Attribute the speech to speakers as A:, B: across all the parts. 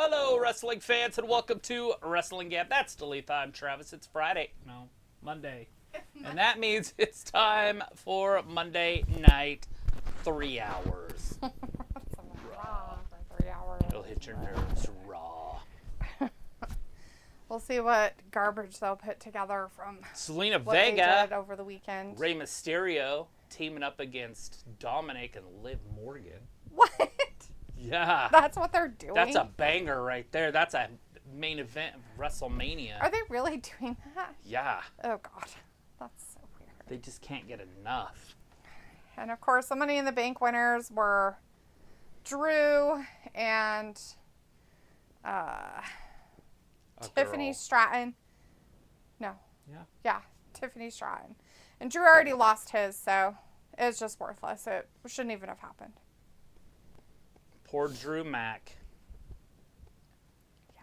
A: Hello, wrestling fans, and welcome to Wrestling Gap. That's Deleith. I'm Travis. It's Friday. No, Monday. And that means it's time for Monday Night 3 hours.
B: Raw for 3 hours.
A: It'll hit your nerves raw.
B: We'll see what garbage they'll put together from
A: Selena
B: what they
A: Vega,
B: did over the weekend.
A: Rey Mysterio teaming up against Dominik and Liv Morgan.
B: What?
A: Yeah.
B: That's what they're doing?
A: That's a banger right there. That's a main event of WrestleMania.
B: Are they really doing that?
A: Yeah.
B: Oh, God. That's so weird.
A: They just can't get enough.
B: And, of course, the Money in the Bank winners were Drew and Tiffany Stratton. No.
A: Yeah.
B: Yeah, Tiffany Stratton. And Drew already lost his, so it was just worthless. It shouldn't even have happened.
A: Poor Drew Mack.
B: Yeah.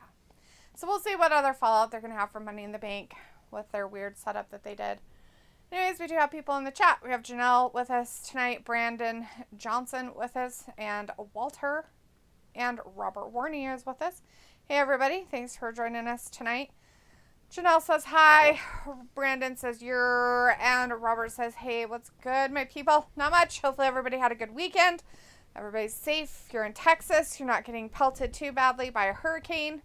B: So we'll see what other fallout they're going to have for Money in the Bank with their weird setup that they did. Anyways, we do have people in the chat. We have Janelle with us tonight, Brandon Johnson with us, and Walter and Robert Warney is with us. Hey, everybody. Thanks for joining us tonight. Janelle says hi. Brandon says you're, and Robert says, hey, what's good, my people? Not much. Hopefully everybody had a good weekend. Everybody's safe. If you're in Texas, you're not getting pelted too badly by a hurricane.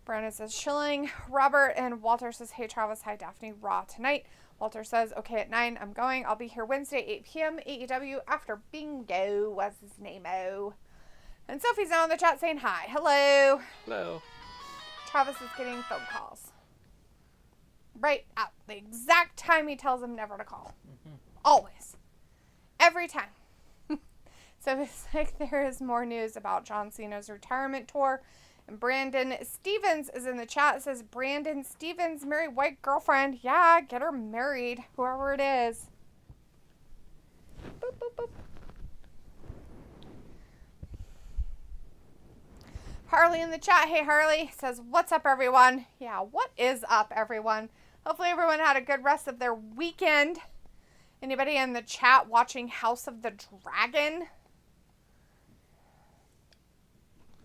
B: Brandon says chilling. Robert and Walter says, hey, Travis, hi, Daphne, Raw tonight. Walter says, okay, at 9, I'm going. I'll be here Wednesday, 8 p.m. AEW after Bingo. What's his name-o? And Sophie's now in the chat saying hi. Hello.
A: Hello.
B: Travis is getting phone calls. Right at the exact time he tells him never to call. Mm-hmm. Always. Every time. So it's like there is more news about John Cena's retirement tour. And Brandon Stevens is in the chat. It says, Brandon Stevens, married white girlfriend. Yeah, get her married, whoever it is. Boop, boop, boop. Harley in the chat. Hey, Harley says, what's up, everyone? Yeah, what is up, everyone? Hopefully everyone had a good rest of their weekend. Anybody in the chat watching House of the Dragon?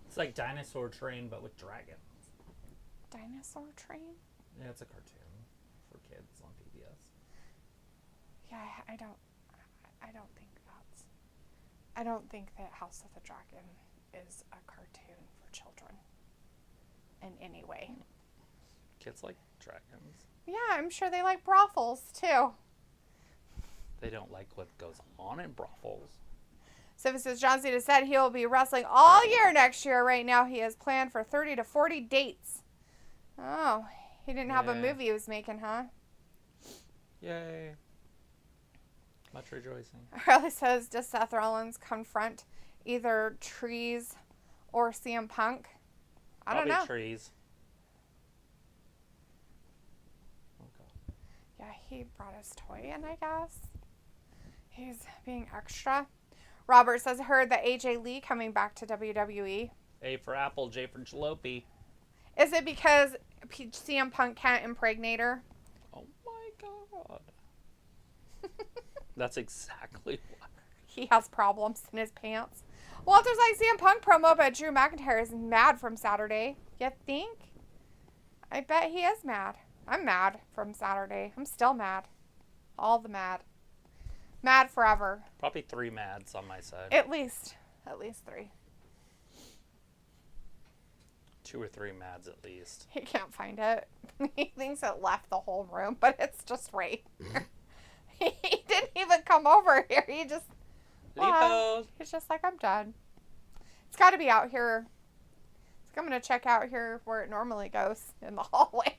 A: It's like Dinosaur Train, but with dragons.
B: Dinosaur Train?
A: Yeah, it's a cartoon for kids on PBS.
B: Yeah, I don't think that House of the Dragon is a cartoon for children in any way.
A: Kids like dragons.
B: Yeah, I'm sure they like brothels too.
A: They don't like what goes on in brothels.
B: So it says John Cena said he will be wrestling all year next year. Right now he has planned for 30 to 40 dates. Oh, he didn't have a movie he was making, huh?
A: Yay. Much rejoicing.
B: Harley says, does Seth Rollins confront either Trees or CM Punk? I don't know.
A: Probably Trees. Okay.
B: Yeah, he brought his toy in, I guess. He's being extra. Robert says, I heard that AJ Lee coming back to WWE.
A: A for apple, J for jalopy.
B: Is it because CM Punk can't impregnate her?
A: Oh my god. That's exactly why.
B: He has problems in his pants. Walter's like CM Punk promo, but Drew McIntyre is mad from Saturday. You think? I bet he is mad. I'm mad from Saturday. I'm still mad. All the mad. Mad forever.
A: Probably 3 mads on my side.
B: At least 3.
A: 2 or 3 mads at least.
B: He can't find it. He thinks it left the whole room, but it's just right here. He didn't even come over here. He just... he's just like, I'm done. It's got to be out here. I'm going to check out here where it normally goes in the hallway.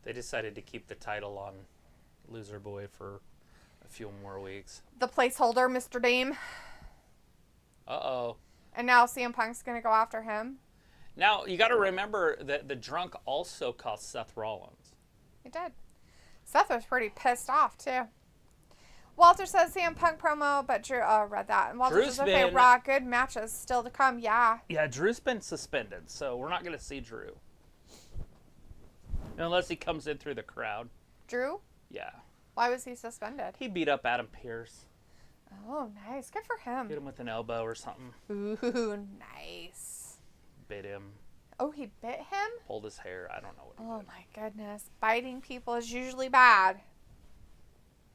A: They decided to keep the title on Loser Boy for a few more weeks.
B: The placeholder, Mr. Dame.
A: Uh-oh.
B: And now CM Punk's going to go after him.
A: Now, you got to remember that the drunk also cost Seth Rollins.
B: He did. Seth was pretty pissed off, too. Walter says CM Punk promo, but Drew read that. And Walter says, okay, Raw, good matches still to come. Yeah.
A: Yeah, Drew's been suspended, so we're not going to see Drew. Unless he comes in through the crowd.
B: Drew?
A: Yeah.
B: Why was he suspended?
A: He beat up Adam Pearce.
B: Oh, nice. Good for him.
A: Hit him with an elbow or something.
B: Ooh, nice.
A: Bit him.
B: Oh, he bit him?
A: Pulled his hair. I don't know what he
B: Oh,
A: did.
B: my goodness. Biting people is usually bad.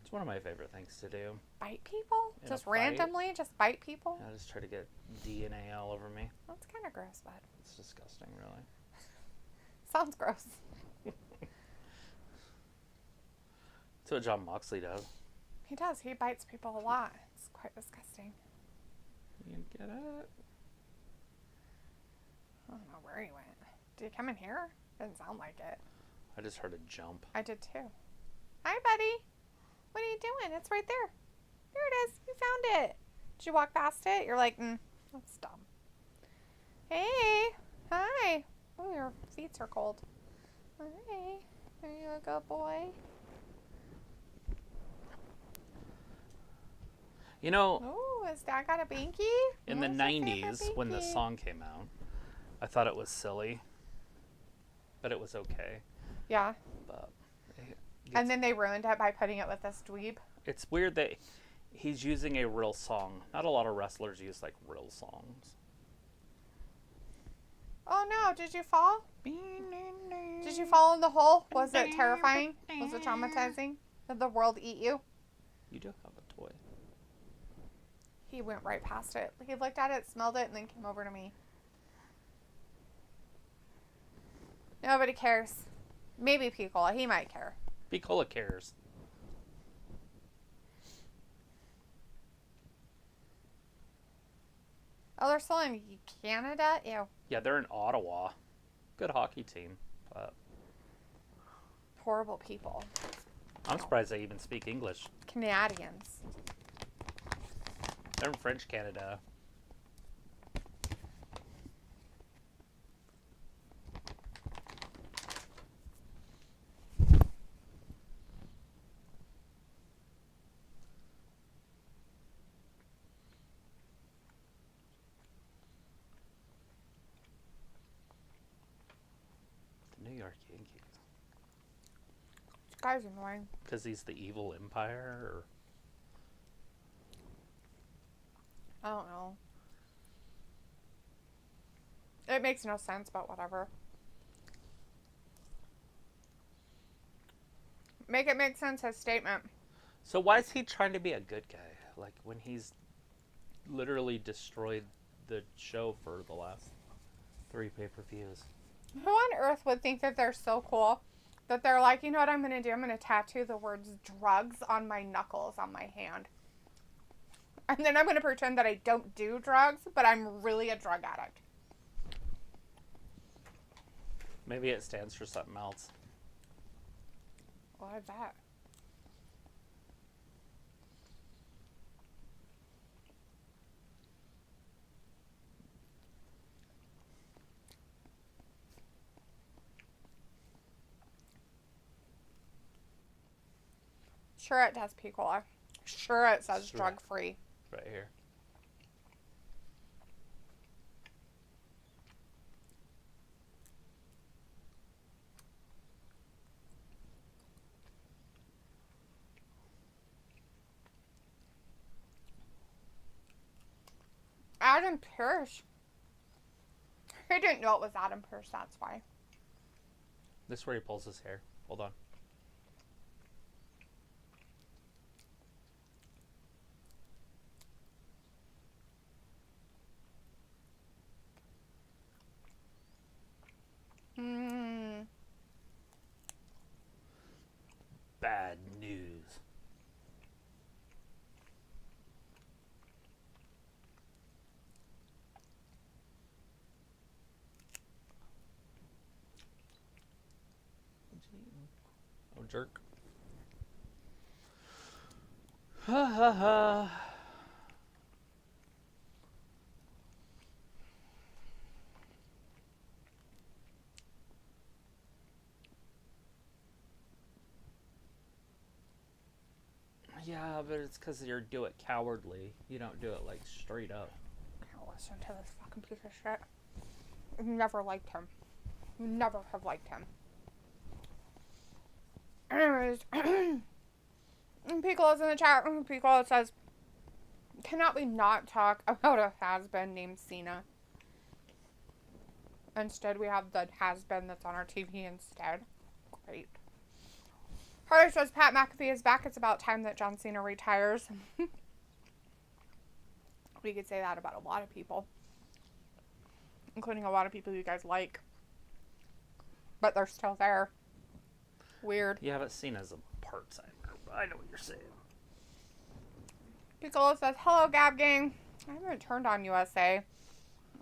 A: It's one of my favorite things to do.
B: Bite people?
A: In
B: Just
A: a fight?
B: randomly? Just bite people?
A: I just try to get DNA all over me.
B: That's kind of gross, bud.
A: It's disgusting, really.
B: Sounds gross.
A: That's what John Moxley does.
B: He does. He bites people a lot. It's quite disgusting.
A: You get it?
B: I don't know where he went. Did he come in here? Didn't sound like it.
A: I just heard a jump.
B: I did too. Hi, buddy. What are you doing? It's right there. There it is. You found it. Did you walk past it? You're like, that's dumb. Hey. Hi. Oh, your feet are cold. Hi. Are you a good boy?
A: You know,
B: Oh, has Dad got a binky?
A: in the
B: What's your favorite
A: 90s, when the
B: binky?
A: song came out, I thought it was silly. But it was okay.
B: Yeah.
A: But
B: And then they ruined it by putting it with this dweeb.
A: it's weird that he's using a real song. Not a lot of wrestlers use, like, real songs.
B: Oh no, did you fall? Did you fall in the hole? Was it terrifying? Was it traumatizing? Did the world eat you?
A: You do have a toy.
B: He went right past it. He looked at it, smelled it, and then came over to me. Nobody cares. Maybe Piccola. He might care.
A: Piccola cares.
B: Oh, they're still in Canada? Ew.
A: Yeah, they're in Ottawa. Good hockey team. But
B: Horrible people.
A: I'm surprised they even speak English.
B: Canadians.
A: They're in French Canada. The New York Yankees.
B: This guy's annoying.
A: Because he's the evil empire? Or
B: I don't know. It makes no sense, but whatever. Make it make sense, his statement.
A: So why is he trying to be a good guy? Like, when he's literally destroyed the show for the last 3 pay-per-views.
B: Who on earth would think that they're so cool that they're like, you know what I'm going to do? I'm going to tattoo the words drugs on my knuckles on my hand. And then I'm going to pretend that I don't do drugs, but I'm really a drug addict.
A: Maybe it stands for something else.
B: What is that? Sure it does, Piccola. Sure it says
A: Sure.
B: drug free.
A: Right here.
B: Adam Pearce. He didn't know it was Adam Pearce, that's why.
A: This is where he pulls his hair. Hold on. Bad news. Oh, jerk. Ha ha ha. Yeah, but it's because you do it cowardly. You don't do it, like, straight up.
B: Can't listen to this fucking piece of shit. I've never liked him. Never have liked him. Anyways, Piccolo's in the chat. Piccolo says, Cannot we not talk about a has-been named Cena? Instead, we have the has-been that's on our TV instead. Great. Harley says Pat McAfee is back. It's about time that John Cena retires. We could say that about a lot of people. Including a lot of people you guys like. But they're still there. Weird.
A: Yeah, but Cena's a part-timer. I know what you're saying.
B: Piccolo says, hello, Gab Gang. I haven't turned on USA.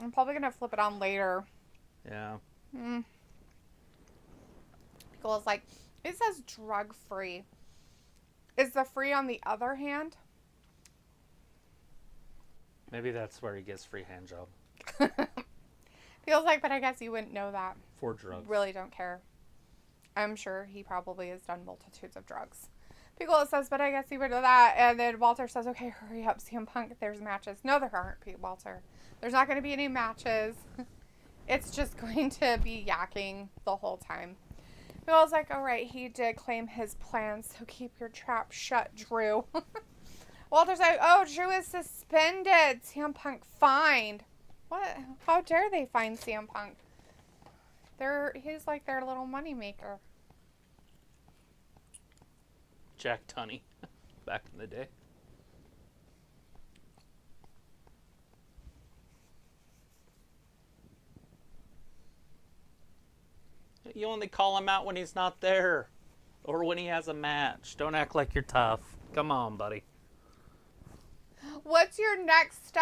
B: I'm probably going to flip it on later.
A: Yeah.
B: Piccolo's like, it says drug-free. Is the free on the other hand?
A: Maybe that's where he gets free hand job.
B: Feels like, but I guess you wouldn't know that.
A: For drugs.
B: Really don't care. I'm sure he probably has done multitudes of drugs. Piccolo says, but I guess he would know that. And then Walter says, okay, hurry up, CM Punk. There's matches. No, there aren't, Walter. There's not going to be any matches. It's just going to be yakking the whole time. Piccolo's like, all right, he did claim his plans, so keep your trap shut, Drew. Walter's like, oh, Drew is suspended. CM Punk fined. What? How dare they find CM Punk? He's like their little moneymaker.
A: Jack Tunney, back in the day. You only call him out when he's not there. Or when he has a match. Don't act like you're tough. Come on, buddy.
B: What's your next,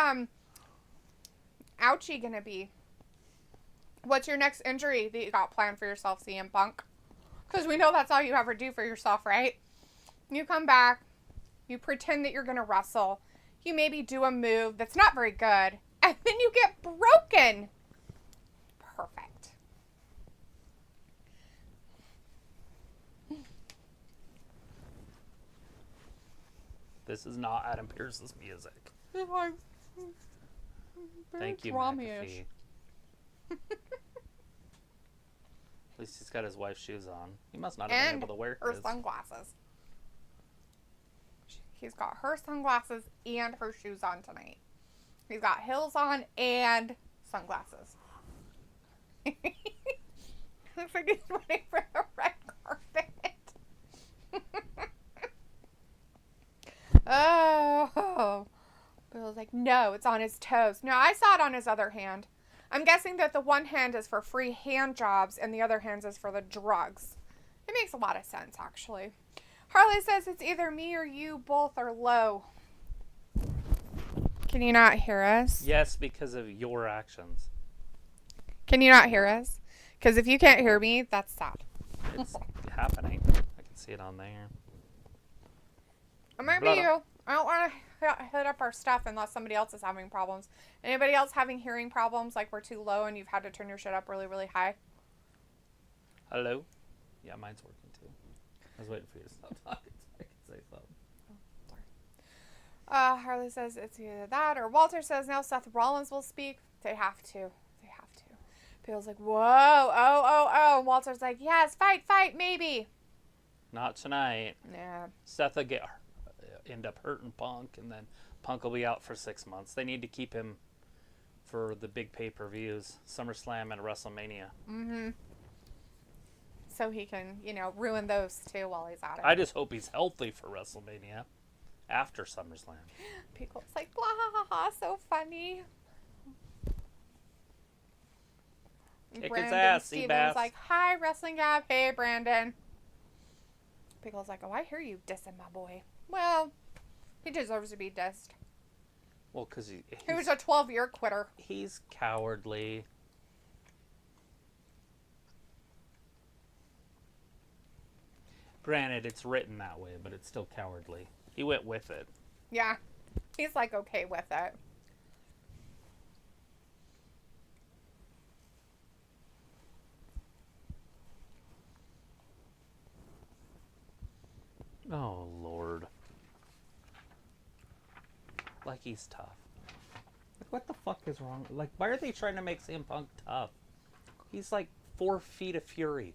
B: ouchie gonna be? What's your next injury that you got planned for yourself, CM Punk? Because we know that's all you ever do for yourself, right? You come back, you pretend that you're gonna wrestle, you maybe do a move that's not very good, and then you get broken. Perfect.
A: This is not Adam Pearce's music. Thank you,
B: McAfee.
A: At least he's got his wife's shoes on. He must not have been able to wear
B: her
A: his.
B: Sunglasses. He's got her sunglasses and her shoes on tonight. He's got heels on and sunglasses. Looks like he's waiting for the red carpet. Oh. Bill's like, no, it's on his toes. No, I saw it on his other hand. I'm guessing that the one hand is for free hand jobs and the other hand is for the drugs. It makes a lot of sense, actually. Harley says it's either me or you. Both are low. Can you not hear us?
A: Yes, because of your actions.
B: Can you not hear us? Because if you can't hear me, that's sad.
A: It's happening. I can see it on there.
B: It might be you. I don't want to hit up our stuff unless somebody else is having problems. Anybody else having hearing problems, like we're too low and you've had to turn your shit up really, really high?
A: Hello? Yeah, mine's working too. I was waiting for you to stop talking so I could say something.
B: Oh, sorry. Harley says it's either that or Walter says now Seth Rollins will speak. They have to. They have to. People's like, whoa, oh. Walter's like, yes, fight, maybe.
A: Not tonight.
B: Yeah.
A: Seth will end up hurting Punk, and then Punk will be out for 6 months. They need to keep him for the big pay-per-views, SummerSlam and WrestleMania.
B: Mm-hmm. So he can, ruin those too while he's at it.
A: I just hope he's healthy for WrestleMania after SummerSlam.
B: People's like, blah, ha, ha, so funny.
A: Kick
B: Brandon
A: his ass,
B: Stevens
A: Seabass.
B: like, hi, Wrestling Gap. Hey, Brandon. Pickle's like, oh, I hear you dissing my boy. Well, he deserves to be dissed.
A: Well, because he
B: was a 12-year quitter.
A: He's cowardly. Granted, it's written that way, but it's still cowardly. He went with it.
B: Yeah. He's like okay with it.
A: Oh, Lord. Like he's tough. Like, what the fuck is wrong? Like, why are they trying to make CM Punk tough? He's like 4 feet of fury.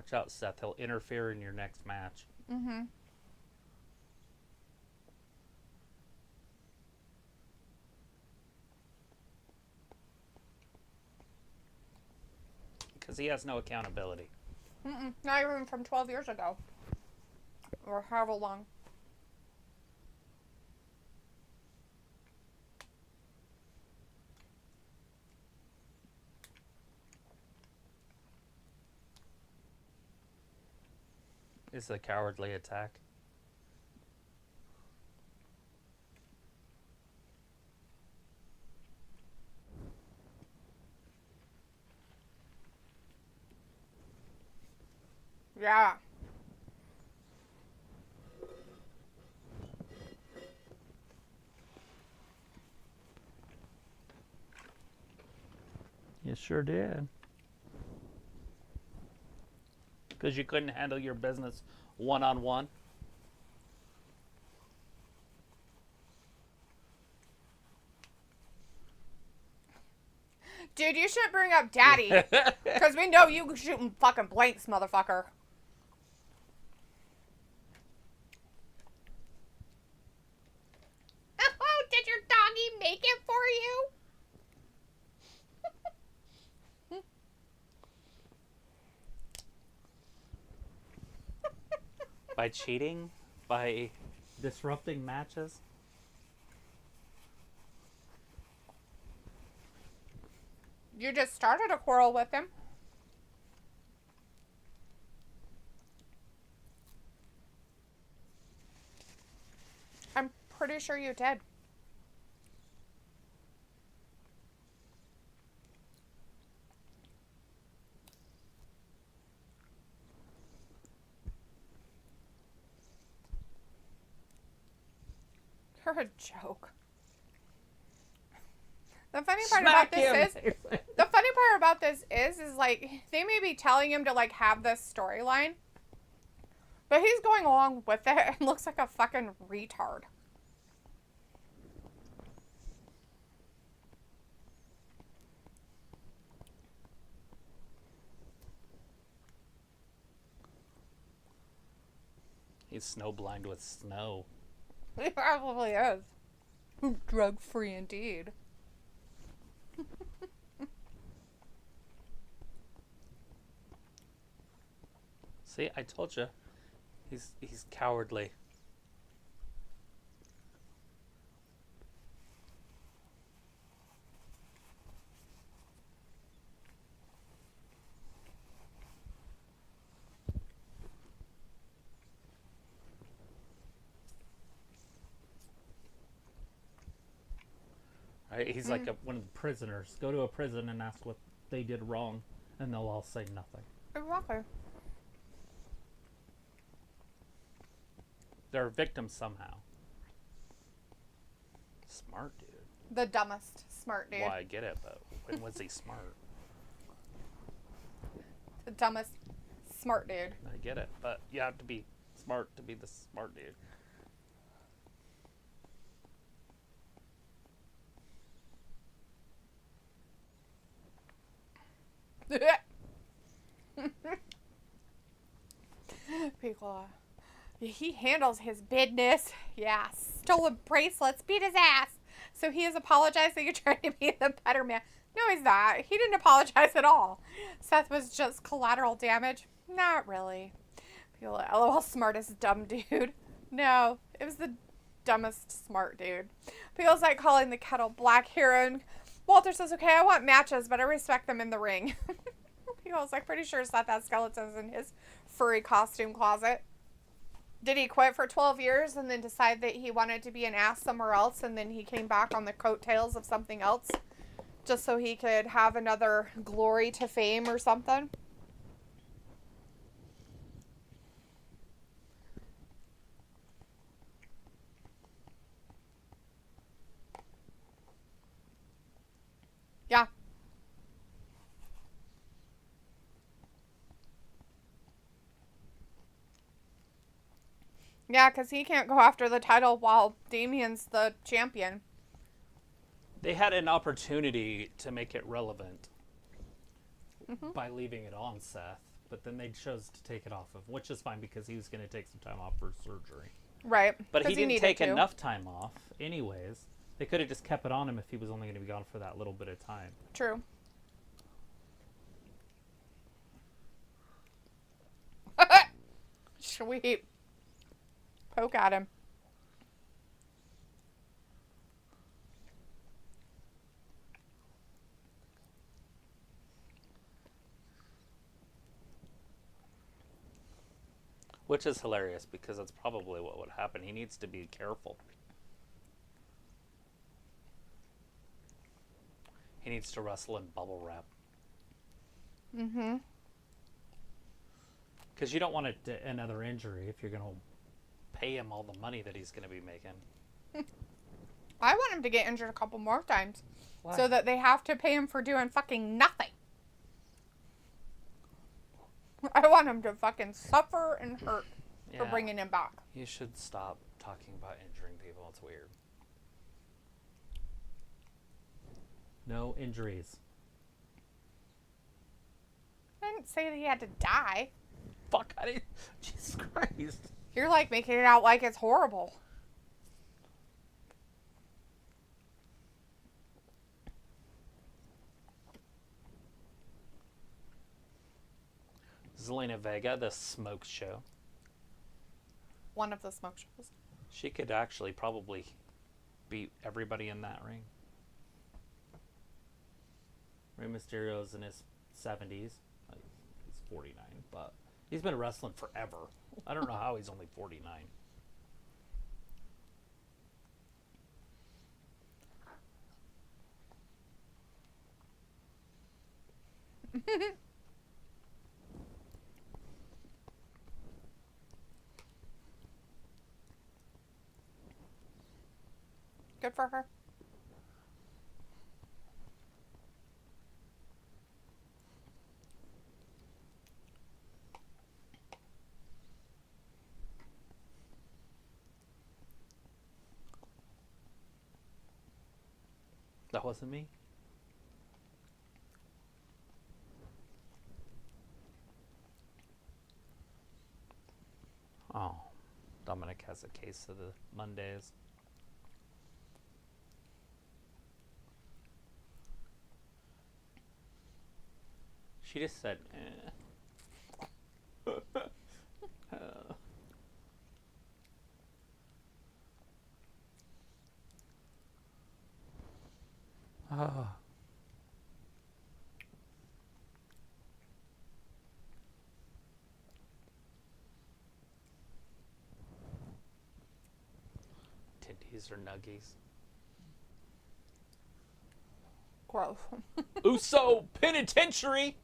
A: Watch out, Seth. He'll interfere in your next match.
B: Mm-hmm.
A: Because he has no accountability.
B: Not even from 12 years ago. Or however long.
A: Is a cowardly attack.
B: Yeah.
A: You sure did. Because you couldn't handle your business one-on-one.
B: Dude, you shouldn't bring up Daddy. Because we know you shooting fucking blanks, motherfucker. Oh, did your doggy make it for you?
A: By cheating? By disrupting matches?
B: You just started a quarrel with him. I'm pretty sure you did. You're a joke. The funny part about this is, the funny part about this is like, they may be telling him to like have this storyline, but he's going along with it and looks like a fucking retard.
A: He's snowblind with snow.
B: He probably is. Drug-free indeed.
A: See, I told you. He's cowardly. Right? He's like one of the prisoners. Go to a prison and ask what they did wrong, and they'll all say nothing.
B: Exactly.
A: They're victims somehow. Smart dude.
B: The dumbest smart dude.
A: Well, I get it, but when was he smart?
B: The dumbest smart dude.
A: I get it, but you have to be smart to be the smart dude.
B: People, he handles his business. Yeah, stolen bracelets, beat his ass. So he is apologizing and trying to be the better man. No, he's not. He didn't apologize at all. Seth was just collateral damage. Not really. People, LOL, smartest dumb dude. No, it was the dumbest smart dude. Feels like calling the kettle black here, and Walter says, okay, I want matches, but I respect them in the ring. Feels like pretty sure Seth has skeletons in his furry costume closet. Did he quit for 12 years and then decide that he wanted to be an ass somewhere else, and then he came back on the coattails of something else just so he could have another glory to fame or something? Yeah. Yeah, because he can't go after the title while Damien's the champion.
A: They had an opportunity to make it relevant by leaving it on Seth, but then they chose to take it off of, which is fine because he was going to take some time off for surgery.
B: Right.
A: But he didn't take enough time off, anyways. They could have just kept it on him if he was only going to be gone for that little bit of time.
B: True. Sweet. Poke at him.
A: Which is hilarious because that's probably what would happen. He needs to be careful. He needs to wrestle in bubble wrap.
B: Mm-hmm.
A: Because you don't want another injury if you're going to pay him all the money that he's going to be making.
B: I want him to get injured a couple more times.
A: Why?
B: So that they have to pay him for doing fucking nothing. I want him to fucking suffer and hurt for bringing him back.
A: You should stop talking about injuring people. It's weird. No injuries.
B: I didn't say that he had to die.
A: Fuck, I didn't. Jesus Christ.
B: You're like making it out like it's horrible.
A: Zelina Vega, the smoke show.
B: One of the smoke shows.
A: She could actually probably beat everybody in that ring. Rey Mysterio's in his 70s. He's 49, but he's been wrestling forever. I don't know how he's only 49.
B: Good for her.
A: That wasn't me. Oh, Dominik has a case of the Mondays. She just said, eh. Ah. Tindies or nuggies?
B: Gross.
A: Uso Penitentiary!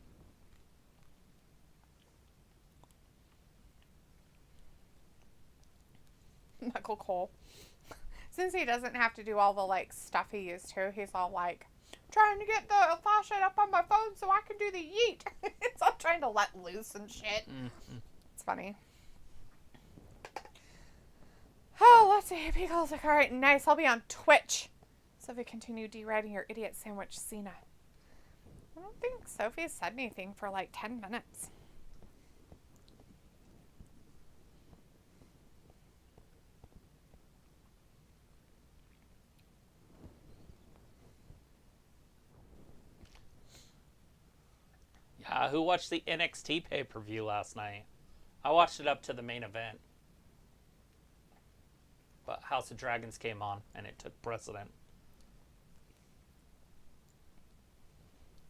B: Michael Cole. Since he doesn't have to do all the like stuff he used to, he's all like trying to get the flashlight up on my phone so I can do the yeet. It's all trying to let loose and shit.
A: Mm-hmm.
B: It's funny. Oh, let's see. Pico's like, all right, nice. I'll be on Twitch. Sophie, continue deriding your idiot sandwich, Cena. I don't think Sophie said anything for like 10 minutes.
A: Who watched the NXT pay-per-view last night? I watched it up to the main event. But House of Dragons came on, and it took precedent.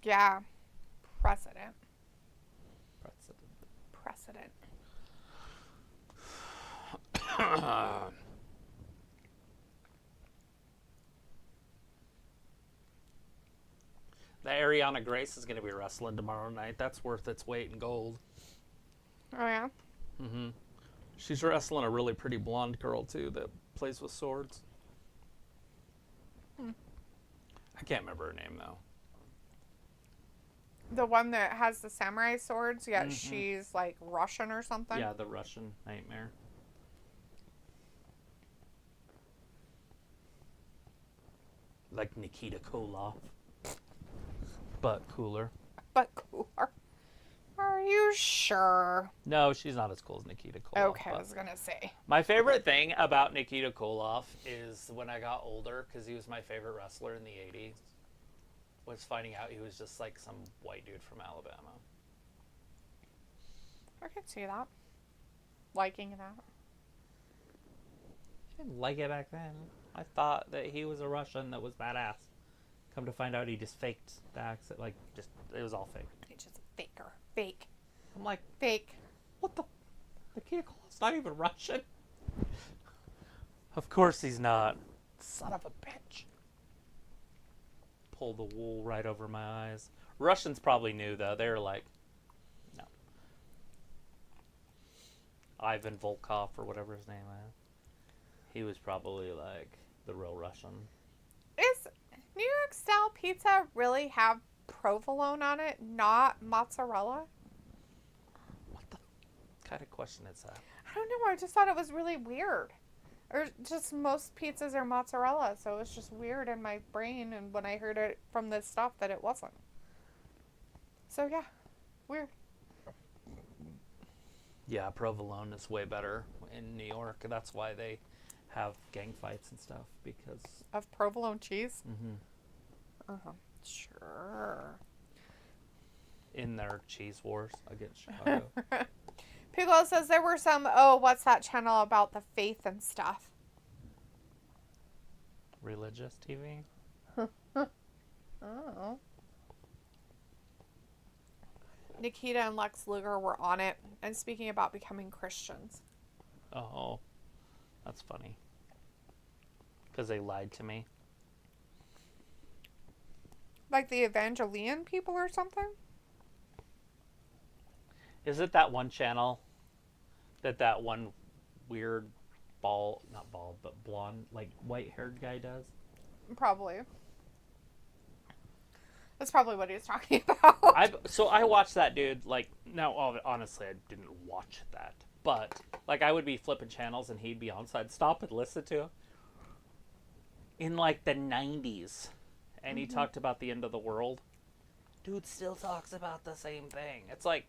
B: Yeah. Precedent.
A: Precedent. The Ariana Grace is going to be wrestling tomorrow night. That's worth its weight in gold.
B: Oh, yeah?
A: Mm-hmm. She's wrestling a really pretty blonde girl, too, that plays with swords. I can't remember her name, though.
B: The one that has the samurai swords, yet she's, like, Russian or something?
A: Yeah, the Russian Nightmare. Like Nikita Koloff. But cooler.
B: But cooler. Are you sure?
A: No, she's not as cool as Nikita Koloff.
B: Okay, I was going to say.
A: My favorite thing about Nikita Koloff is when I got older, because he was my favorite wrestler in the 80s, was finding out he was just like some white dude from Alabama.
B: I can see that. Liking that.
A: I didn't like it back then. I thought that he was a Russian that was badass. Come to find out he just faked the accent. Like, just, it was all fake.
B: He's just a faker. Fake.
A: I'm like,
B: Fake.
A: what the? Nikita Koloff's not even Russian. Of course he's not. Son of a bitch. Pull the wool right over my eyes. Russians probably knew, though. They were like, no. Ivan Volkov, or whatever his name is. He was probably like the real Russian.
B: Is New York style pizza really have provolone on it, not mozzarella?
A: What the kind of question is that?
B: I don't know. I just thought it was really weird. Or just most pizzas are mozzarella, so it was just weird in my brain, and when I heard it from this stuff that it wasn't. So yeah, weird.
A: Yeah, provolone is way better in New York. That's why they have gang fights and stuff, because
B: Of provolone cheese?
A: Mm-hmm.
B: Uh-huh. Sure.
A: In their cheese wars against Chicago.
B: Piccolo says there were some, what's that channel about the faith and stuff?
A: Religious TV?
B: Oh. Nikita and Lex Luger were on it and speaking about becoming Christians.
A: Oh, that's funny. Because they lied to me.
B: Like the Evangelion people or something?
A: Is it that one channel that one weird not bald, but blonde, like white-haired guy does?
B: Probably. That's probably what he was talking about.
A: So I watched that dude, like, now, honestly, I didn't watch that. But, like, I would be flipping channels and he'd be on, so I'd stop and listen to him. In, like, the 90s. And he talked about the end of the world. Dude still talks about the same thing. It's like,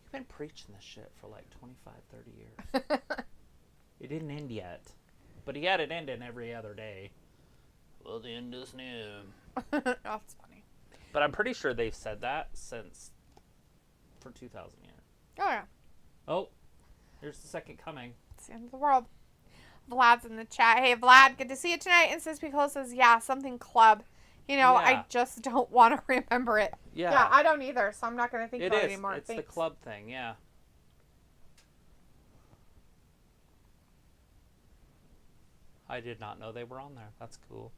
A: you've been preaching this shit for, like, 25, 30 years. It didn't end yet. But he had it ending every other day. Well, the end is near.
B: That's funny.
A: But I'm pretty sure they've said that for 2,000 years.
B: Oh, yeah.
A: Oh, here's the second coming.
B: It's the end of the world. Vlad's in the chat. Hey, Vlad, good to see you tonight. And says, Piccolo says, yeah, something club. You know,
A: Yeah.
B: I just don't want to remember it.
A: Yeah.
B: I don't either, so I'm not going to think about it anymore.
A: It's
B: Thanks.
A: the club thing, yeah. I did not know they were on there. That's cool.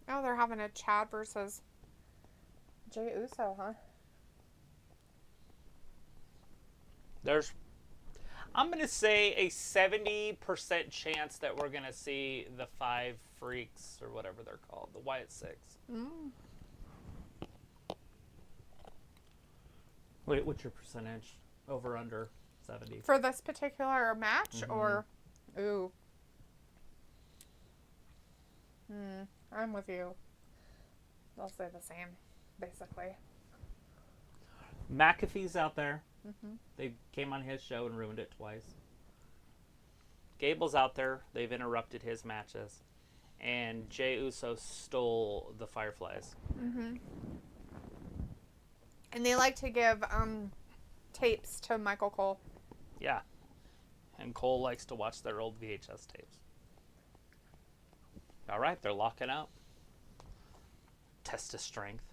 B: Oh, they're having a Chad versus Jey Uso, huh?
A: I'm going to say a 70% chance that we're going to see the 5 Freaks, or whatever they're called, the Wyatt 6.
B: Mm.
A: Wait, what's your percentage? Over, under 70?
B: For this particular match, or... Ooh. I'm with you. I'll say the same, basically.
A: McAfee's out there. They came on his show and ruined it twice. Gable's out there. They've interrupted his matches. And Jey Uso stole the Fireflies.
B: And they like to give tapes to Michael Cole.
A: Yeah. And Cole likes to watch their old VHS tapes. All right, they're locking up. Test of strength.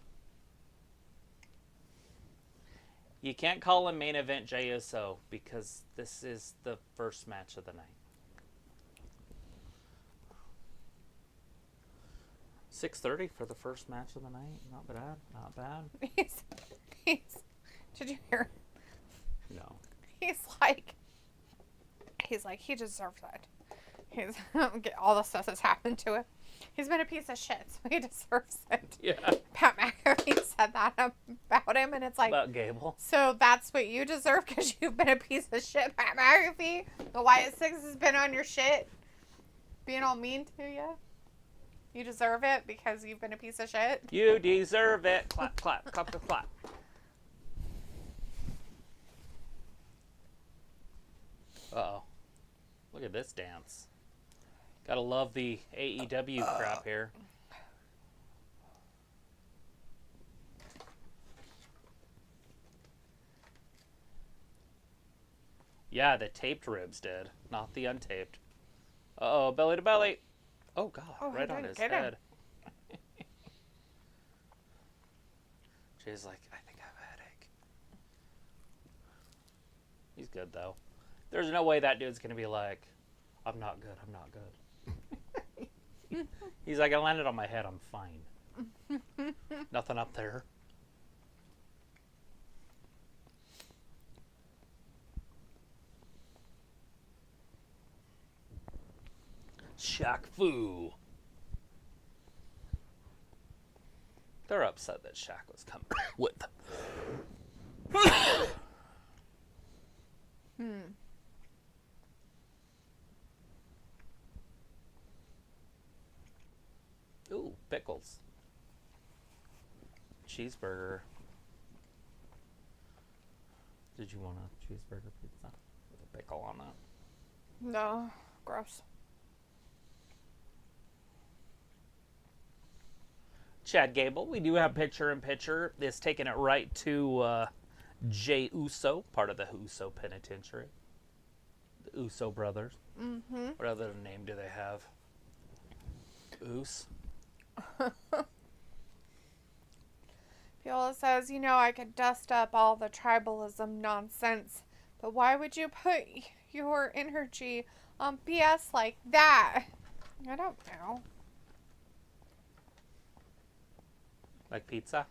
A: You can't call a main event Jey Uso because this is the first match of the night. 6:30 for the first match of the night. Not bad. Not bad.
B: Did you hear?
A: No.
B: He's like, he deserves it. He's get all the stuff that's happened to him. He's been a piece of shit, so he deserves it.
A: Yeah.
B: Pat McAfee said that about him, and it's like...
A: About Gable.
B: So that's what you deserve because you've been a piece of shit, Pat McAfee? The Wyatt Six has been on your shit? Being all mean to you? You deserve it because you've been a piece of shit?
A: You deserve it. Clap, clap, clap, clap, clap. Uh-oh. Look at this dance. Gotta love the AEW crap here. Yeah, the taped ribs did, not the untaped. Uh-oh, belly to belly. Oh, God, right on his head. Jay's like, I think I have a headache. He's good, though. There's no way that dude's going to be like, I'm not good, I'm not good. He's like, I landed on my head, I'm fine. Nothing up there. Shaq Fu. They're upset that Shaq was coming with them. Ooh, pickles. Cheeseburger. Did you want a cheeseburger pizza with a pickle on it?
B: No, gross.
A: Chad Gable, we do have picture-in-picture. This taking it right to Jey Uso, part of the Uso Penitentiary. The Uso brothers. Mm-hmm. What other name do they have? Oos?
B: Viola says, you know, I could dust up all the tribalism nonsense, but why would you put your energy on BS like that? I don't know.
A: Like pizza?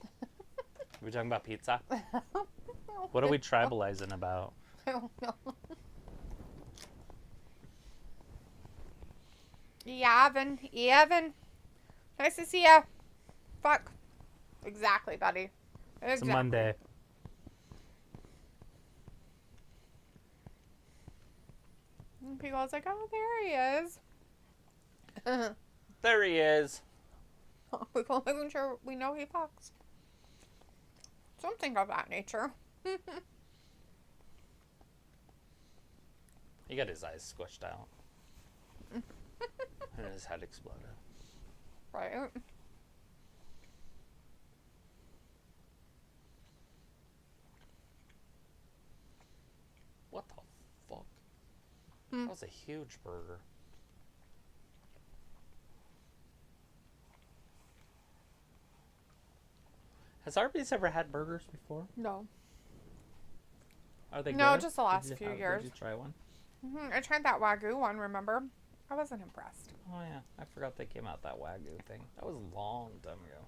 A: Are we talking about pizza? What are we tribalizing about?
B: I don't know. Yeah, Evan. Nice to see ya. Fuck. Exactly, buddy. Exactly.
A: It's a Monday.
B: And people was like, oh, there he is.
A: There he is.
B: We're making sure we know he fucks. Something of that nature.
A: He got his eyes squished out. And his head exploded.
B: Right.
A: What the fuck? That was a huge burger. Has Arby's ever had burgers before?
B: No.
A: Are they good?
B: No, just the last few years.
A: Did you try one?
B: I tried that Wagyu one, remember? I wasn't impressed.
A: Oh, yeah. I forgot they came out that Wagyu thing. That was a long time ago.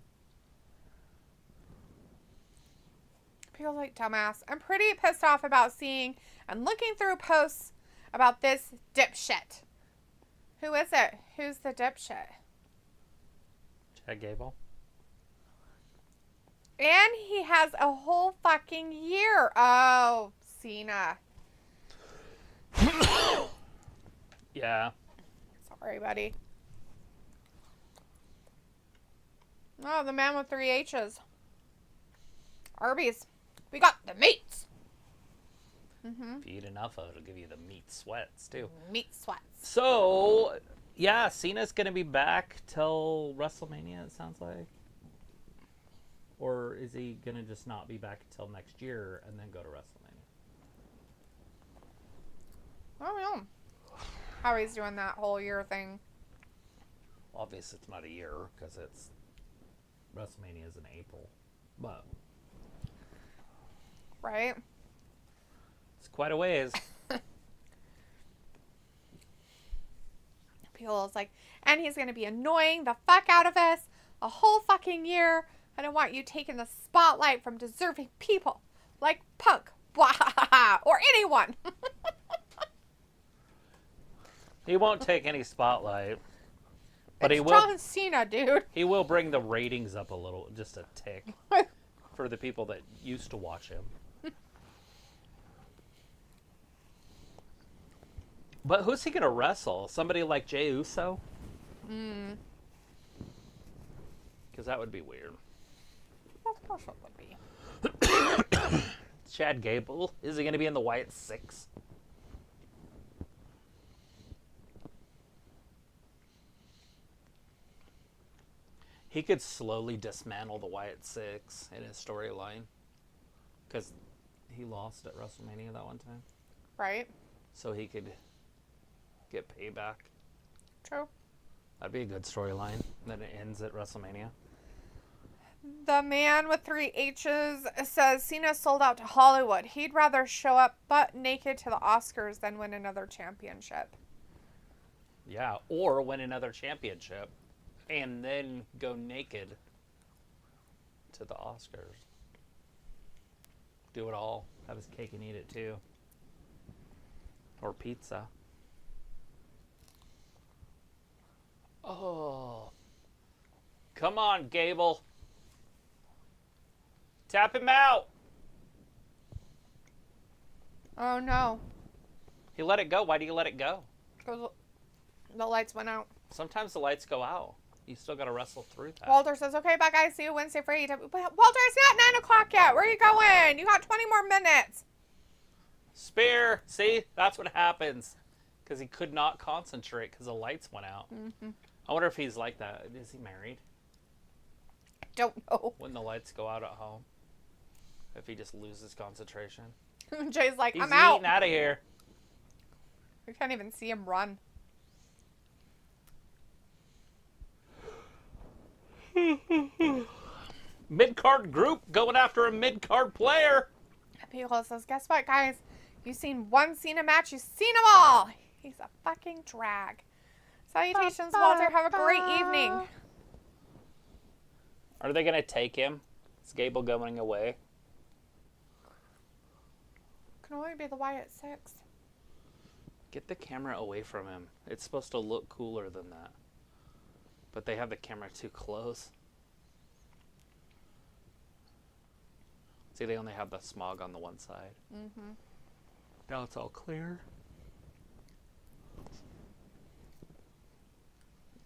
B: Feels like dumbass. I'm pretty pissed off about seeing and looking through posts about this dipshit. Who is it? Who's the dipshit?
A: Chad Gable?
B: And he has a whole fucking year. Oh, Cena.
A: Yeah.
B: Sorry, buddy. Oh, the man with 3 H's. Arby's. We got the meats.
A: If you eat enough of it, it'll give you the meat sweats, too.
B: Meat sweats.
A: So, yeah, Cena's going to be back till WrestleMania, it sounds like. Or is he going to just not be back until next year and then go to WrestleMania?
B: I don't know how he's doing that whole year thing.
A: Obviously, it's not a year because it's WrestleMania is in April. But
B: Right?
A: it's quite a ways.
B: People's like, and he's going to be annoying the fuck out of us a whole fucking year. I don't want you taking the spotlight from deserving people like Punk or anyone.
A: He won't take any spotlight. But
B: it's John Cena, dude.
A: He will bring the ratings up a little, just a tick, for the people that used to watch him. But who's he gonna wrestle? Somebody like Jey Uso? Because that would be weird.
B: Of course it would be.
A: Chad Gable? Is he gonna be in the Wyatt 6? He could slowly dismantle the Wyatt 6 in his storyline. Because he lost at WrestleMania that one time.
B: Right.
A: So he could get payback.
B: True.
A: That'd be a good storyline. Then it ends at WrestleMania.
B: The man with 3 H's says Cena sold out to Hollywood. He'd rather show up butt naked to the Oscars than win another championship.
A: Yeah, or win another championship. And then go naked to the Oscars. Do it all. Have his cake and eat it too. Or pizza. Oh. Come on, Gable. Tap him out.
B: Oh, no.
A: He let it go. Why do you let it go?
B: Because the lights went out.
A: Sometimes the lights go out. You still got to wrestle through that.
B: Walter says, okay, bye, guys. See you Wednesday for AEW. Walter, it's not 9 o'clock yet. Where are you going? You got 20 more minutes.
A: Spear. See? That's what happens. Because he could not concentrate because the lights went out.
B: Mm-hmm.
A: I wonder if he's like that. Is he married?
B: Don't know.
A: When the lights go out at home? If he just loses concentration?
B: Jay's like,
A: He's
B: I'm out.
A: out of here.
B: We can't even see him run.
A: Mid-card group going after a mid-card player.
B: Pico says, guess what, guys? You've seen one Cena match. You've seen them all. He's a fucking drag. Salutations, Walter. Have a great evening.
A: Are they going to take him? Is Gable going away?
B: Can only be the Wyatt 6.
A: Get the camera away from him. It's supposed to look cooler than that. But they have the camera too close. See, they only have the smog on the one side.
B: Mm-hmm.
A: Now it's all clear.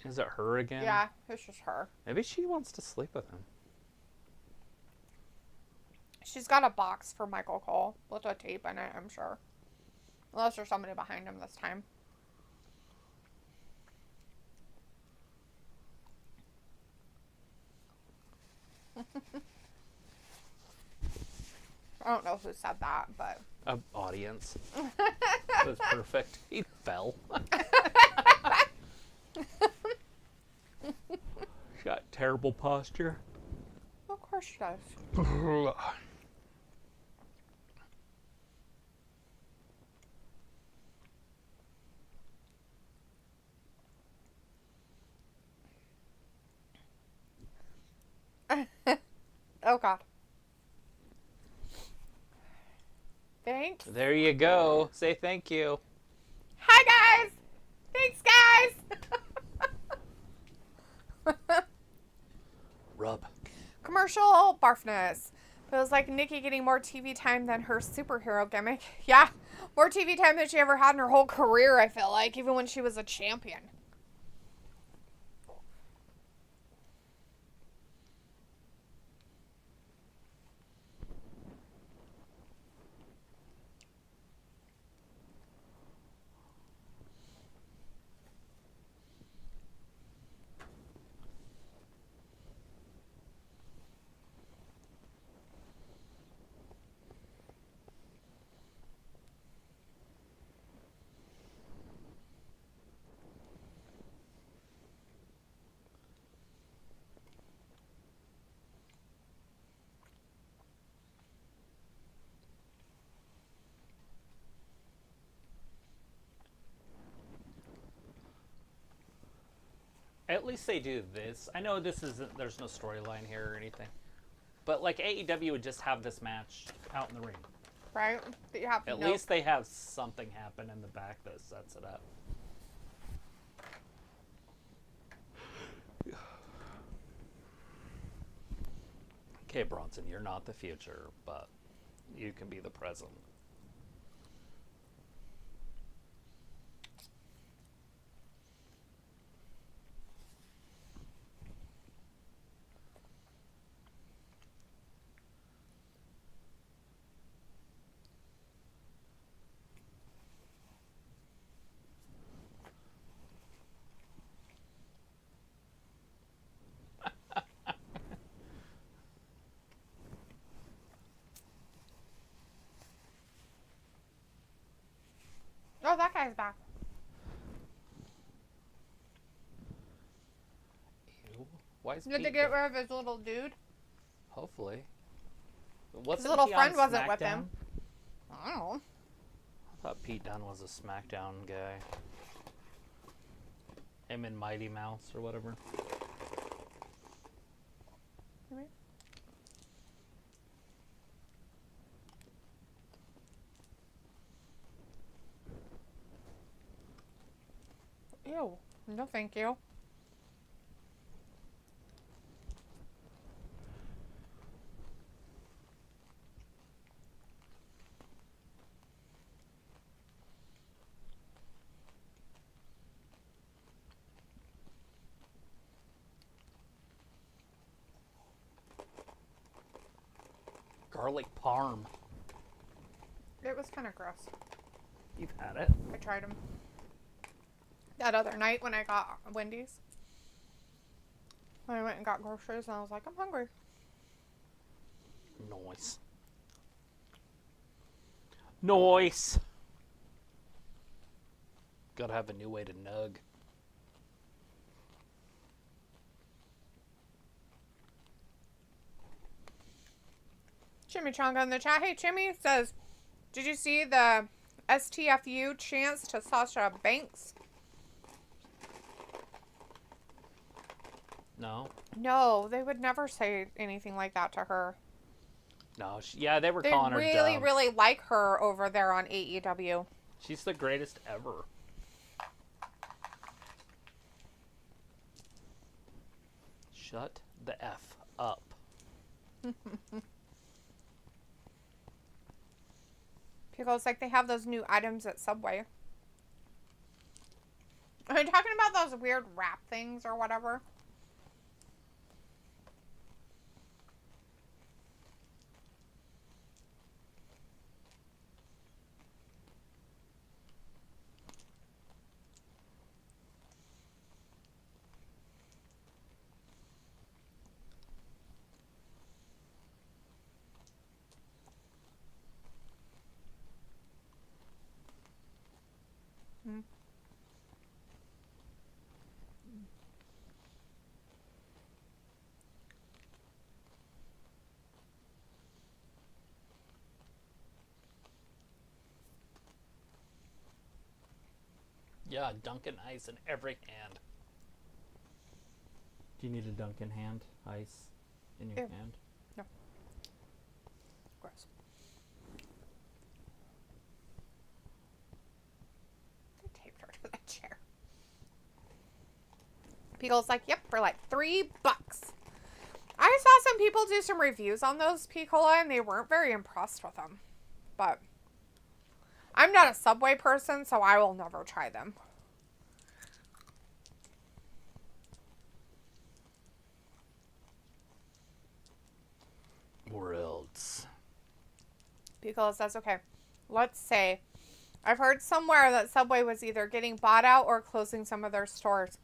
A: Is it her again?
B: Yeah, it's just her.
A: Maybe she wants to sleep with him.
B: She's got a box for Michael Cole with a tape in it, I'm sure. Unless there's somebody behind him this time. I don't know who said that, but...
A: Audience. That was perfect. He fell. She's got terrible posture.
B: Of course she does. Oh, God. Thanks.
A: There you go. Say thank you.
B: Hi, guys. Thanks, guys.
A: Rub.
B: Commercial barfness. Feels like Nikki getting more TV time than her superhero gimmick. Yeah, more TV time than she ever had in her whole career, I feel like, even when she was a champion.
A: At least they do this. I know this isn't, there's no storyline here or anything. But like AEW would just have this match out in the ring.
B: Right? But you have
A: At least they have something happen in the back that sets it up. Okay, Bronson, you're not the future, but you can be the present.
B: Oh, that guy's back.
A: Ew. Why is
B: Did they
A: Pete
B: get rid of his little dude?
A: Hopefully.
B: His little friend wasn't with him. I don't know.
A: I thought Pete Dunne was a SmackDown guy. Him and Mighty Mouse or whatever.
B: Ew. No, thank you.
A: Garlic parm.
B: It was kind of gross.
A: You've had it?
B: I tried them that other night when I got Wendy's. When I went and got groceries and I was like, I'm hungry.
A: Nice. Nice. Gotta have a new way to nug.
B: Chimichanga in the chat. Hey, Chimmy says, did you see the STFU chants to Sasha Banks?
A: No.
B: No, they would never say anything like that to her.
A: No. Yeah, they were calling her dumb.
B: They really like her over there on AEW.
A: She's the greatest ever. Shut the F up.
B: People, it's like they have those new items at Subway. Are you talking about those weird wrap things or whatever?
A: Yeah, Dunkin' Ice in every hand. Do you need a Dunkin' hand? Ice in your hand?
B: No. Gross. They taped her to that chair. Pico's like, yep, for like $3. I saw some people do some reviews on those Picola and they weren't very impressed with them. But I'm not a Subway person, so I will never try them.
A: Worlds.
B: Because that's okay. Let's say I've heard somewhere that Subway was either getting bought out or closing some of their stores.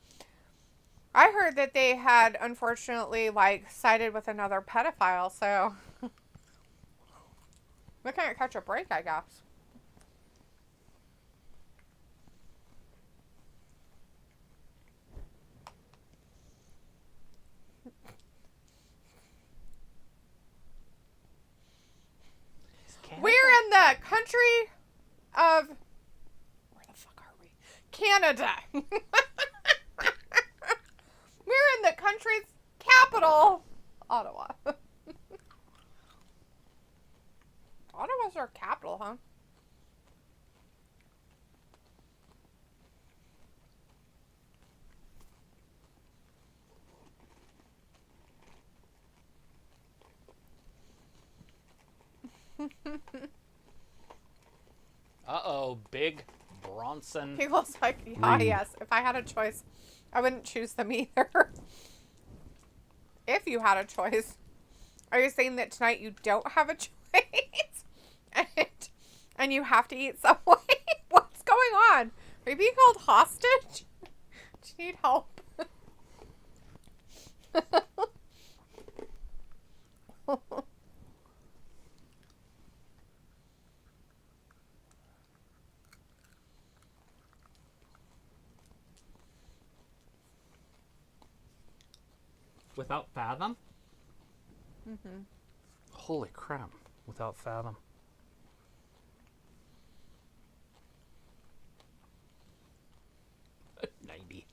B: I heard that they had unfortunately sided with another pedophile, so they can't catch a break, I guess. We're in the country of... Where the fuck are we? Canada. We're in the country's capital, Ottawa. Ottawa's our capital, huh?
A: Big Bronson.
B: People's like, yes, if I had a choice, I wouldn't choose them either. If you had a choice. Are you saying that tonight you don't have a choice? and you have to eat Subway? What's going on? Are you being held hostage? Do you need help?
A: Without Fathom?
B: Mm-hmm.
A: Holy crap. Without Fathom.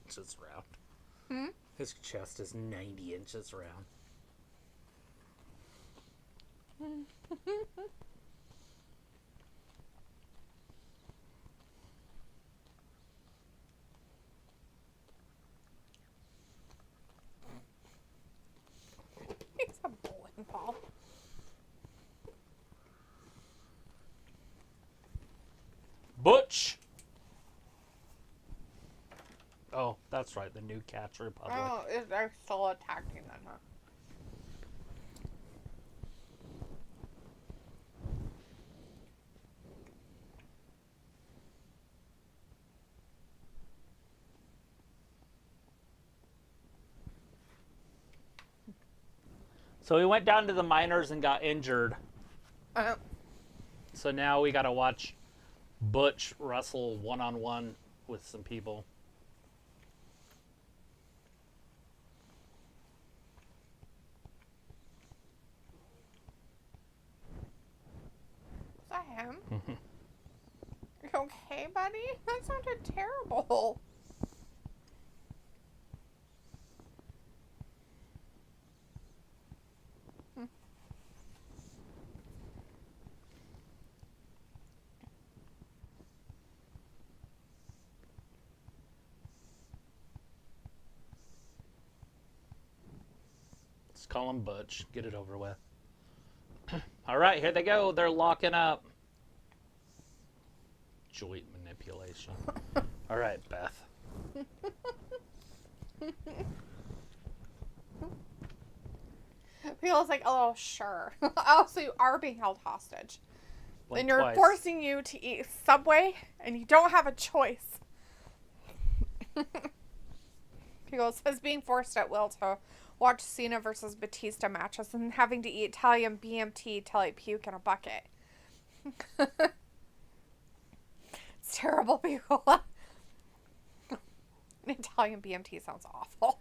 A: Inches round.
B: Hmm?
A: His chest is 90 inches round.
B: He's a bowling ball.
A: Butch! Oh, that's right, the new Catch Republic.
B: Oh, they're still attacking them, huh?
A: So he went down to the minors and got injured.
B: Uh,
A: So now we gotta watch Butch wrestle one-on-one with some people.
B: is that him? You okay, buddy? That sounded terrible.
A: Let's call him Butch. Get it over with. All right, here they go. They're locking up. Joint manipulation. All right, Beth.
B: Feels like, oh, sure. Also, you are being held hostage.
A: Blink
B: And you're
A: twice.
B: forcing you to eat Subway, and you don't have a choice. People says being forced at will to watch Cena versus Batista matches and having to eat Italian BMT till I puke in a bucket. It's terrible, people. Italian BMT sounds awful.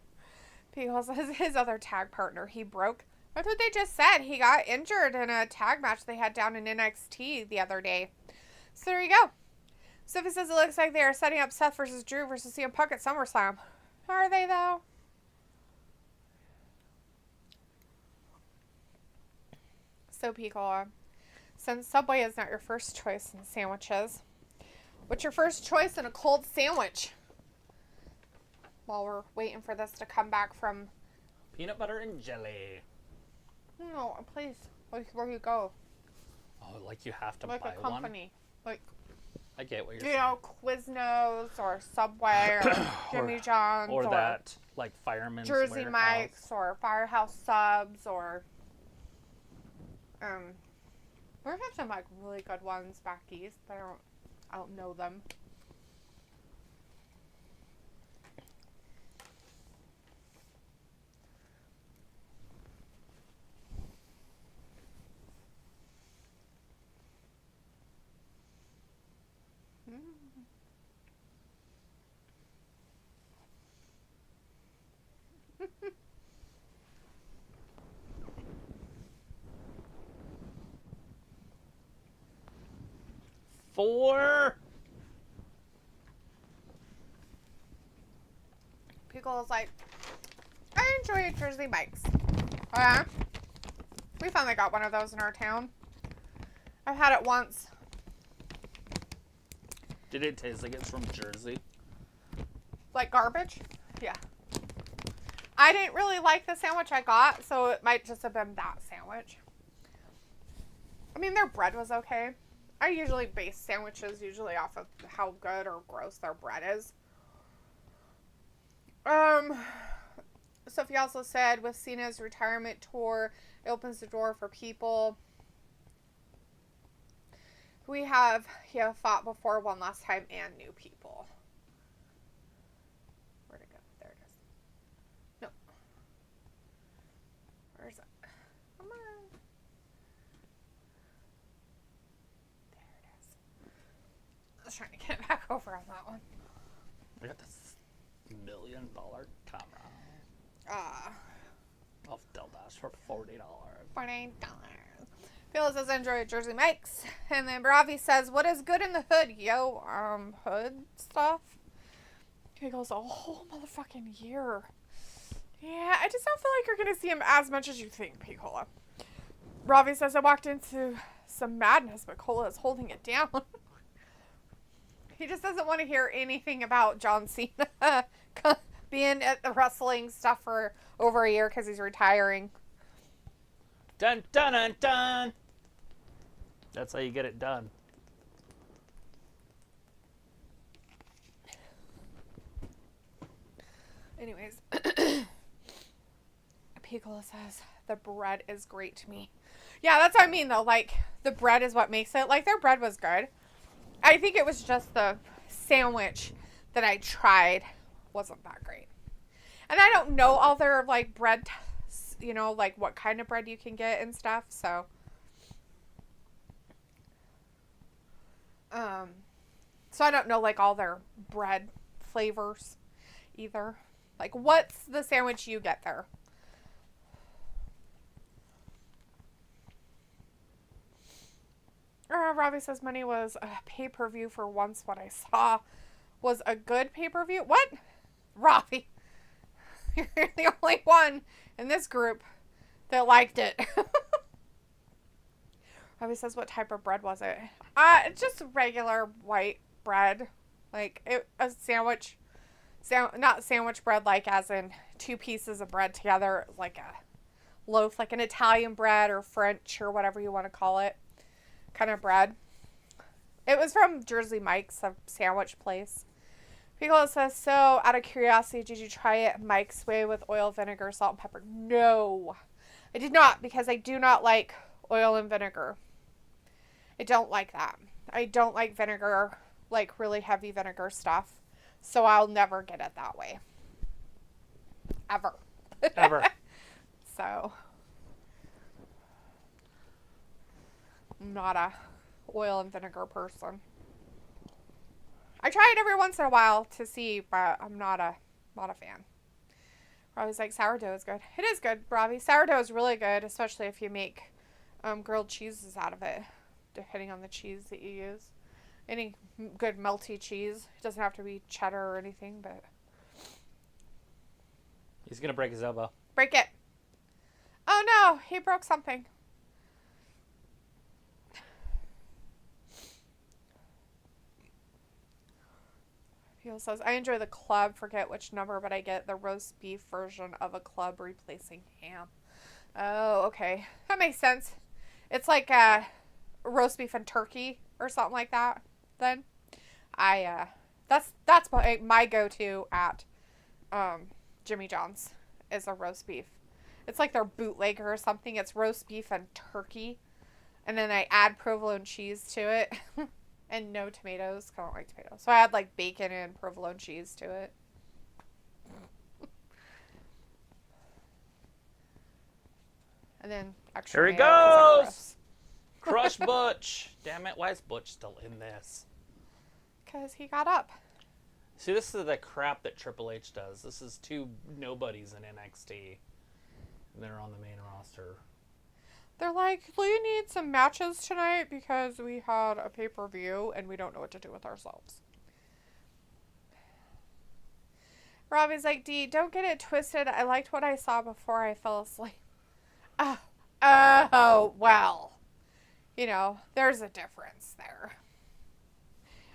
B: Because his other tag partner, he broke. That's what they just said. He got injured in a tag match they had down in NXT the other day. So there you go. Sophie says it looks like they are setting up Seth versus Drew versus CM Punk at SummerSlam. Are they, though? So, Pico, since Subway is not your first choice in sandwiches, what's your first choice in a cold sandwich? While we're waiting for this to come back from...
A: Peanut butter and jelly.
B: No, please. Like, where you go?
A: Oh, like you have to
B: Like
A: buy
B: a company.
A: one? I get what you're
B: You
A: saying.
B: know, Quiznos or Subway or Jimmy John's
A: Or that, like, Fireman's
B: Jersey
A: Warehouse.
B: Mike's or Firehouse Subs or we have some like really good ones back east, but I don't know them.
A: Four.
B: Pickle's like, I enjoy Jersey Mike's. Oh yeah? We finally got one of those in our town. I've had it once.
A: Did it taste like it's from Jersey?
B: Like garbage? Yeah. I didn't really like the sandwich I got, so it might just have been that sandwich. I mean, their bread was okay. I usually base sandwiches usually off of how good or gross their bread is. Sophie also said with Cena's retirement tour, it opens the door for people. He have fought before one last time and new people. Where'd it go? There it is. No. Where's it? Come on. There it is. I was trying to get back over on that one.
A: I got this $1 million camera. Off Del Dash for $40.
B: $40. Phil says, enjoy Jersey Mike's. And then Bravi says, what is good in the hood? Yo, hood stuff. He goes, a whole motherfucking year. Yeah, I just don't feel like you're going to see him as much as you think, P-Cola. Bravi says, I walked into some madness, but Cola is holding it down. He just doesn't want to hear anything about John Cena being at the wrestling stuff for over a year because he's retiring.
A: Dun, dun, dun, dun. That's how you get it done.
B: Anyways, Picola says, the bread is great to me. Yeah, that's what I mean, though. Like, the bread is what makes it. Like, their bread was good. I think it was just the sandwich that I tried wasn't that great. And I don't know all their, like, bread, you know, like, what kind of bread you can get and stuff, so. So I don't know, like, all their bread flavors either. Like, what's the sandwich you get there? Robbie says money was a pay-per-view for once. What I saw was a good pay-per-view. What? Robbie. You're the only one in this group that liked it. Robbie says, what type of bread was it? Just regular white bread. Like, a sandwich. Not sandwich bread, like as in two pieces of bread together. Like a loaf, like an Italian bread or French or whatever you want to call it. Kind of bread. It was from Jersey Mike's, a sandwich place. Piccolo says, so out of curiosity, did you try it Mike's way with oil, vinegar, salt, and pepper? No, I did not, because I do not like oil and vinegar. I don't like that. I don't like vinegar, like really heavy vinegar stuff. So I'll never get it that way. Ever.
A: Ever.
B: So. I'm not a oil and vinegar person. I try it every once in a while to see, but I'm not a fan. Robbie's like, sourdough is good. It is good, Robbie. Sourdough is really good, especially if you make grilled cheeses out of it, depending on the cheese that you use. Any good melty cheese. It doesn't have to be cheddar or anything, but...
A: He's going to break his elbow.
B: Break it. Oh, no. He broke something. He says, I enjoy the club. Forget which number, but I get the roast beef version of a club replacing ham. Oh, okay. That makes sense. It's like roast beef and turkey or something like that. Then that's my go-to at Jimmy John's is a roast beef. It's like their bootlegger or something. It's roast beef and turkey, and then I add provolone cheese to it. And no tomatoes. I don't like tomatoes. So I add like bacon and provolone cheese to it. And then extra
A: Here he
B: mayo
A: goes! Crush Butch. Damn it, why is Butch still in this?
B: because he got up.
A: See, this is the crap that Triple H does. This is two nobodies in NXT. They're on the main roster.
B: They're like, we need some matches tonight because we had a pay-per-view and we don't know what to do with ourselves. Robbie's like, Dee, don't get it twisted. I liked what I saw before I fell asleep. Oh, well. You know, there's a difference there.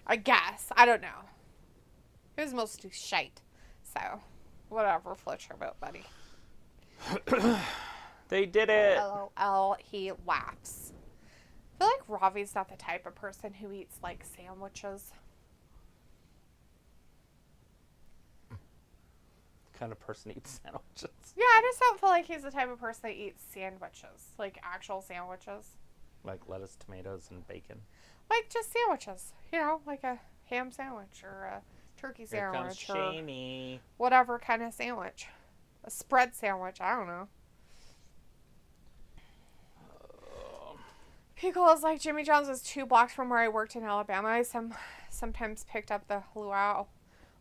B: I guess. I don't know. It was mostly shite. So, whatever floats your boat, buddy.
A: They did it.
B: LOL, he laughs. I feel like Ravi's not the type of person who eats, like, sandwiches.
A: Kind of person eats sandwiches.
B: Yeah, I just don't feel like he's the type of person that eats sandwiches. Like, actual sandwiches.
A: Like lettuce, tomatoes, and bacon.
B: Like, just sandwiches. You know, like a ham sandwich or a turkey sandwich.
A: Here comes Shaney.
B: Whatever kind of sandwich. A spread sandwich. I don't know. Pickle is like, Jimmy John's is 2 blocks from where I worked in Alabama. I sometimes picked up the luau.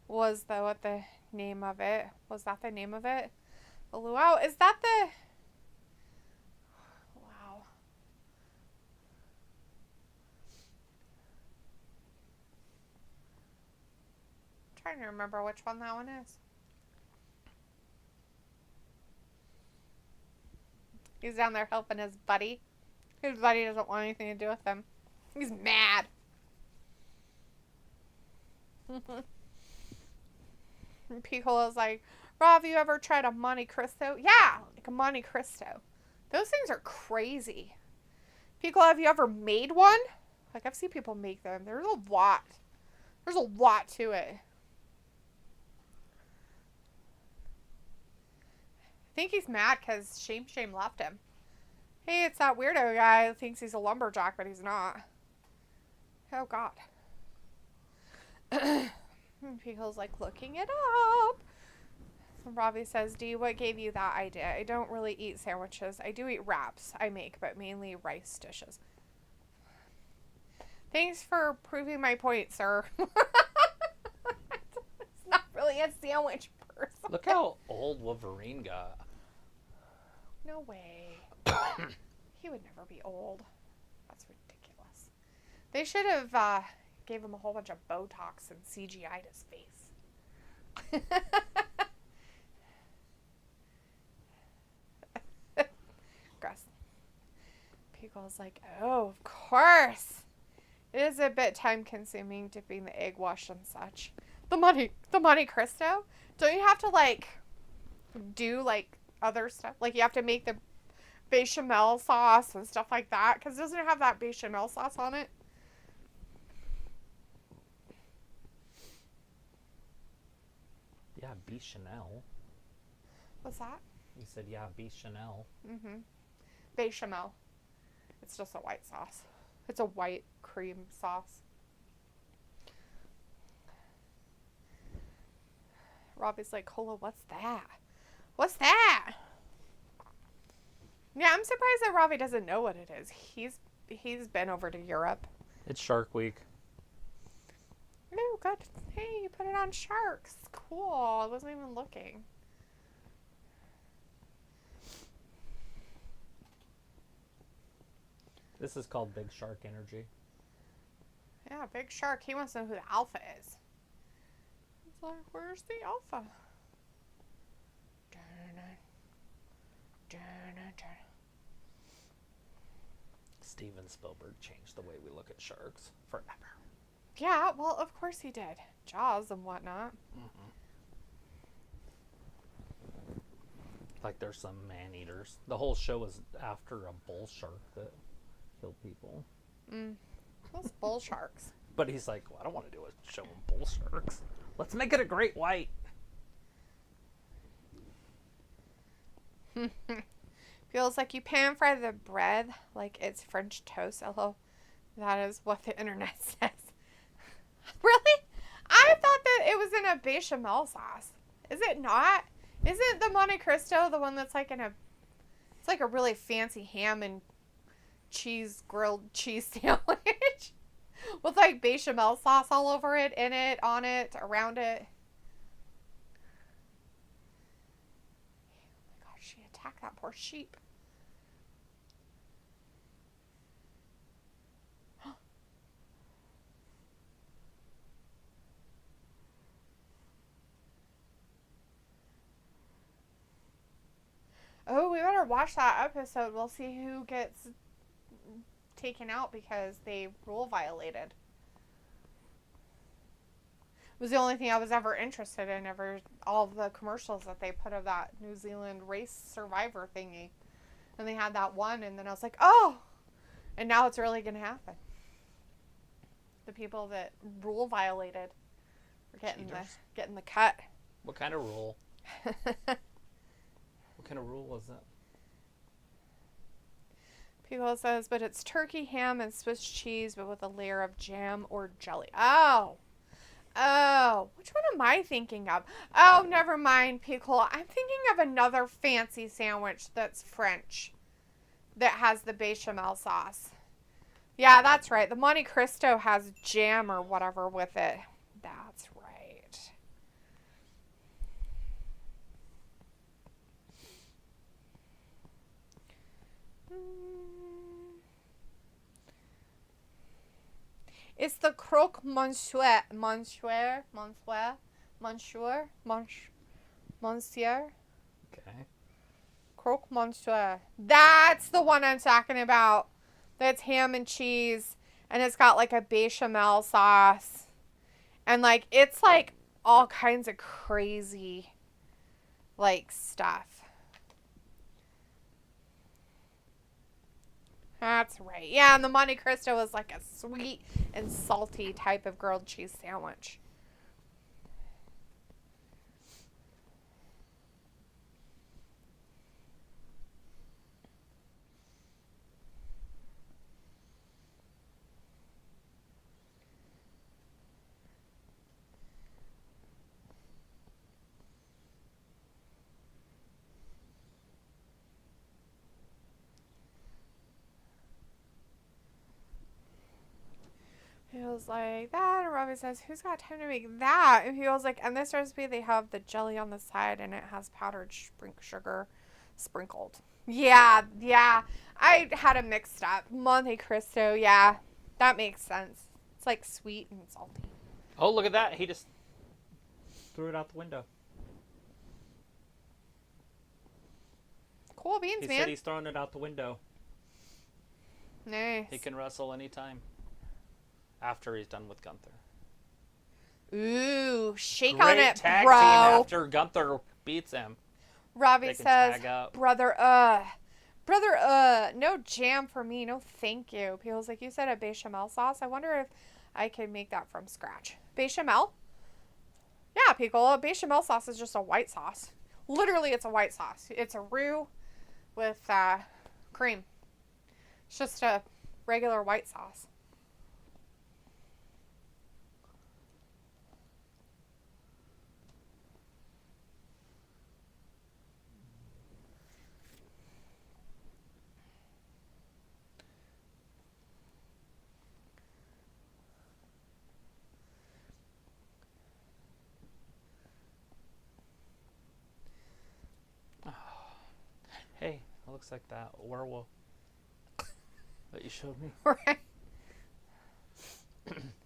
B: Was what the name of it? Was that the name of it? The luau? Is that the... Wow. I'm trying to remember which one that one is. He's down there helping his buddy. His buddy doesn't want anything to do with him. He's mad. And Piccolo's like, Rob, have you ever tried a Monte Cristo? Yeah, like a Monte Cristo. Those things are crazy. Piccolo, have you ever made one? Like, I've seen people make them. There's a lot. There's a lot to it. I think he's mad because Shame left him. Hey, it's that weirdo guy who thinks he's a lumberjack, but he's not. Oh, God. And Pickle's like, looking it up. And Ravi says, Dee, what gave you that idea? I don't really eat sandwiches. I do eat wraps I make, but mainly rice dishes. Thanks for proving my point, sir. It's not really a sandwich person.
A: Look how old Wolverine got.
B: No way. He would never be old. That's ridiculous. They should have gave him a whole bunch of Botox and CGI'd his face. Gross. Pickle's like, oh, of course. It is a bit time consuming dipping the egg wash and such. The Monte Cristo? Don't you have to, like, do, like, other stuff? Like, you have to make the bechamel sauce and stuff like that? Because doesn't it have that bechamel sauce on it?
A: Yeah, Bechamel.
B: What's that?
A: You said, yeah, Bechamel.
B: Mm-hmm. Bechamel. It's just a white sauce. It's a white cream sauce. Robbie's like, Cola, what's that? What's that? Yeah, I'm surprised that Robbie doesn't know what it is. He's been over to Europe.
A: It's Shark Week.
B: Oh, good. Hey, you put it on Sharks. Cool. I wasn't even looking.
A: This is called Big Shark Energy.
B: Yeah, Big Shark. He wants to know who the alpha is. It's like, where's the alpha?
A: Steven Spielberg changed the way we look at sharks forever.
B: Yeah, well, of course he did. Jaws and whatnot.
A: Mm-hmm. Like there's some man-eaters. The whole show was after a bull shark that killed people.
B: Those bull sharks.
A: But he's like, well, I don't want to do a show on bull sharks. Let's make it a great white.
B: Feels like you pan fry the bread like it's French toast. Hello. That is what the internet says. Really? I thought that it was in a bechamel sauce. Is it not? Isn't the Monte Cristo the one that's like in a... It's like a really fancy ham and cheese, grilled cheese sandwich. With like bechamel sauce all over it, in it, on it, around it. Oh my gosh, she attacked that poor sheep. Oh, we better watch that episode. We'll see who gets taken out because they rule violated. It was the only thing I was ever interested in, all of the commercials that they put of that New Zealand race survivor thingy. And they had that one, and then I was like, oh, And now it's really going to happen. The people that rule violated are getting the cut.
A: What kind of rule? What kind of rule was that?
B: People says, but it's turkey, ham, and Swiss cheese, but with a layer of jam or jelly. Oh. Which one am I thinking of? Oh, never mind, Pickle. I'm thinking of another fancy sandwich that's French that has the bechamel sauce. Yeah, that's right. The Monte Cristo has jam or whatever with it. That's right. It's the croque monsieur. Monsieur.
A: Okay.
B: Croque monsieur. That's the one I'm talking about. That's ham and cheese. And it's got like a bechamel sauce. And like, it's like all kinds of crazy like stuff. That's right. Yeah, and the Monte Cristo is like a sweet and salty type of grilled cheese sandwich. He was like, that, and Robbie says, who's got time to make that? And he was like, and this recipe, they have the jelly on the side, and it has powdered sugar sprinkled. Yeah, I had it mixed up. Monte Cristo, yeah, that makes sense. It's like sweet and salty.
A: Oh, look at that. He just threw it out the window.
B: Cool beans,
A: He
B: man.
A: said he's throwing it out the window.
B: Nice.
A: He can wrestle anytime. After he's done with Gunther.
B: Ooh, shake
A: Great
B: on it,
A: tag
B: bro.
A: team after Gunther beats him.
B: Robbie says,
A: tag up.
B: brother, no jam for me, no thank you. People's like, you said a bechamel sauce. I wonder if I could make that from scratch. Bechamel? Yeah, Pickle, a bechamel sauce is just a white sauce. Literally, it's a white sauce. It's a roux with cream. It's just a regular white sauce.
A: Hey, it looks like that werewolf that you showed me.
B: Right.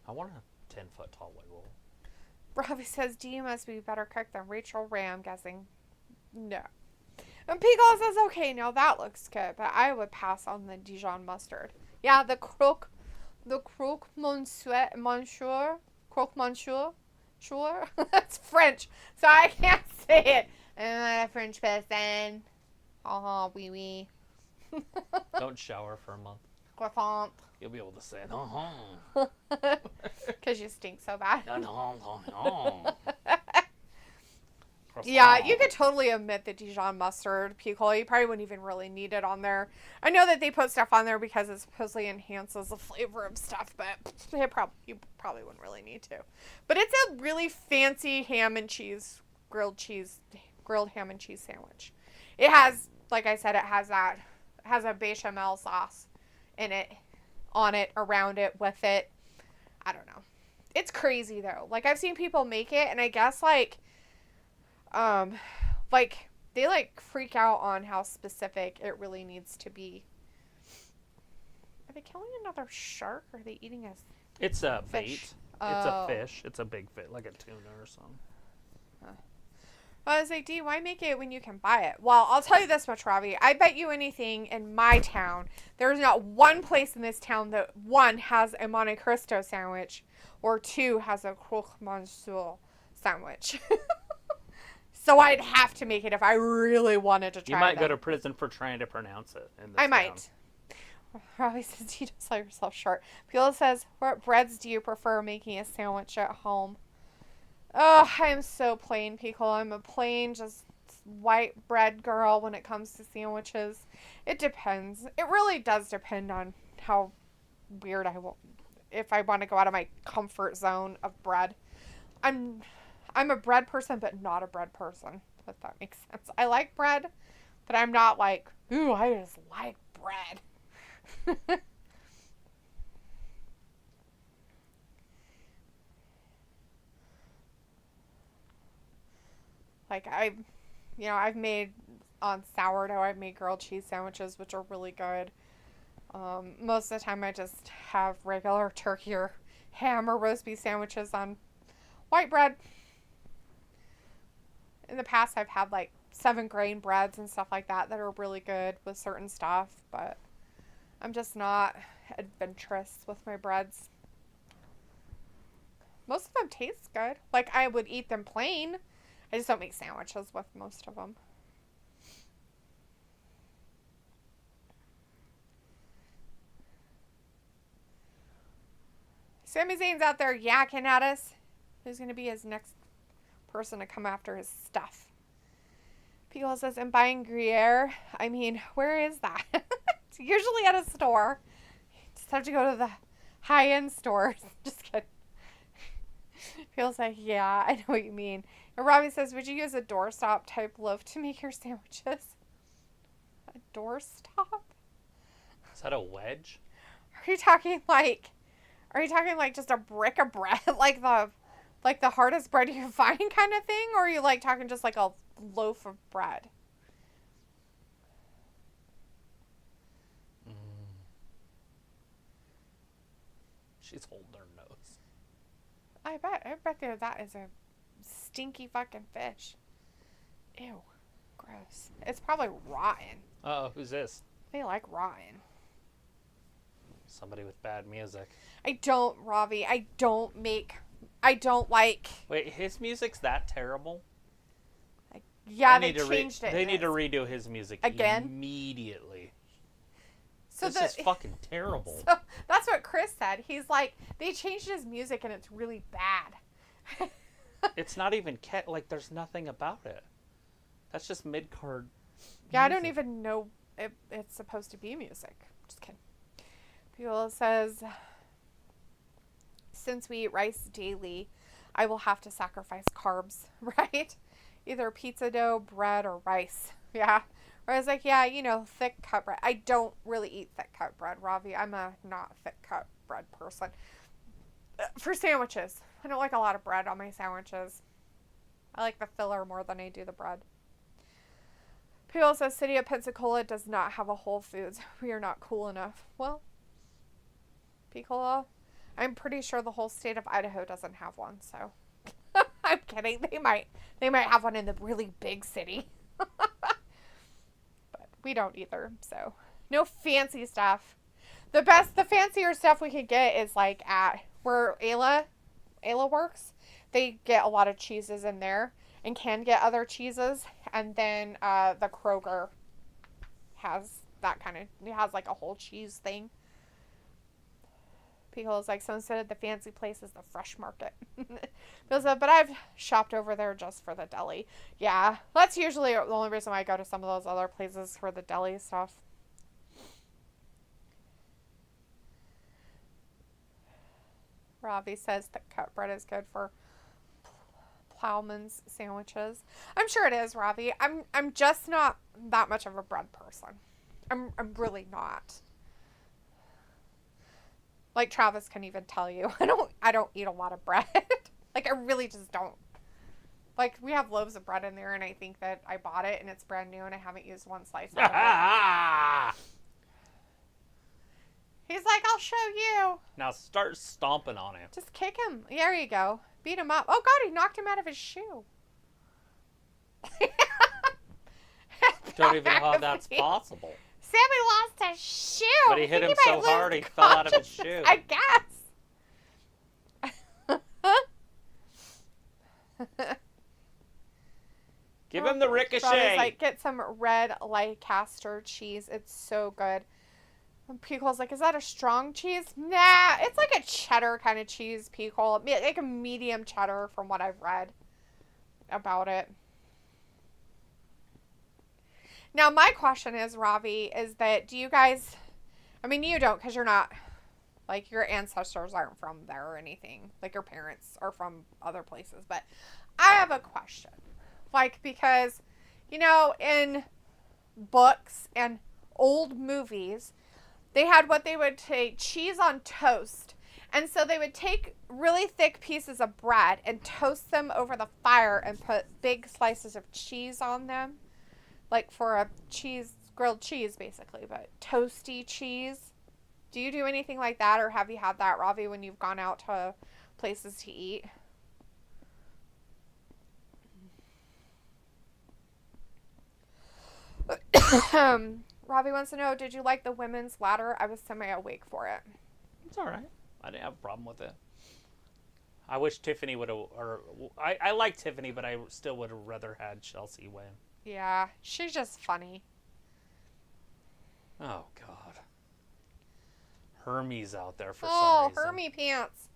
A: I want a 10-foot tall werewolf.
B: Robbie says, Dee must be better cooked than Rachel Ray, I'm guessing. No. And Pickle says, okay, now that looks good, but I would pass on the Dijon mustard. Yeah, the croque monsieur. Sure. That's French, so I can't say it. I'm not a French person. Oui, oui.
A: Don't shower for a month.
B: Croissant.
A: You'll be able to say it.
B: Because you stink so bad.
A: Croissant.
B: Yeah, you could totally omit the Dijon mustard, Pickle. You probably wouldn't even really need it on there. I know that they put stuff on there because it supposedly enhances the flavor of stuff, but you probably wouldn't really need to. But it's a really fancy grilled ham and cheese sandwich. It has, like I said, it has a bechamel sauce in it, on it, around it, with it. I don't know. It's crazy though. Like, I've seen people make it, and I guess they freak out on how specific it really needs to be. Are they killing another shark, or are they eating a
A: It's a
B: fish?
A: bait. It's a fish. It's a big fish, like a tuna or something.
B: I was like, Dee, why make it when you can buy it? Well, I'll tell you this much, Robbie. I bet you anything in my town, there's not one place in this town that, one, has a Monte Cristo sandwich, or two, has a croque monsieur sandwich. So I'd have to make it if I really wanted to try it.
A: You might go to prison for trying to pronounce it. In this
B: I might. Robbie says you don't sell yourself short. Pila says, what breads do you prefer making a sandwich at home? Oh, I am so plain, Pickle. I'm a plain, just white bread girl when it comes to sandwiches. It depends. It really does depend on how weird if I want to go out of my comfort zone of bread. I'm a bread person, but not a bread person, if that makes sense. I like bread, but I'm not like, ooh, I just like bread. Like I've made on sourdough, I've made grilled cheese sandwiches, which are really good. Most of the time I just have regular turkey or ham or roast beef sandwiches on white bread. In the past, I've had like 7-grain breads and stuff like that are really good with certain stuff, but I'm just not adventurous with my breads. Most of them taste good. Like, I would eat them plain. I just don't make sandwiches with most of them. Sami Zayn's out there yakking at us. Who's going to be his next person to come after his stuff? Pico says, I'm buying Gruyere. I mean, where is that? It's usually at a store. You just have to go to the high-end stores. Just kidding. Feels like, yeah, I know what you mean. And Robbie says, would you use a doorstop type loaf to make your sandwiches? A doorstop?
A: Is that a wedge?
B: Are you talking like just a brick of bread? like the hardest bread you can find kind of thing? Or are you like talking just like a loaf of bread?
A: She's holding her nose.
B: I bet that is a stinky fucking fish. Ew. Gross. It's probably rotten.
A: Uh-oh, who's this?
B: They like rotten.
A: Somebody with bad music.
B: I don't, Robbie. I don't like...
A: Wait, his music's that terrible?
B: Yeah, they changed it.
A: They need to redo his music
B: again?
A: Immediately.
B: So
A: this is fucking terrible.
B: So that's what Chris said. He's like, they changed his music and it's really bad.
A: It's not even like there's nothing about it. That's just mid-card
B: Yeah, music. I don't even know if it's supposed to be music. Just kidding. People says, since we eat rice daily, I will have to sacrifice carbs, right? Either pizza dough, bread, or rice. Yeah. Or I was like, yeah, thick cut bread. I don't really eat thick cut bread, Ravi. I'm a not thick cut bread person. For sandwiches, I don't like a lot of bread on my sandwiches. I like the filler more than I do the bread. People says City of Pensacola does not have a Whole Foods. We are not cool enough. Well, Picola, I'm pretty sure the whole state of Idaho doesn't have one, so I'm kidding. They might have one in the really big city. But we don't either, so no fancy stuff. The fancier stuff we could get is like at where Ayla works. They get a lot of cheeses in there and can get other cheeses. And then the Kroger has that it has like a whole cheese thing. Pickle is like, so instead of the fancy place is the fresh market. But I've shopped over there just for the deli. Yeah, that's usually the only reason why I go to some of those other places for the deli stuff. Ravi says that cut bread is good for Plowman's sandwiches. I'm sure it is, Ravi. I'm just not that much of a bread person. I'm really not. Like Travis can even tell you, I don't eat a lot of bread. Like I really just don't. Like we have loaves of bread in there, and I think that I bought it and it's brand new, and I haven't used one slice of it. He's like, I'll show you.
A: Now start stomping on him.
B: Just kick him. There you go. Beat him up. Oh God, he knocked him out of his shoe.
A: Don't even know how that's possible.
B: Sammy lost his shoe.
A: But he hit him so hard he fell out of his shoe.
B: I guess.
A: Give him the ricochet.
B: Like, get some red Leicester cheese. It's so good. Picole's like, is that a strong cheese? Nah, it's like a cheddar kind of cheese, Picole. Like a medium cheddar from what I've read about it. Now, my question is, Ravi, is that do you guys, I mean, you don't because you're not, like, your ancestors aren't from there or anything. Like, your parents are from other places. But I have a question. Like, because, you know, in books and old movies, they had what they would say cheese on toast. And so they would take really thick pieces of bread and toast them over the fire and put big slices of cheese on them. Like for a grilled cheese, basically, but toasty cheese. Do you do anything like that, or have you had that, Ravi, when you've gone out to places to eat? Ravi wants to know, did you like the women's ladder? I was semi-awake for it.
A: It's all right. I didn't have a problem with it. I wish Tiffany would have, or I like Tiffany, but I still would have rather had Chelsea win.
B: Yeah, she's just funny.
A: Oh, God. Hermes out there for some reason.
B: Oh, Hermie pants.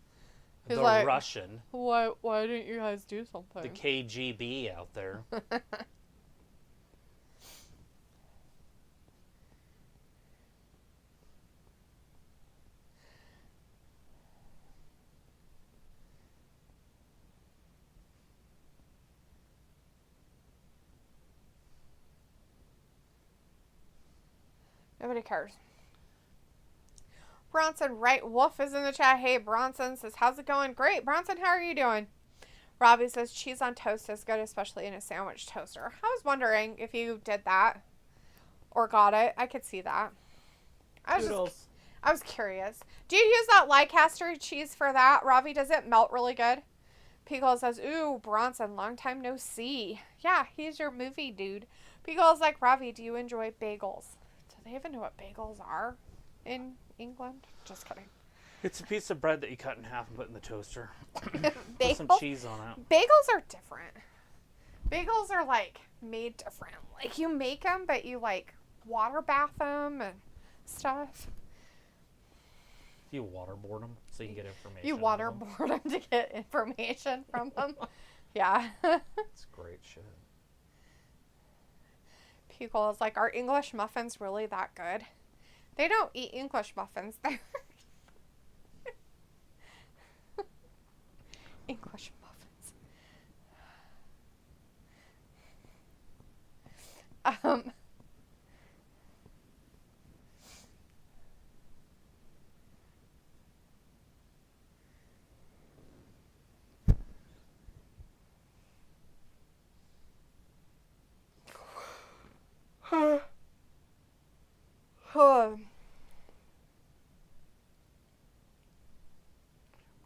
B: He's
A: the
B: like,
A: Russian.
B: Why didn't you guys do something?
A: The KGB out there.
B: Nobody cares. Bronson Right Wolf is in the chat. Hey, Bronson says, how's it going? Great. Bronson, how are you doing? Robbie says, cheese on toast is good, especially in a sandwich toaster. I was wondering if you did that or got it. I could see that. I was curious. Do you use that Leicester cheese for that? Ravi, does it melt really good? Pickle says, ooh, Bronson, long time no see. Yeah, he's your movie dude. Pickle's like, Ravi, do you enjoy bagels? Do they even know what bagels are in England? Just kidding.
A: It's a piece of bread that you cut in half and put in the toaster.
B: Put
A: some cheese on it.
B: Bagels are different. Bagels are, like, made different. Like, you make them, but you, like, water bath them and stuff.
A: You waterboard them so you can get information.
B: You waterboard them to get information from them. Yeah.
A: It's great shit.
B: People is like, are English muffins really that good? They don't eat English muffins. They're English muffins.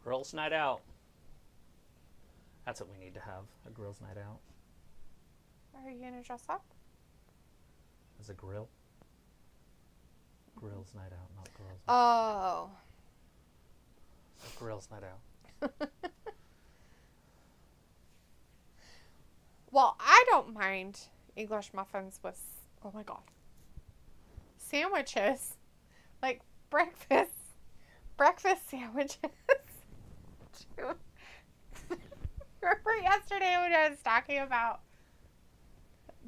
A: Girls' night out. That's what we need to have. A girls' night out.
B: Are you gonna dress up?
A: As a grill. Girls' night out, not girls' night
B: out. Oh.
A: So girls' night out.
B: Well, I don't mind English muffins with, oh my God, sandwiches. Like breakfast sandwiches. Remember yesterday when I was talking about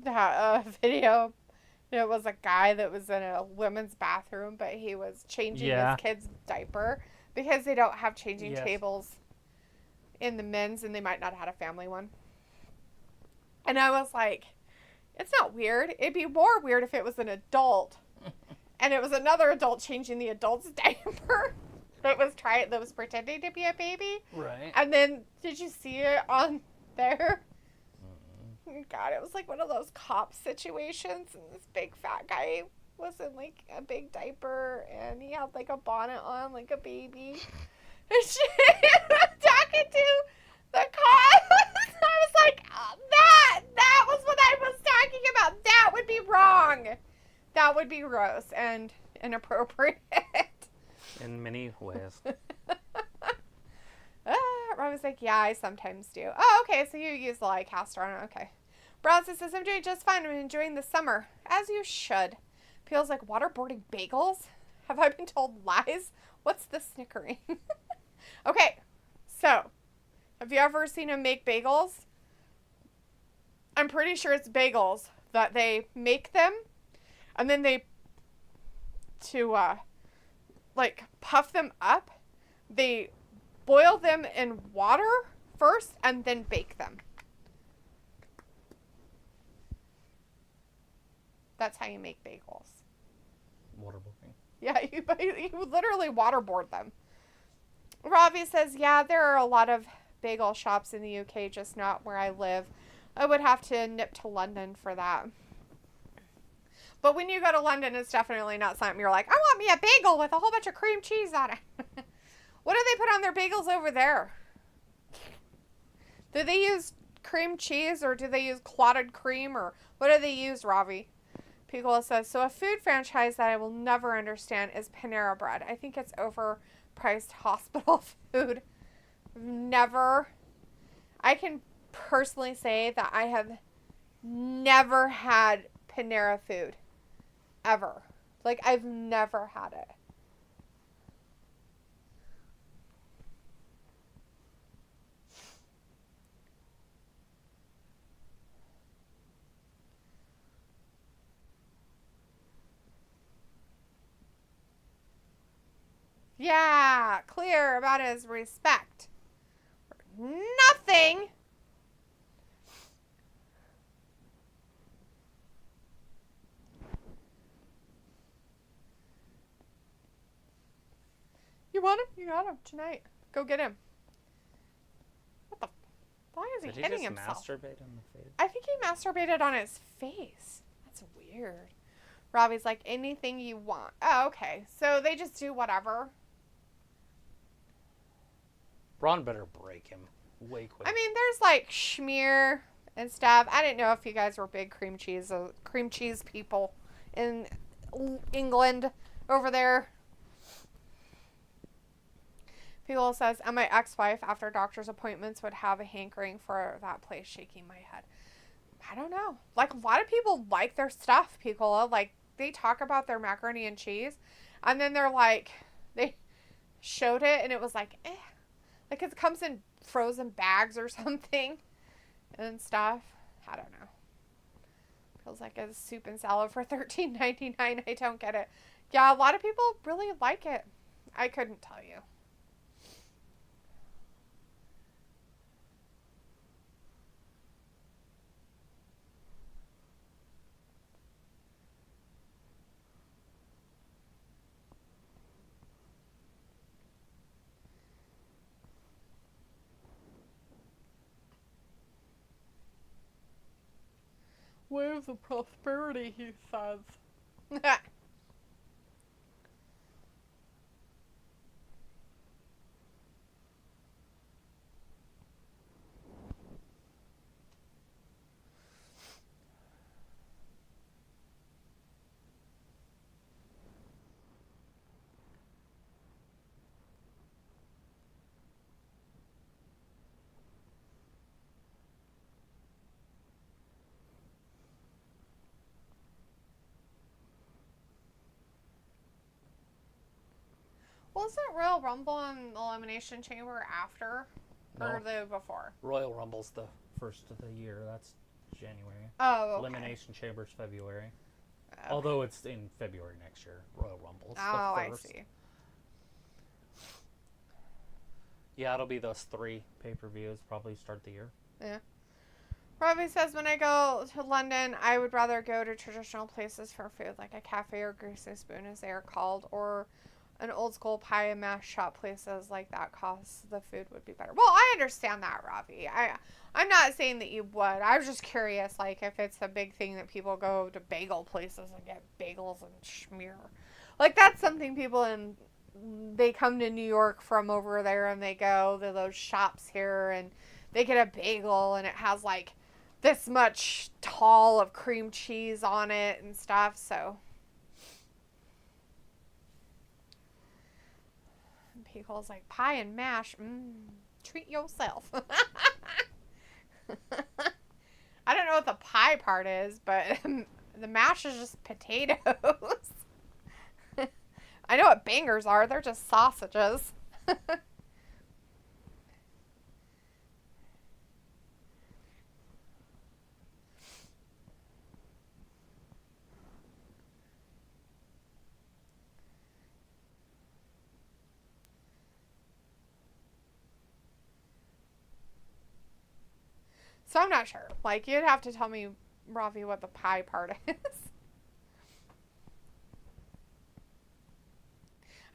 B: that video? It was a guy that was in a women's bathroom, but he was changing his kid's diaper because they don't have changing tables in the men's, and they might not have had a family one. And I was like, it's not weird. It'd be more weird if it was an adult and it was another adult changing the adult's diaper that was pretending to be a baby.
A: Right.
B: And then, did you see it on there? God, it was like one of those cop situations, and this big fat guy was in like a big diaper, and he had like a bonnet on like a baby. And she was talking to the cop. I was like, oh, that was what I was talking about. That would be wrong. That would be gross and inappropriate.
A: In many ways.
B: Ron was like, yeah, I sometimes do. Oh, okay, so you use the Leicester on it. Okay. Bronson says, I'm doing just fine. I'm enjoying the summer. As you should. Feels like waterboarding bagels. Have I been told lies? What's the snickering? Okay, so have you ever seen him make bagels? I'm pretty sure it's bagels that they make them, and then like puff them up, they boil them in water first and then bake them. That's how you make bagels.
A: Waterboarding.
B: Yeah, you literally waterboard them. Ravi says, yeah, there are a lot of bagel shops in the UK, just not where I live. I would have to nip to London for that. But when you go to London, it's definitely not something you're like, I want me a bagel with a whole bunch of cream cheese on it. What do they put on their bagels over there? Do they use cream cheese or do they use clotted cream or what do they use, Ravi? Picola says, so a food franchise that I will never understand is Panera Bread. I think it's overpriced hospital food. I can personally say that I have never had Panera food. Ever. Like, I've never had it. Yeah, clear about his respect. Nothing. You want him? You got him tonight. Go get him. What the? Why is he hitting himself?
A: Did he just masturbate on the face?
B: I think he masturbated on his face. That's weird. Robbie's like, anything you want. Oh, okay. So they just do whatever.
A: Braun better break him way quick.
B: I mean, there's like schmear and stuff. I didn't know if you guys were big cream cheese people in England over there. People says, and my ex-wife, after doctor's appointments, would have a hankering for that place, shaking my head. I don't know. Like, a lot of people like their stuff, people. Like, they talk about their macaroni and cheese, and then they're like, they showed it, and it was like, eh. Like, it comes in frozen bags or something and stuff. I don't know. Feels like a soup and salad for $13.99. I don't get it. Yeah, a lot of people really like it. I couldn't tell you. Waves of prosperity, he says. Wasn't Royal Rumble and Elimination Chamber after? Or the before?
A: Royal Rumble's the first of the year. That's January.
B: Oh, okay.
A: Elimination Chamber's February.
B: Okay.
A: Although it's in February next year. Royal Rumble's
B: the first. I see.
A: Yeah, it'll be those 3 pay-per-views. Probably start the year.
B: Yeah. Robbie says, when I go to London, I would rather go to traditional places for food, like a cafe or greasy spoon, as they are called, or an old school pie and mash shop, places like that, cause the food would be better. Well, I understand that, Robbie. I'm not saying that you would. I was just curious, like, if it's a big thing that people go to bagel places and get bagels and schmear. Like, that's something people they come to New York from over there and they go to those shops here and they get a bagel and it has, like, this much tall of cream cheese on it and stuff, so. Pickles like pie and mash. Treat yourself. I don't know what the pie part is, but the mash is just potatoes. I know what bangers are. They're just sausages. So I'm not sure. Like, you'd have to tell me, Ravi, what the pie part is.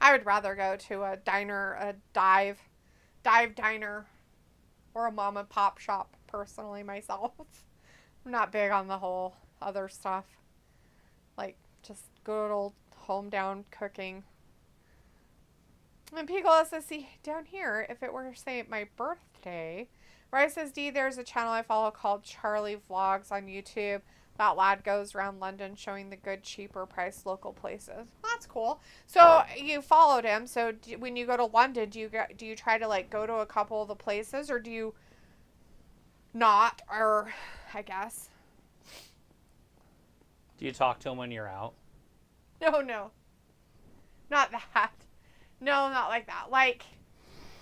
B: I would rather go to a diner, a dive diner, or a mom and pop shop, personally, myself. I'm not big on the whole other stuff. Like, just good old home down cooking. And Piccolo says, see, down here, if it were, say, my birthday, Rice says, D, there's a channel I follow called Charlie Vlogs on YouTube. That lad goes around London showing the good, cheaper price local places. That's cool. So you followed him. So when you go to London, do you try to like go to a couple of the places, or do you not? Or I guess.
A: Do you talk to him when you're out?
B: No, not that. No, not like that. Like,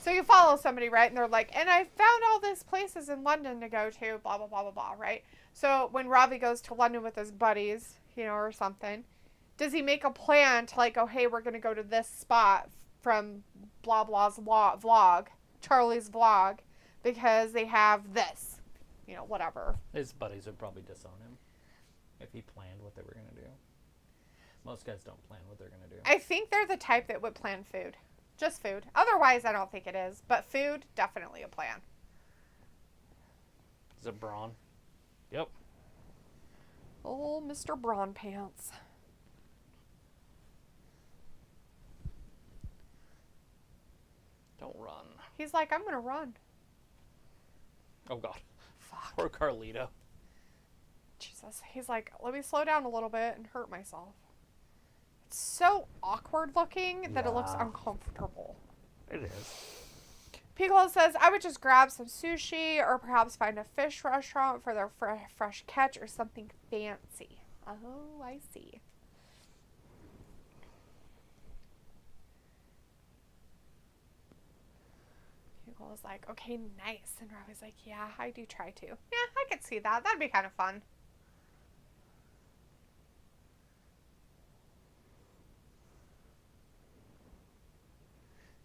B: so you follow somebody, right? And they're like, and I found all these places in London to go to, blah, blah, blah, blah, blah, right? So when Ravi goes to London with his buddies, you know, or something, does he make a plan to like, oh, hey, we're going to go to this spot from blah, blah's vlog, Charlie's vlog, because they have this, you know, whatever.
A: His buddies would probably disown him if he planned what they were going to do. Most guys don't plan what they're going to do.
B: I think they're the type that would plan food. Just food. Otherwise, I don't think it is. But food, definitely a plan.
A: Is it Braun? Yep.
B: Oh, Mr. Braun Pants.
A: Don't run.
B: He's like, I'm going to run.
A: Oh, God.
B: Fuck.
A: Poor Carlito.
B: Jesus. He's like, let me slow down a little bit and hurt myself. It's so awkward looking that it looks uncomfortable.
A: It is.
B: Piccolo says, I would just grab some sushi or perhaps find a fish restaurant for their fresh catch or something fancy. Oh, I see. Piccolo's like, okay, nice. And Ravi's like, yeah, I do try to. Yeah, I could see that. That'd be kind of fun.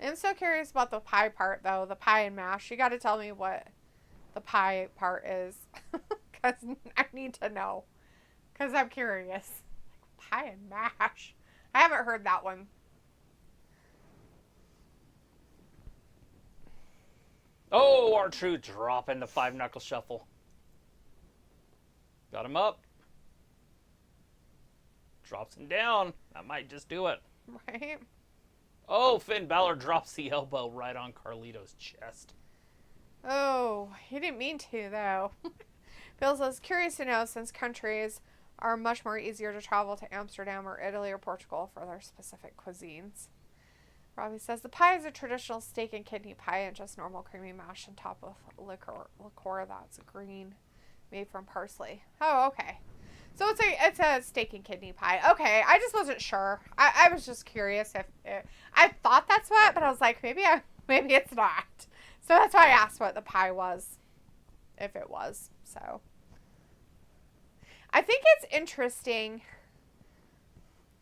B: I'm so curious about the pie part, though. The pie and mash. You got to tell me what the pie part is. Because I need to know. Because I'm curious. Like, pie and mash. I haven't heard that one.
A: Oh, R-Truth dropping the 5-knuckle shuffle. Got him up. Drops him down. That might just do it.
B: Right?
A: Oh, Finn Balor drops the elbow right on Carlito's chest.
B: Oh, he didn't mean to, though. Bill says, curious to know, since countries are much more easier to travel to Amsterdam or Italy or Portugal for their specific cuisines. Robbie says, the pie is a traditional steak and kidney pie and just normal creamy mash on top of liqueur that's green, made from parsley. Oh, okay. So it's a steak and kidney pie. Okay, I just wasn't sure. I was just curious if I thought that's what, but I was like, maybe it's not. So that's why I asked what the pie was, if it was. So I think it's interesting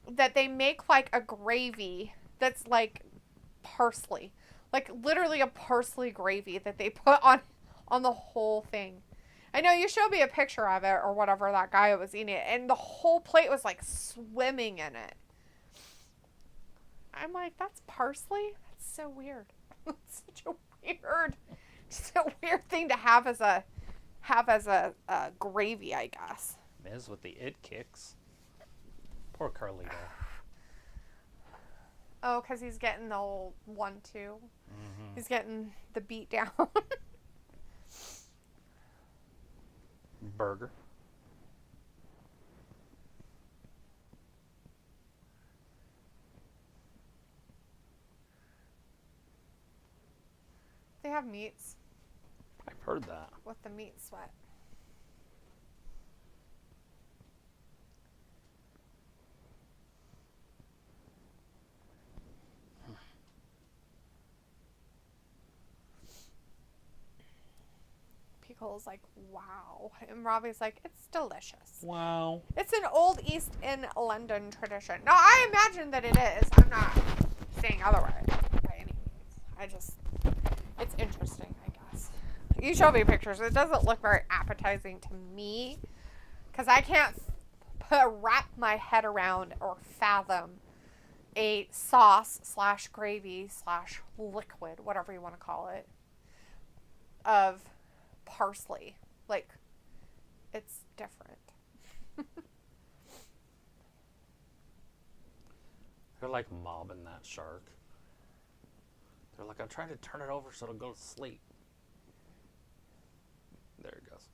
B: that they make like a gravy that's like parsley, like literally a parsley gravy that they put on the whole thing. I know you showed me a picture of it or whatever, that guy was eating it, and the whole plate was like swimming in it. I'm like, that's parsley? That's so weird. It's such a weird thing to have as a gravy, I guess.
A: Miz with the it kicks. Poor Carlito.
B: Oh, because he's getting the old 1-2. Mm-hmm. He's getting the beat down.
A: Burger.
B: They have meats.
A: I've heard that.
B: With the meat sweat. Michael's like, wow. And Robbie's like, it's delicious.
A: Wow.
B: It's an old East in London tradition. No, I imagine that it is. I'm not saying otherwise by any means. It's interesting, I guess. You showed me pictures. It doesn't look very appetizing to me because I can't wrap my head around or fathom a sauce / gravy / liquid, whatever you want to call it, of parsley. Like, it's different.
A: They're like mobbing that shark. They're like, I'm trying to turn it over so it'll go to sleep. There it goes.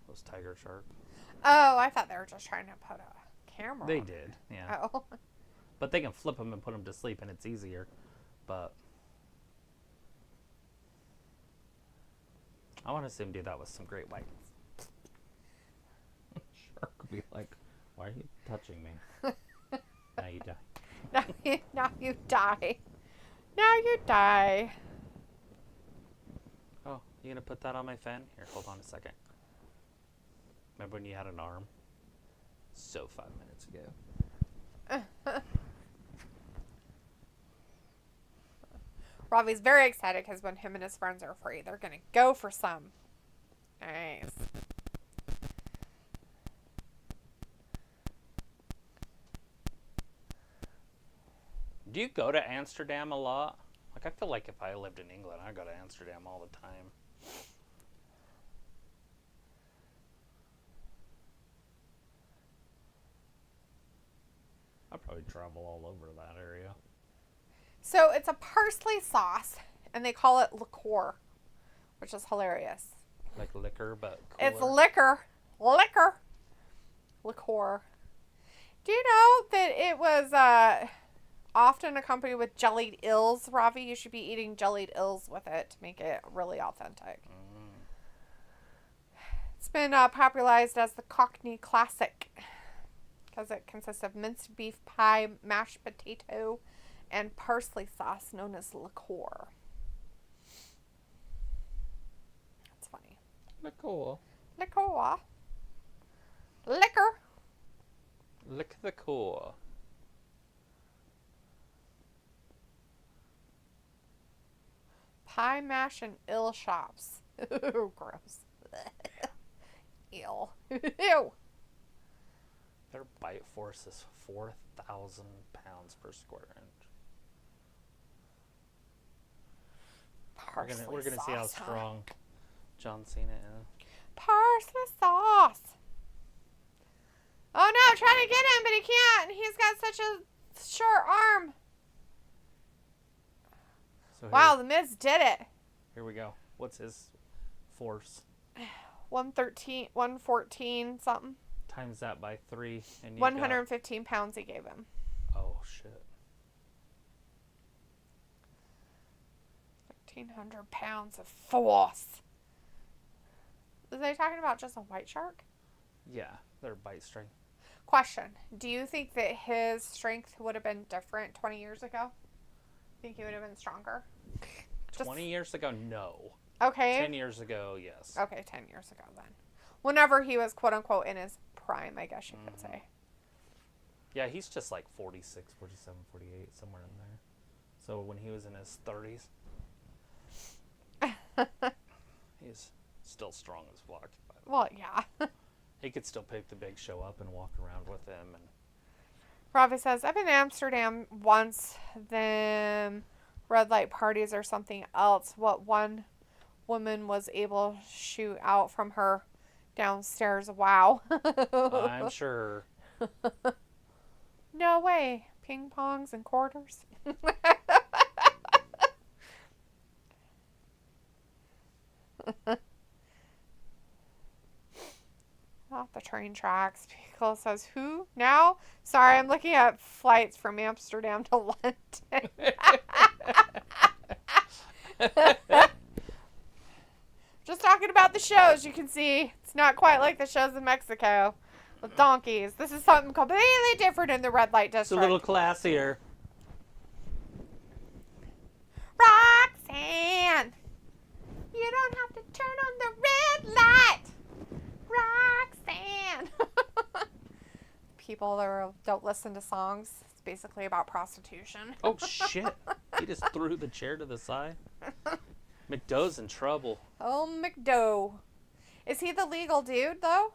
A: Those tiger shark.
B: Oh, I thought they were just trying to put a camera
A: They
B: on.
A: did, yeah.
B: Oh.
A: But they can flip them and put them to sleep, and it's easier. But I want to see him do that with some great whites. Shark would be like, why are you touching me? Now you die.
B: Now you die. Now you die.
A: Oh, you gonna put that on my fan? Here, hold on a second. Remember when you had an arm? So 5 minutes ago.
B: Robbie's very excited because when him and his friends are free, they're going to go for some. Nice.
A: Do you go to Amsterdam a lot? Like, I feel like if I lived in England, I'd go to Amsterdam all the time. I'd probably travel all over that area.
B: So it's a parsley sauce, and they call it liqueur, which is hilarious.
A: Like liquor, but cooler.
B: It's liquor. Liqueur. Do you know that it was often accompanied with jellied eels, Ravi? You should be eating jellied eels with it to make it really authentic. It's been popularized as the Cockney classic because it consists of minced beef pie, mashed potato, and parsley sauce known as liqueur. That's funny.
A: Liqueur.
B: Liqueur. Liquor.
A: Lick the core.
B: Pie mash and ill shops. Ooh, gross. Ew. Ew.
A: Their bite force is 4,000 pounds per square inch. We're gonna see how strong John Cena is.
B: Parsley sauce. Oh no, trying to get him, but he can't. He's got such a short arm.
A: So
B: wow, the Miz did it.
A: Here we go. What's his force?
B: 113, 114 something.
A: Times that by 3. And you
B: 115 pounds he gave him.
A: Oh, shit.
B: 1,300 pounds of force. Is they talking about just a white shark?
A: Yeah, their bite strength.
B: Question. Do you think that his strength would have been different 20 years ago? Think he would have been stronger?
A: 20 years ago, no.
B: Okay.
A: 10 years ago, yes.
B: Okay, 10 years ago then. Whenever he was, quote unquote, in his prime, I guess you could say.
A: Yeah, he's just like 46, 47, 48, somewhere in there. So when he was in his 30s, he's still strong as fuck.
B: Well, yeah.
A: He could still pick the Big Show up and walk around with him. And
B: Ravi says, I've been to Amsterdam once, then red light parties or something else. What one woman was able to shoot out from her downstairs. Wow.
A: I'm sure.
B: No way. Ping pongs and quarters. Off the train tracks. Pickle says, who now? Sorry, I'm looking at flights from Amsterdam to London. Just talking about the shows. You can see it's not quite like the shows in Mexico with donkeys. This is something completely different in the red light district.
A: It's a little classier.
B: Roxanne, you don't have to turn people that don't listen to songs. It's basically about prostitution.
A: Oh, shit. He just threw the chair to the side. McDoe's in trouble.
B: Oh, McDoe. Is he the legal dude, though?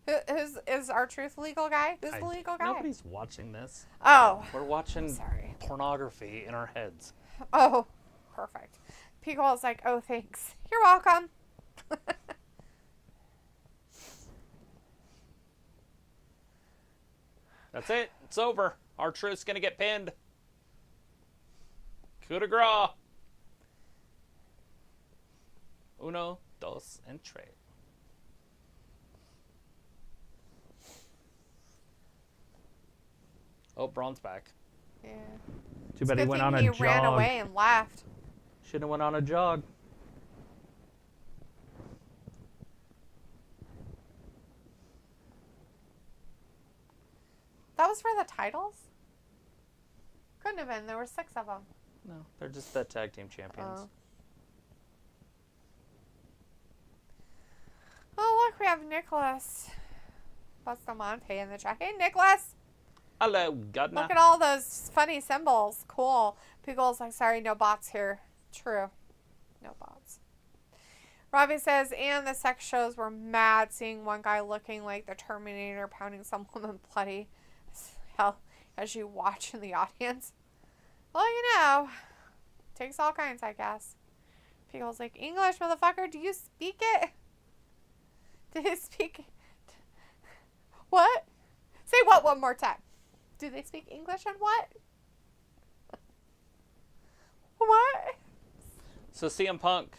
B: Is our truth legal guy? Who's the legal guy?
A: Nobody's watching this.
B: Oh.
A: We're watching pornography in our heads.
B: Oh, perfect. People is like, oh, thanks. You're welcome.
A: That's it. It's over. Our truth's going to get pinned. Coup de grace. Uno, dos, and tres. Oh, Braun's back.
B: Yeah.
C: Too bad he went on a jog.
B: He ran away and left.
C: Should have went on a jog.
B: That was for the titles? Couldn't have been. There were 6 of them.
A: No, they're just the tag team champions.
B: Oh, look, we have Nicholas Bustamante in the chat. Hey, Nicholas!
A: Hello, Gardner.
B: Look at all those funny symbols. Cool. Pickle's like, sorry, no bots here. True. No bots. Robbie says, and the sex shows were mad seeing one guy looking like the Terminator pounding some woman bloody as hell as you watch in the audience. Well, you know, takes all kinds, I guess. Pickle's like, English, motherfucker, do you speak it? Did he speak it? What? Say what one more time. Do they speak English and what? What?
A: So CM Punk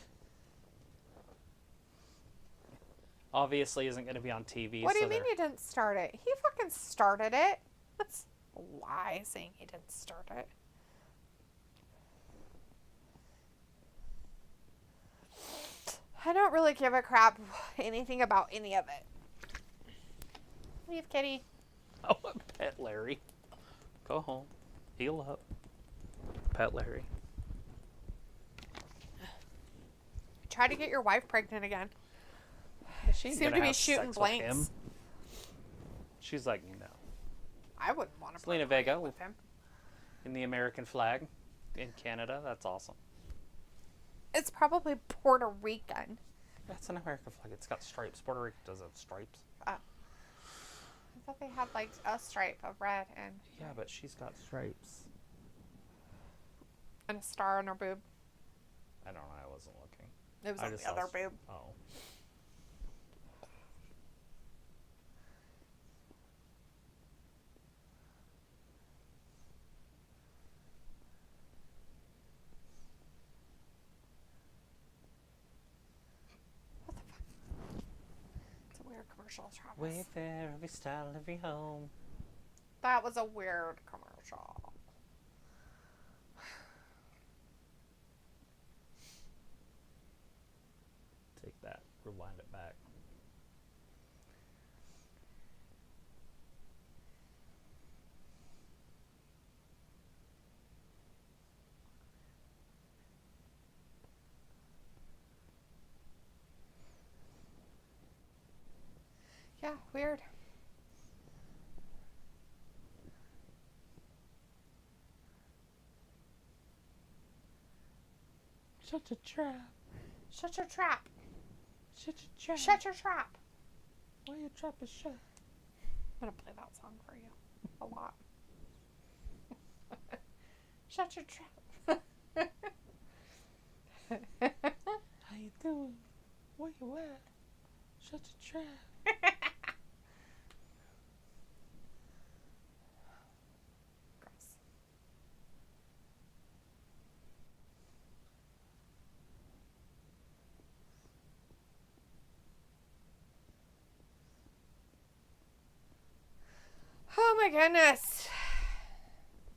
A: obviously isn't going to be on TV.
B: What do you mean he didn't start it? He fucking started it. That's a lie saying he didn't start it. I don't really give a crap anything about any of it. Leave, kitty.
A: Oh, pet Larry. Go home. Heal up. Pet Larry.
B: Try to get your wife pregnant again.
A: She
B: seem to be shooting blanks.
A: She's like, no.
B: I wouldn't want to
A: Selena
B: play
A: Vega
B: with him.
A: In the American flag in Canada. That's awesome.
B: It's probably Puerto Rican.
A: That's an American flag. It's got stripes. Puerto Rico doesn't have stripes.
B: Oh. I thought they had like a stripe of red and...
A: Yeah, but she's got stripes.
B: And a star on her boob.
A: I don't know. I wasn't looking.
B: It was on the other boob.
A: Oh.
B: Commercial, Travis.
A: Wayfair, every style, every home.
B: That was a weird commercial.
A: Take that. Rewind it back.
B: Yeah, weird.
A: Shut your trap.
B: Shut your trap.
A: Shut your trap.
B: Shut your trap.
A: Why your trap is shut?
B: I'm going to play that song for you a lot. Shut your trap.
A: How you doing? Where you at? Shut your trap.
B: Gross. Oh my goodness.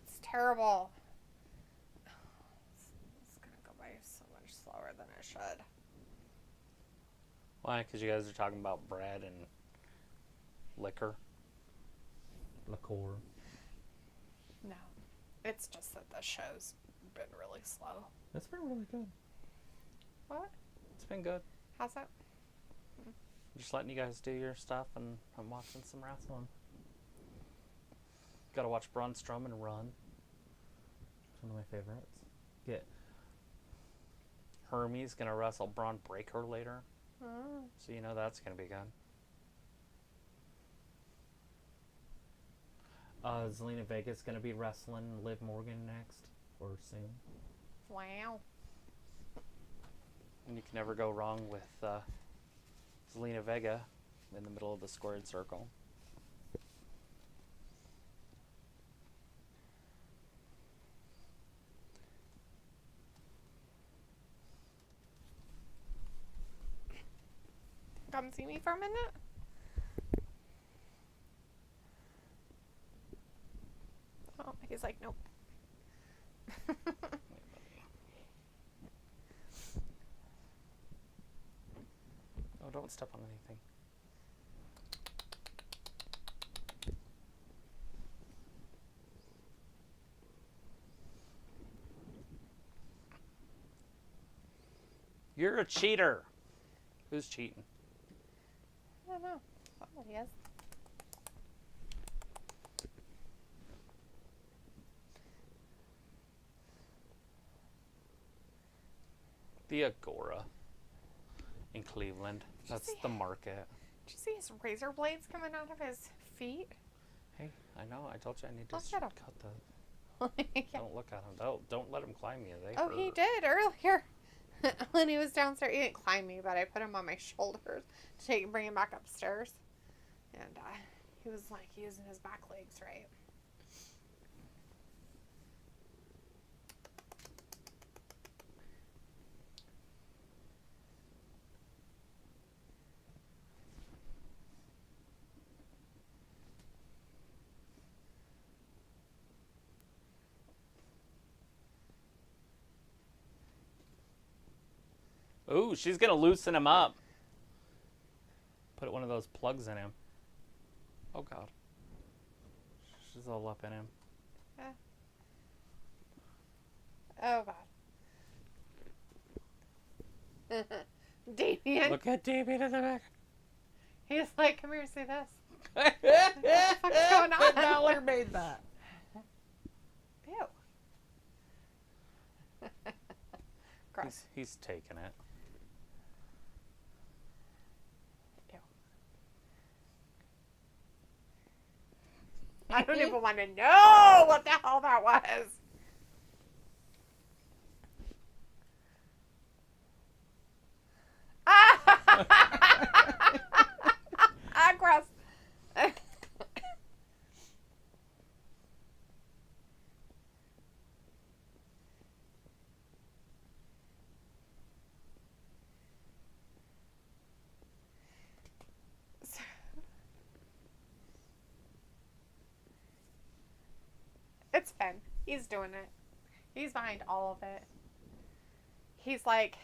B: It's terrible. It's going to go by so much slower than it should.
A: Why? Because you guys are talking about bread and liquor.
C: Liqueur.
B: No. It's just that the show's been really slow.
C: That's been really good.
B: What?
A: It's been good.
B: How's that?
A: Just letting you guys do your stuff, and I'm watching some wrestling. Gotta watch Braun Strowman run.
C: It's one of my favorites. Get
A: Hermes gonna wrestle Braun Breaker later.
B: Mm.
A: So you know that's gonna be good.
C: Zelina Vega's gonna be wrestling Liv Morgan next or soon.
B: Wow.
A: And you can never go wrong with Zelina Vega in the middle of the squared circle.
B: Come see me for a minute? Oh, he's like, nope.
A: Oh, don't step on anything. You're a cheater. Who's cheating?
B: I don't know. Somebody is.
A: The Agora in Cleveland. That's the market.
B: Did you see his razor blades coming out of his feet?
A: Hey, I know. I told you I need to
B: Look at 'em.
A: cut the.
B: Yeah.
A: Don't look at him. Don't let him climb you. They
B: Oh,
A: hurt.
B: he did earlier. When he was downstairs, he didn't climb me, but I put him on my shoulders to bring him back upstairs. And he was like using his back legs, right?
A: Ooh, she's gonna loosen him up. Put one of those plugs in him. Oh God. She's all up in him.
B: Oh, God. Damien.
A: Look at Damien in the back.
B: He's like, come here, see this. What the fuck's going on?
C: Dollar made that.
B: Ew. Gross.
A: He's taking it.
B: Ew. I don't even want to know what the hell that was. Gross. It's Finn. He's doing it. He's behind all of it. He's like,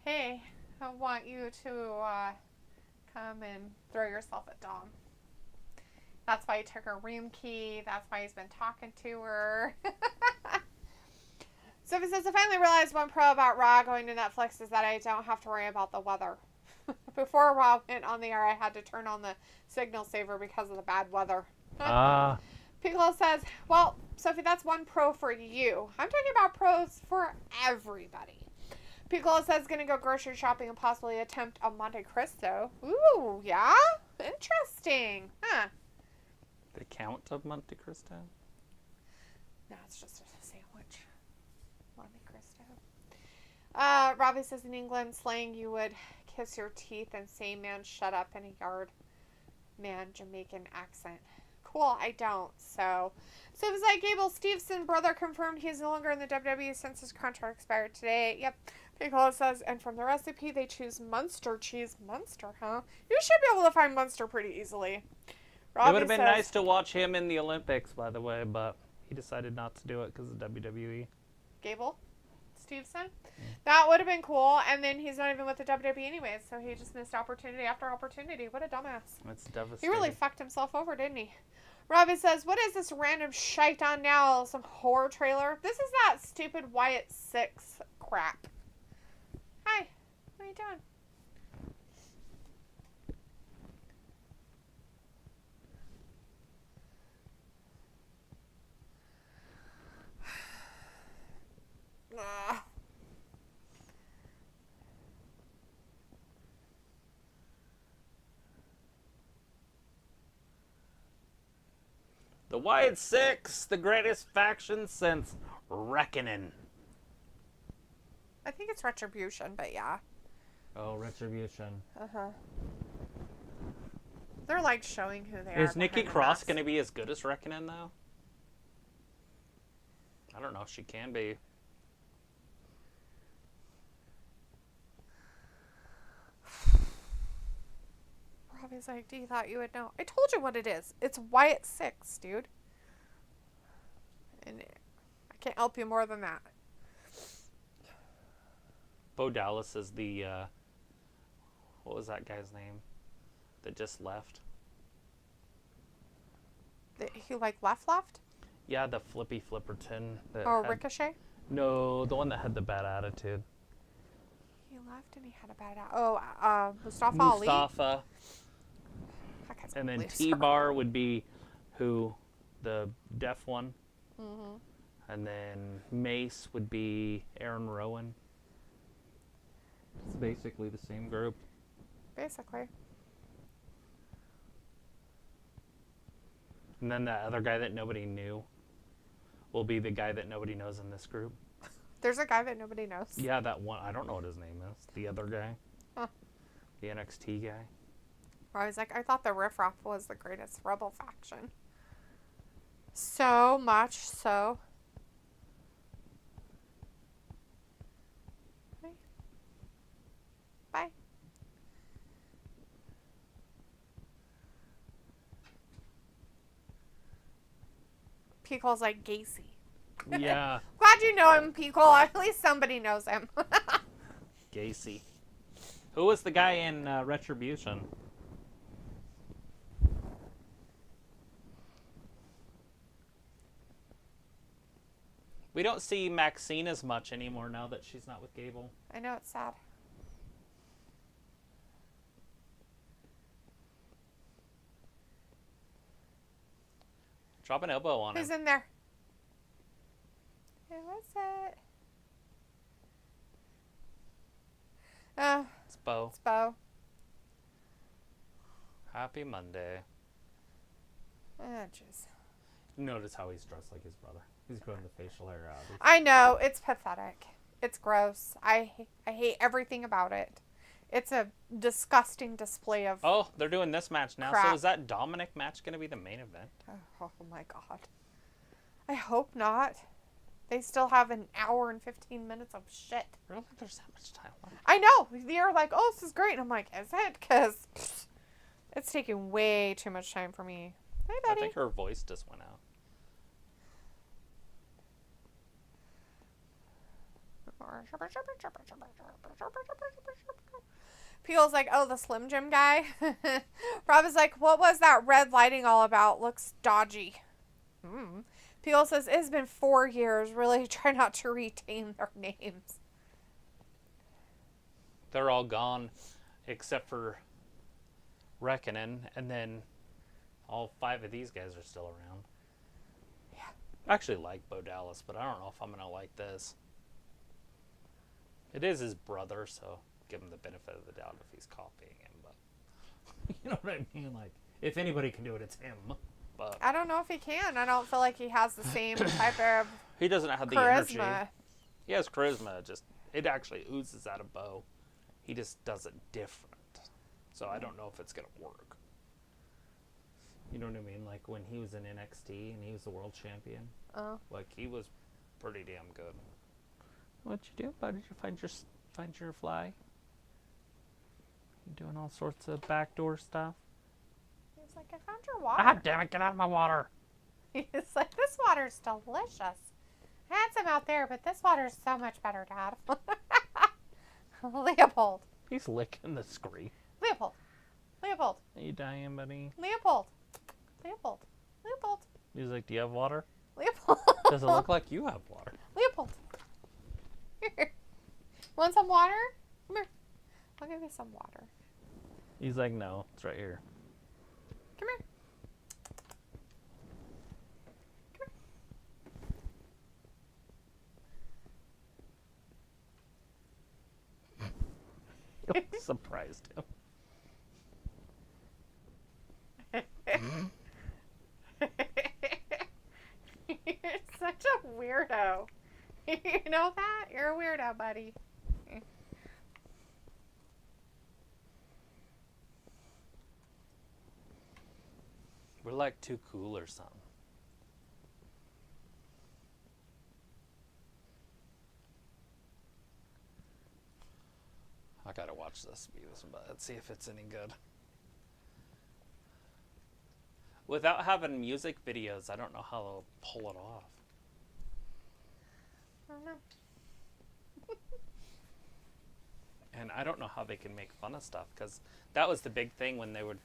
B: hey, I want you to come and throw yourself at Dom. That's why he took her room key. That's why he's been talking to her. So he says, I finally realized one pro about Raw going to Netflix is that I don't have to worry about the weather. Before Raw went on the air, I had to turn on the signal saver because of the bad weather. Piccolo says, well, Sophie, that's one pro for you. I'm talking about pros for everybody. Piccolo says going to go grocery shopping and possibly attempt a Monte Cristo. Ooh, yeah? Interesting. Huh.
A: The Count of Monte Cristo?
B: No, it's just a sandwich. Monte Cristo. Robbie says in England, slang, you would kiss your teeth and say, man, shut up in a yard. Man, Jamaican accent. Cool, I don't. So it was like Gable Steveson, brother, confirmed he is no longer in the WWE since his contract expired today. Yep. Piccolo says, and from the recipe, they choose Munster cheese. Munster, huh? You should be able to find Munster pretty easily. Robbie
A: It would have been
B: says,
A: nice to watch him in the Olympics, by the way, but he decided not to do it because of WWE.
B: Gable Steveson? That would have been cool, and then he's not even with the WWE anyways, so he just missed opportunity after opportunity. What a dumbass.
A: That's devastating.
B: He really fucked himself over, didn't he? Robbie says, what is this random shite on now? Some horror trailer? This is that stupid Wyatt 6 crap. Hi. What are you doing?
A: The Wyatt Six, the greatest faction since Reckoning.
B: I think it's Retribution, but yeah.
C: Oh, Retribution.
B: They're like showing who they are.
A: Is Nikki
B: behind the
A: Cross
B: mask.
A: going to be as good as Reckoning, though? I don't know if she can be.
B: Robbie's like, do you thought you would know? I told you what it is. It's Wyatt 6, dude. And I can't help you more than that.
A: Bo Dallas is the, what was that guy's name that just left?
B: He like left?
A: Yeah, the Flippy Flipperton. That
B: Or
A: had-
B: Ricochet?
A: No, the one that had the bad attitude.
B: He left and he had a bad Mustafa Ali.
A: Mustafa.
B: That guy's
A: And then
B: loser.
A: T-Bar would be who? The deaf one.
B: Mm-hmm.
A: And then Mace would be Aaron Rowan.
C: It's basically the same group.
B: Basically.
A: And then that other guy that nobody knew will be the guy that nobody knows in this group.
B: There's a guy that nobody knows.
A: Yeah, that one. I don't know what his name is. The other guy.
B: Huh.
A: The NXT guy.
B: Robbie's like, I thought the Riff Raff was the greatest rebel faction. So much so. Bye. Bye. Picole's like Gacy.
A: Yeah,
B: Glad you know him, Pickle. At least somebody knows him.
A: Gacy. Who was the guy in Retribution? We don't see Maxine as much anymore now that she's not with Gable.
B: I know it's sad.
A: Drop an elbow on
B: Who's
A: him.
B: in there? Who was it? Oh,
A: It's Bo.
B: it's Bo.
A: Happy Monday.
B: Oh, jeez.
A: Notice how he's dressed like his brother.
C: He's growing the facial hair out.
B: I know, it's pathetic. It's gross. I hate everything about it. It's a disgusting display of...
A: Oh, they're doing this match now.
B: Crap.
A: So is that Dominik match going to be the main event?
B: Oh my god. I hope not. They still have an hour and 15 minutes of shit.
A: Really? There's that much time left.
B: I know. You're like, oh, this is great. And I'm like, is it? Because it's taking way too much time for me. Hey,
A: I
B: buddy.
A: think her voice just went out.
B: Peel's like, oh, the Slim Jim guy. Rob is like, what was that red lighting all about? Looks dodgy. Peel says, it's been 4 years. Really try not to retain their names.
A: They're all gone except for Reckoning, and then all 5 of these guys are still around.
B: Yeah.
A: I actually like Bo Dallas, but I don't know if I'm going to like this. It is his brother, so give him the benefit of the doubt if he's copying him. But
C: You know what I mean? Like, if anybody can do it, it's him.
A: but
B: I don't know if he can. I don't feel like he has the same type of
A: he doesn't have the energy.
B: charisma.
A: He has charisma, just it actually oozes out of Bo. He just does it different. So I don't know if it's going to work.
C: You know what I mean? Like when he was in NXT and he was the world champion.
B: Oh.
A: Like he was pretty damn good. What you do, bud? Did you find your fly? You doing all sorts of backdoor stuff?
B: He's like, I found your water.
A: Ah, damn it! Get out of my water!
B: He's like, this water's delicious. I had some out there, but this water's so much better, Dad. Leopold.
A: He's licking the screen.
B: Leopold. Leopold.
A: Are you dying, buddy?
B: Leopold. Leopold. Leopold.
A: He's like, do you have water?
B: Leopold.
A: Does it look like you have water?
B: Leopold. Here. Want some water? Come here. I'll give you some water.
A: He's like, no, it's right here.
B: Come here.
A: Surprised him.
B: You know that? You're a weirdo, buddy.
A: We're like too cool or something. I gotta watch this but see if it's any good. Without having music videos, I don't know how they'll pull it off.
B: I don't know.
A: And I don't know how they can make fun of stuff, because that was the big thing when they would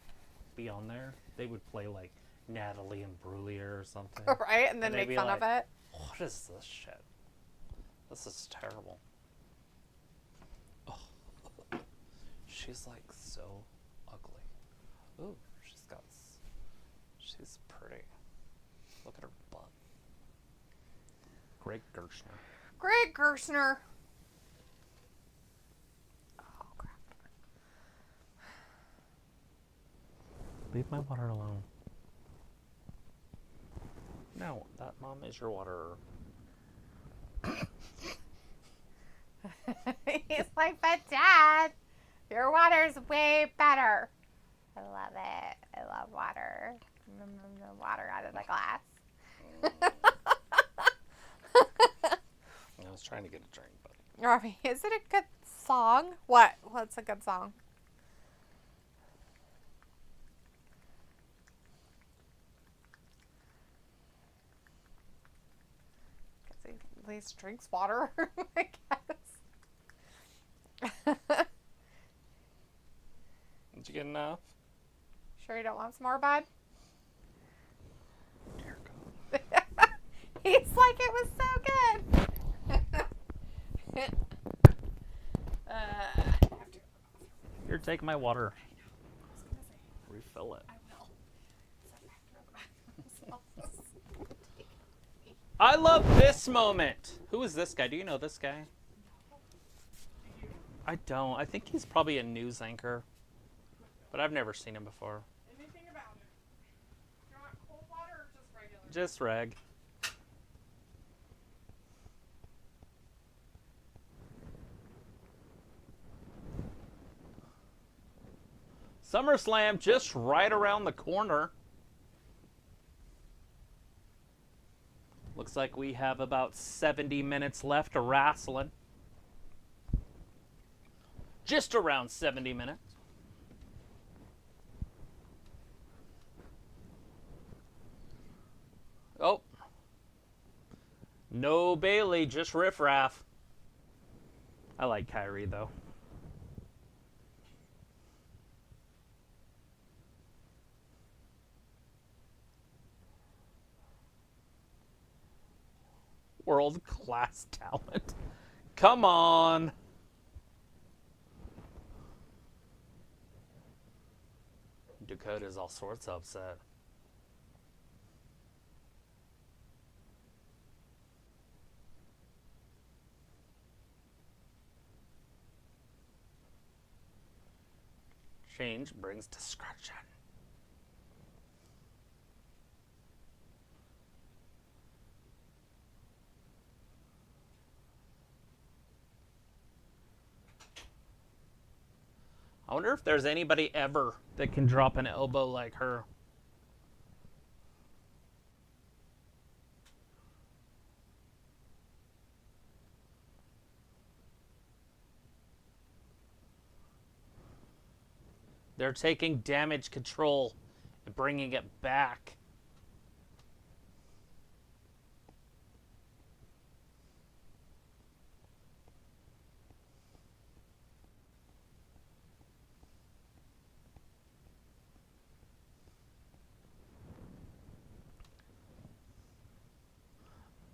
C: Be on there. They would play like Natalie and Brulier or something.
B: Right? And then
A: they'd
B: make
A: be
B: fun of
A: like,
B: it.
A: What is this shit? This is terrible. Oh. She's like so ugly. Ooh, she's pretty. Look at her butt.
C: Greg Gershner.
B: Greg Gershner. Oh, crap.
C: Leave my water alone.
A: No, that mom is your water.
B: He's like, but Dad, your water's way better. I love it. I love water. Water out of the glass.
A: I was trying to get a drink, but
B: Robbie, is it a good song? What's a good song? He at least drinks water, I guess.
A: did you get enough?
B: Sure you don't want some more, bud?
A: Dear God.
B: He's like, it was so good.
C: Here, take my water.
A: Refill it.
B: I will.
A: I love this moment. Who is this guy? Do you know this guy? I don't. I think he's probably a news anchor, but I've never seen him before.
B: Anything about it. You want cold water or just regular?
A: Just reg. SummerSlam just right around the corner. Looks like we have about 70 minutes left of wrestling. Just around 70 minutes. Oh. No Bailey, just riffraff. I like Kyrie, though. World-class talent. Come on. Dakota's all sorts of upset. Change brings destruction. I wonder if there's anybody ever that can drop an elbow like her. They're taking damage control and bringing it back.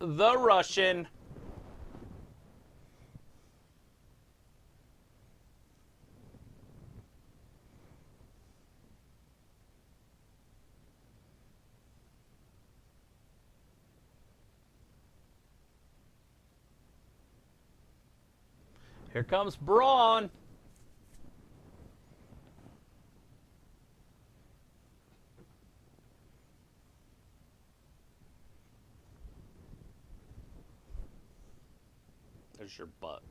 A: The Russian. Here comes Braun. is your butt.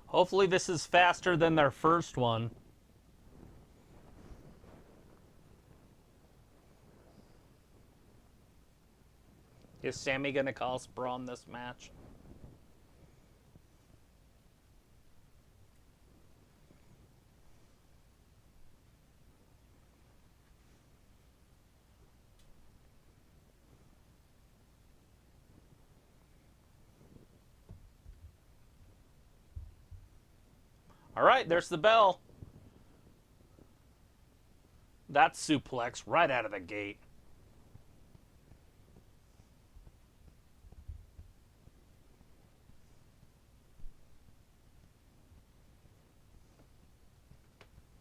A: Hopefully this is faster than their first one. Is Sammy going to cost Braun this match? All right, there's the bell. That's suplex right out of the gate.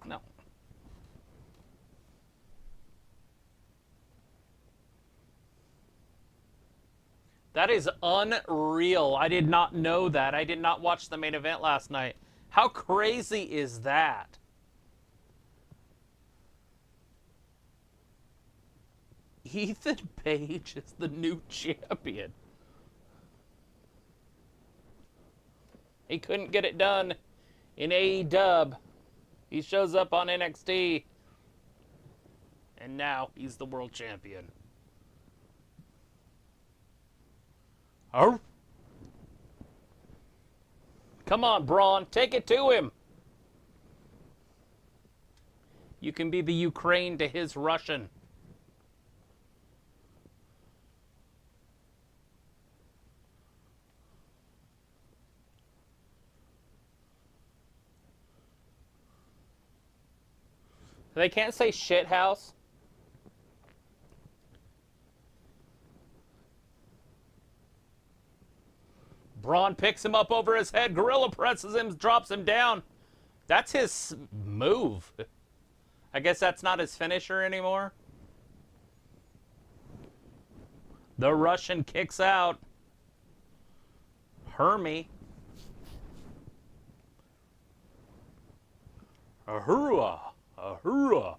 A: No. That is unreal. I did not know that. I did not watch the main event last night. How crazy is that? Ethan Page is the new champion. He couldn't get it done in AEW. He shows up on NXT. And now he's the world champion. Oh. Come on, Braun. Take it to him. You can be the Ukraine to his Russian. They can't say shit house. Braun picks him up over his head. Gorilla presses him, drops him down. That's his move. I guess that's not his finisher anymore. The Russian kicks out. Hermie. Ahura. Ahura.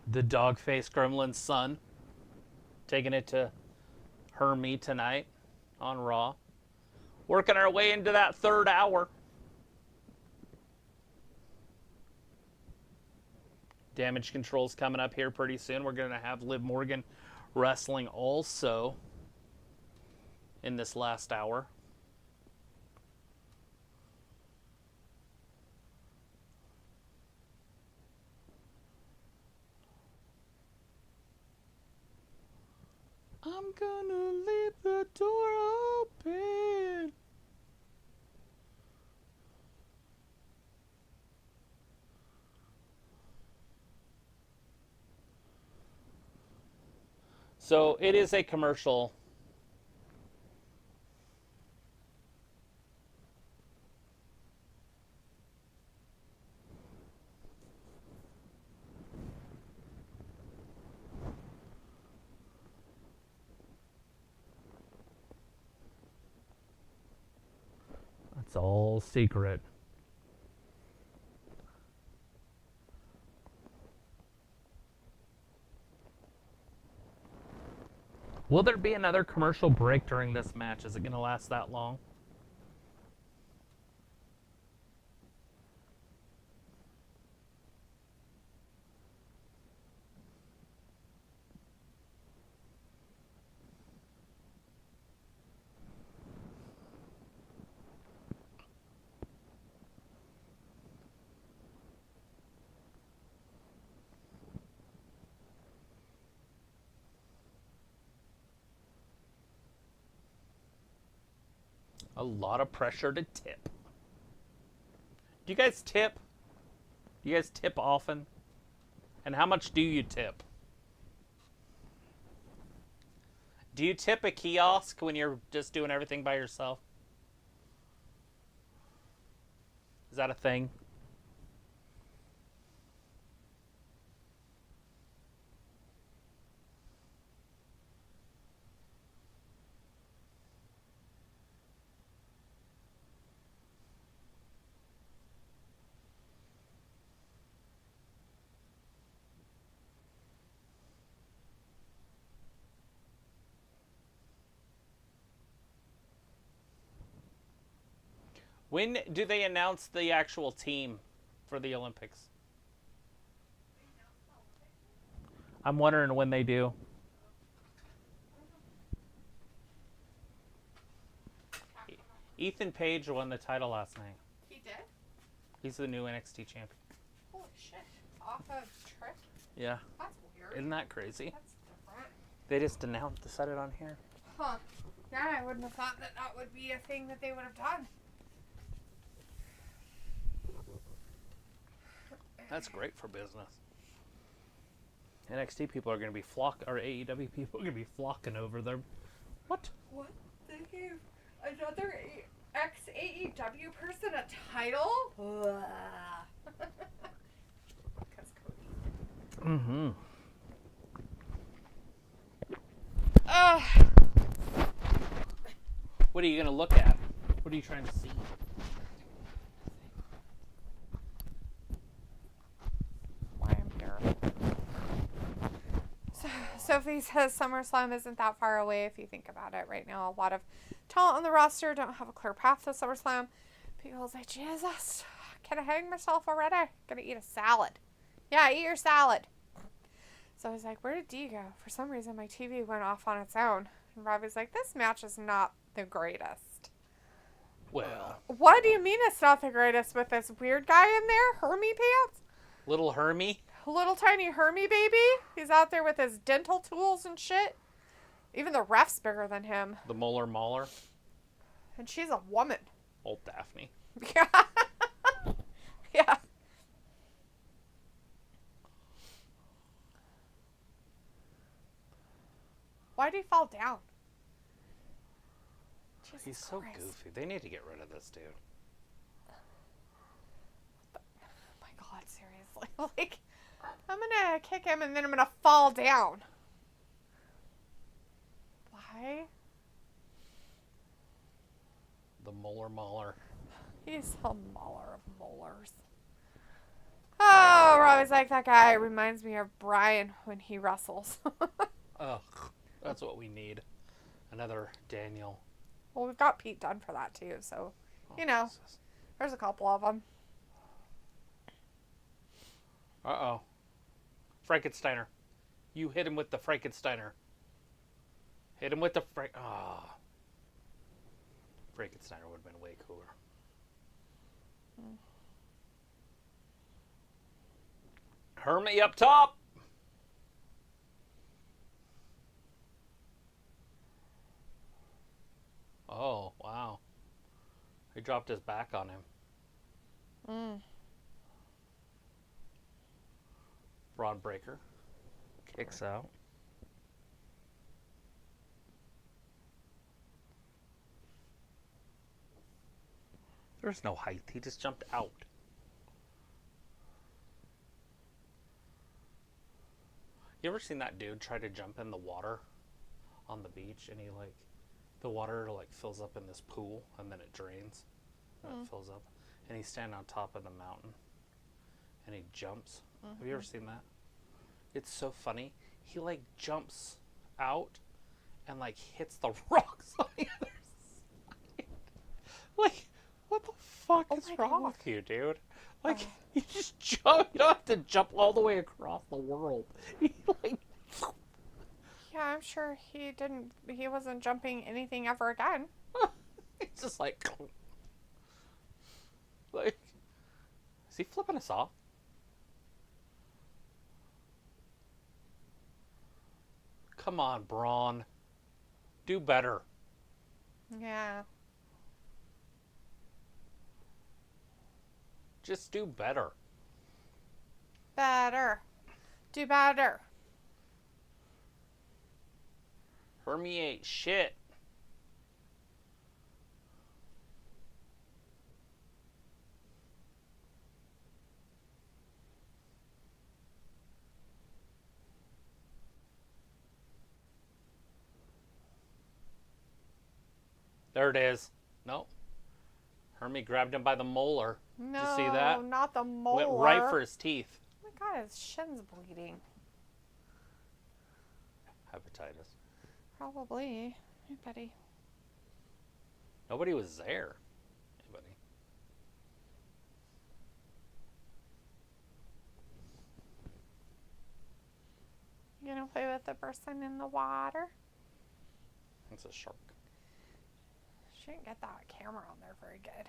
A: The dog-faced gremlin's son. Taking it to Hermie tonight on Raw. Working our way into that third hour. Damage Control's coming up here pretty soon. We're going to have Liv Morgan wrestling also in this last hour. I'm gonna leave the door open. So it is a commercial. It's all secret. Will there be another commercial break during this match? Is it going to last that long? A lot of pressure to tip. Do you guys tip? Do you guys tip often? And how much do you tip? Do you tip a kiosk when you're just doing everything by yourself? Is that a thing? When do they announce the actual team for the Olympics?
C: I'm wondering when they do.
A: Ethan Page won the title last night.
B: He did?
A: He's the new NXT champion.
B: Holy shit. Off of Trick?
A: Yeah.
B: That's weird.
A: Isn't that crazy?
B: That's different.
A: They just announced to set it on here.
B: Huh. Yeah, I wouldn't have thought that that would be a thing that they would have done.
A: That's great for business. NXT people are going to be or AEW people are going to be flocking over there. What?
B: What? They gave another ex-AEW person a title? Because Cody.
C: Mm-hmm.
A: What are you going to look at? What are you trying to see?
B: Why I'm here. Sophie says SummerSlam isn't that far away if you think about it right now. A lot of talent on the roster don't have a clear path to SummerSlam. People's like, Jesus, can I hang myself already? Gonna eat a salad. Yeah, eat your salad. So I was like, where did Dee go? For some reason, my TV went off on its own. And Robbie's like, this match is not the greatest.
A: Well,
B: What do you mean it's not the greatest with this weird guy in there? Hermie pants?
A: little Hermie.
B: Little tiny Hermie baby. He's out there with his dental tools and shit. Even the ref's bigger than him.
A: The Molar Mauler.
B: And she's a woman.
A: Old Daphne.
B: Yeah. Yeah. Why'd he fall down? Jesus
A: He's so
B: Christ.
A: goofy. They need to get rid of this dude.
B: Oh my God, seriously. Like, I'm gonna kick him and then I'm gonna fall down. Why?
A: The Molar Mauler.
B: He's a mauler of molars. Oh, Robbie's like, that guy reminds me of Brian when he wrestles.
A: Ugh. That's what we need. Another Daniel.
B: Well, we've got Pete Dunne for that too, so, you know,
A: Jesus.
B: there's a couple of them.
A: Uh-oh. Frankensteiner. You hit him with the Frankensteiner. Hit him with the Frankensteiner would have been way cooler. Hermie up top. Oh, wow. He dropped his back on him. Braun Breaker kicks out. There's no height. He just jumped out. You ever seen that dude try to jump in the water on the beach and the water fills up in this pool and then it drains and it fills up and he's standing on top of the mountain and he jumps. Have you ever seen that? It's so funny. He jumps out and hits the rocks on the other side. What the fuck is wrong with you, dude? You just jump. You don't have to jump all the way across the world.
B: Yeah, I'm sure he wasn't jumping anything ever again.
A: It's just is he flipping us off? Come on, Braun. Do better.
B: Yeah.
A: Just do better.
B: Better. Do better.
A: Hermie ain't shit. There it is. No. Hermie grabbed him by the molar.
B: No,
A: Did you see that?
B: not the molar.
A: Went right for his teeth.
B: Oh my God, his shin's bleeding.
A: Hepatitis.
B: Probably. Hey, buddy.
A: Nobody was there. Anybody?
B: You gonna play with the person in the water?
A: It's a shark.
B: She didn't get that camera on there very good.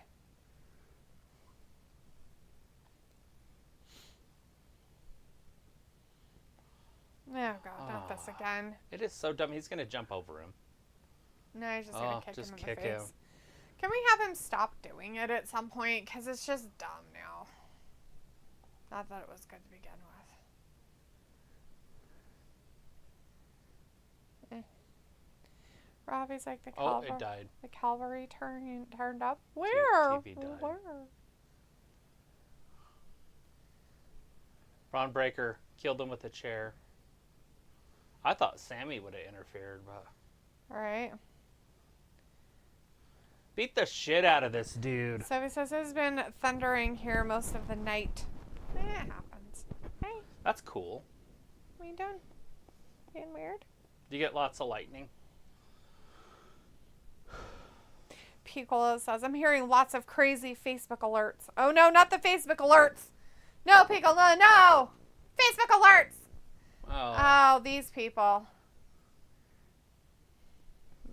B: Oh god, not this again.
A: It is so dumb. He's gonna jump over him.
B: No, he's just gonna kick him in the face.
A: him.
B: Can we have him stop doing it at some point? Because it's just dumb now. Not that it was good to begin with. Robbie's like the cavalry.
A: Oh, it died.
B: The cavalry turned up. Where?
A: TV died.
B: Where?
A: Braun Breaker killed him with a chair. I thought Sammy would have interfered, but...
B: Alright.
A: Beat the shit out of this dude.
B: So he says it's been thundering here most of the night. It happens. Hey,
A: That's cool.
B: what are you doing? Being weird?
A: Do you get lots of lightning?
B: Piccolo says, I'm hearing lots of crazy Facebook alerts. Oh no, not the Facebook alerts. No, Piccolo, no! Facebook alerts! Oh, these people.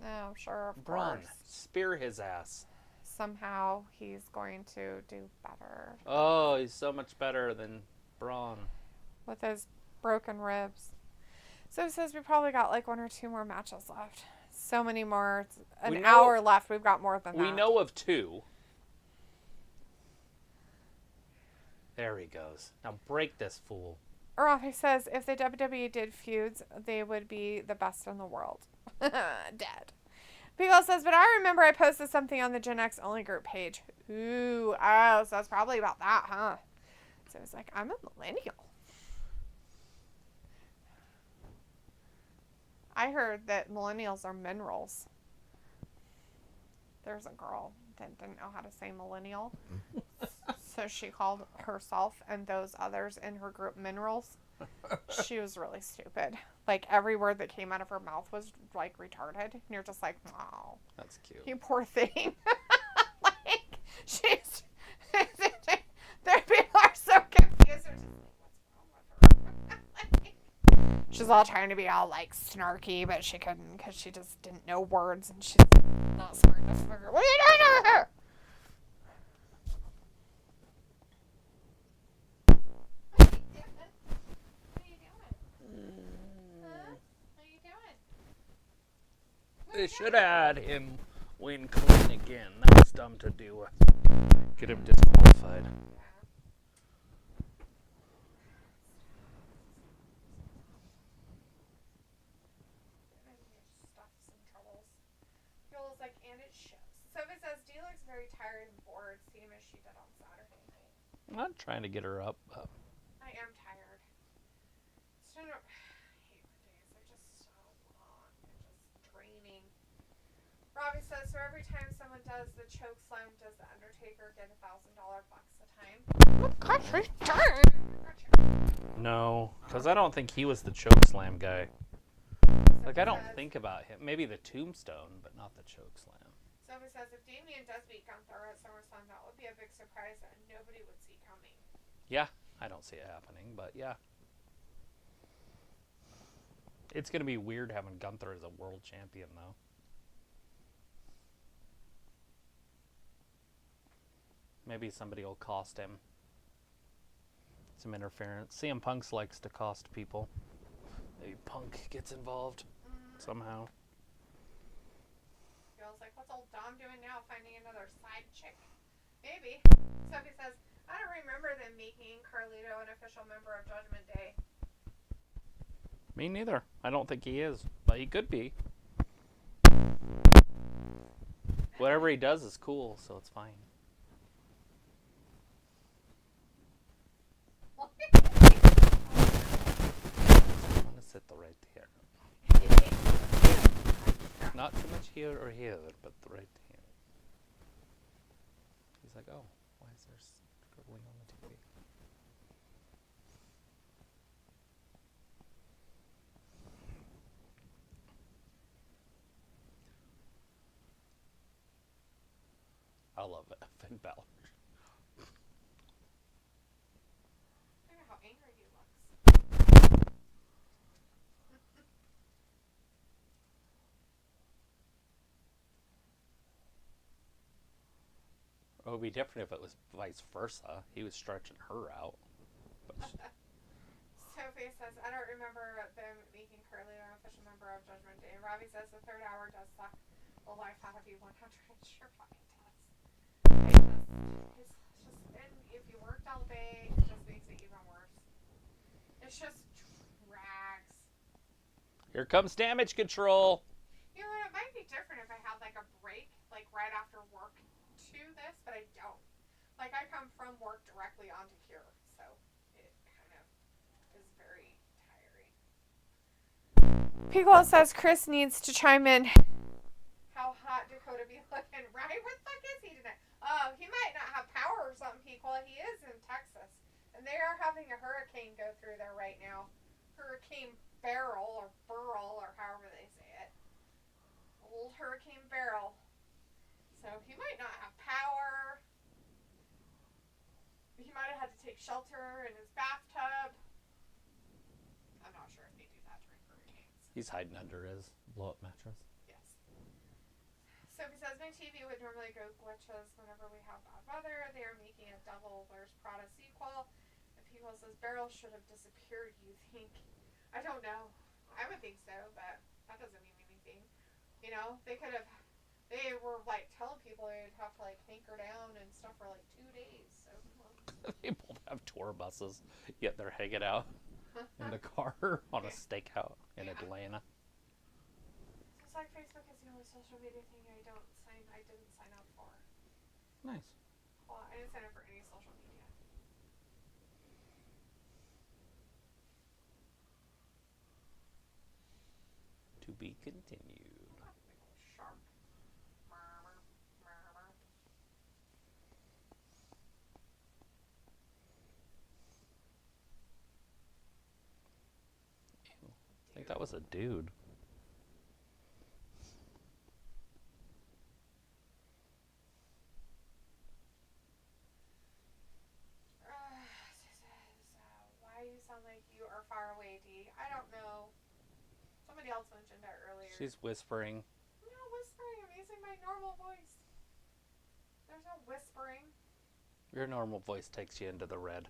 B: Oh, sure, of
A: Braun,
B: course.
A: spear his ass.
B: Somehow he's going to do better
A: Oh, he's so much better than Braun.
B: with his broken ribs. So he says we probably got like 1 or 2 more matches left. So many more. It's an hour left. We've got more than that.
A: We know of 2. There he goes. Now break this fool.
B: Rafi says if the WWE did feuds, they would be the best in the world. Dead. Pico says, but I remember I posted something on the Gen X only group page. Ooh, oh, so it's probably about that, huh? So it's like, I'm a millennial. I heard that millennials are minerals. There's a girl that didn't know how to say millennial. So she called herself and those others in her group minerals. She was really stupid. Like, every word that came out of her mouth was, like, retarded. And you're just like, wow.
A: That's cute.
B: You poor thing. Like, she's... Their people are so confused. They're just like, what's wrong with her? She's all trying to be all, like, snarky, but she couldn't because she just didn't know words. And she's not smart enough to figure, what are you doing over here?
A: They should have had him win clean again. That was dumb to do. Get him disqualified.
B: Like, and it shows. Sophie says, Dee looks very tired and bored, same as she did on Saturday night.
A: I'm not trying to get her up.
B: I am tired. I hate Mondays. They're just so long. They're just draining. Robbie says, so every time someone does the choke slam, does the Undertaker get $1,000 bucks a time? What country?
A: No, because I don't think he was the choke slam guy. Like, I don't think about him. Maybe the tombstone, but not the choke slam.
B: Sophie says, if Damian does beat Gunther at SummerSlam, that would be a big surprise that nobody would see coming.
A: Yeah, I don't see it happening, but yeah. It's going to be weird having Gunther as a world champion, though. Maybe somebody will cost him some interference. CM Punk likes to cost people. Maybe Punk gets involved somehow.
B: Girl's like, what's old Dom doing now, finding another side chick? Maybe. Sophie says, I don't remember them making Carlito an official member of Judgment Day.
A: Me neither. I don't think he is, but he could be. Whatever he does is cool, so it's fine. I'm gonna sit right here. Not too much here or here, but right here. He's like, oh, why is there scribbling on the TV? I love it. Finn Balor.
B: I don't know how angry he looks.
A: It would be different if it was vice versa. He was stretching her out. But
B: Sophie says, I don't remember them making Curly an official member of Judgment Day. Robbie says the third hour does suck. The life out of you 100. It sure fucking does. It's just, and if you worked all day, it just makes it even worse. It's just drags.
A: here comes damage control.
B: You know, it might be different if I had like a break, like right after work to this, but I don't. Like I come from work directly onto Cure, so it kind of is very tiring. Pico says Chris needs to chime in. How hot Dakota be looking, right? Where the fuck is he tonight? He might not have power or something, Pico. He is in Texas, and they are having a hurricane go through there right now. Hurricane Beryl or Burl or however they say it. Old Hurricane Beryl. So he might not have power. He might have had to take shelter in his bathtub. I'm not sure if they do that during hurricanes.
A: He's hiding under his
C: Blow up mattress.
B: Yes. Sophie says, my TV would normally go glitches whenever we have bad weather. They are making a Devil Wears Prada sequel. And people says, Beryl should have disappeared, you think? I don't know. I would think so, but that doesn't mean anything. You know, they could have, they were like telling people they'd have to like hanker down and stuff for like 2 days. So,
A: They both have tour buses, yet they're hanging out in the car on a stakeout in Atlanta.
B: So it's like Facebook is the only social media thing I didn't sign up for.
A: Nice.
B: Well, I didn't sign up for any social media.
A: To be continued.
B: Shark.
A: I think that was a dude.
B: Why you sound like you are far away, D? I don't know. Somebody else mentioned that earlier.
A: She's whispering.
B: I'm not whispering. I'm using my normal voice. There's no whispering.
A: Your normal voice takes you into the red.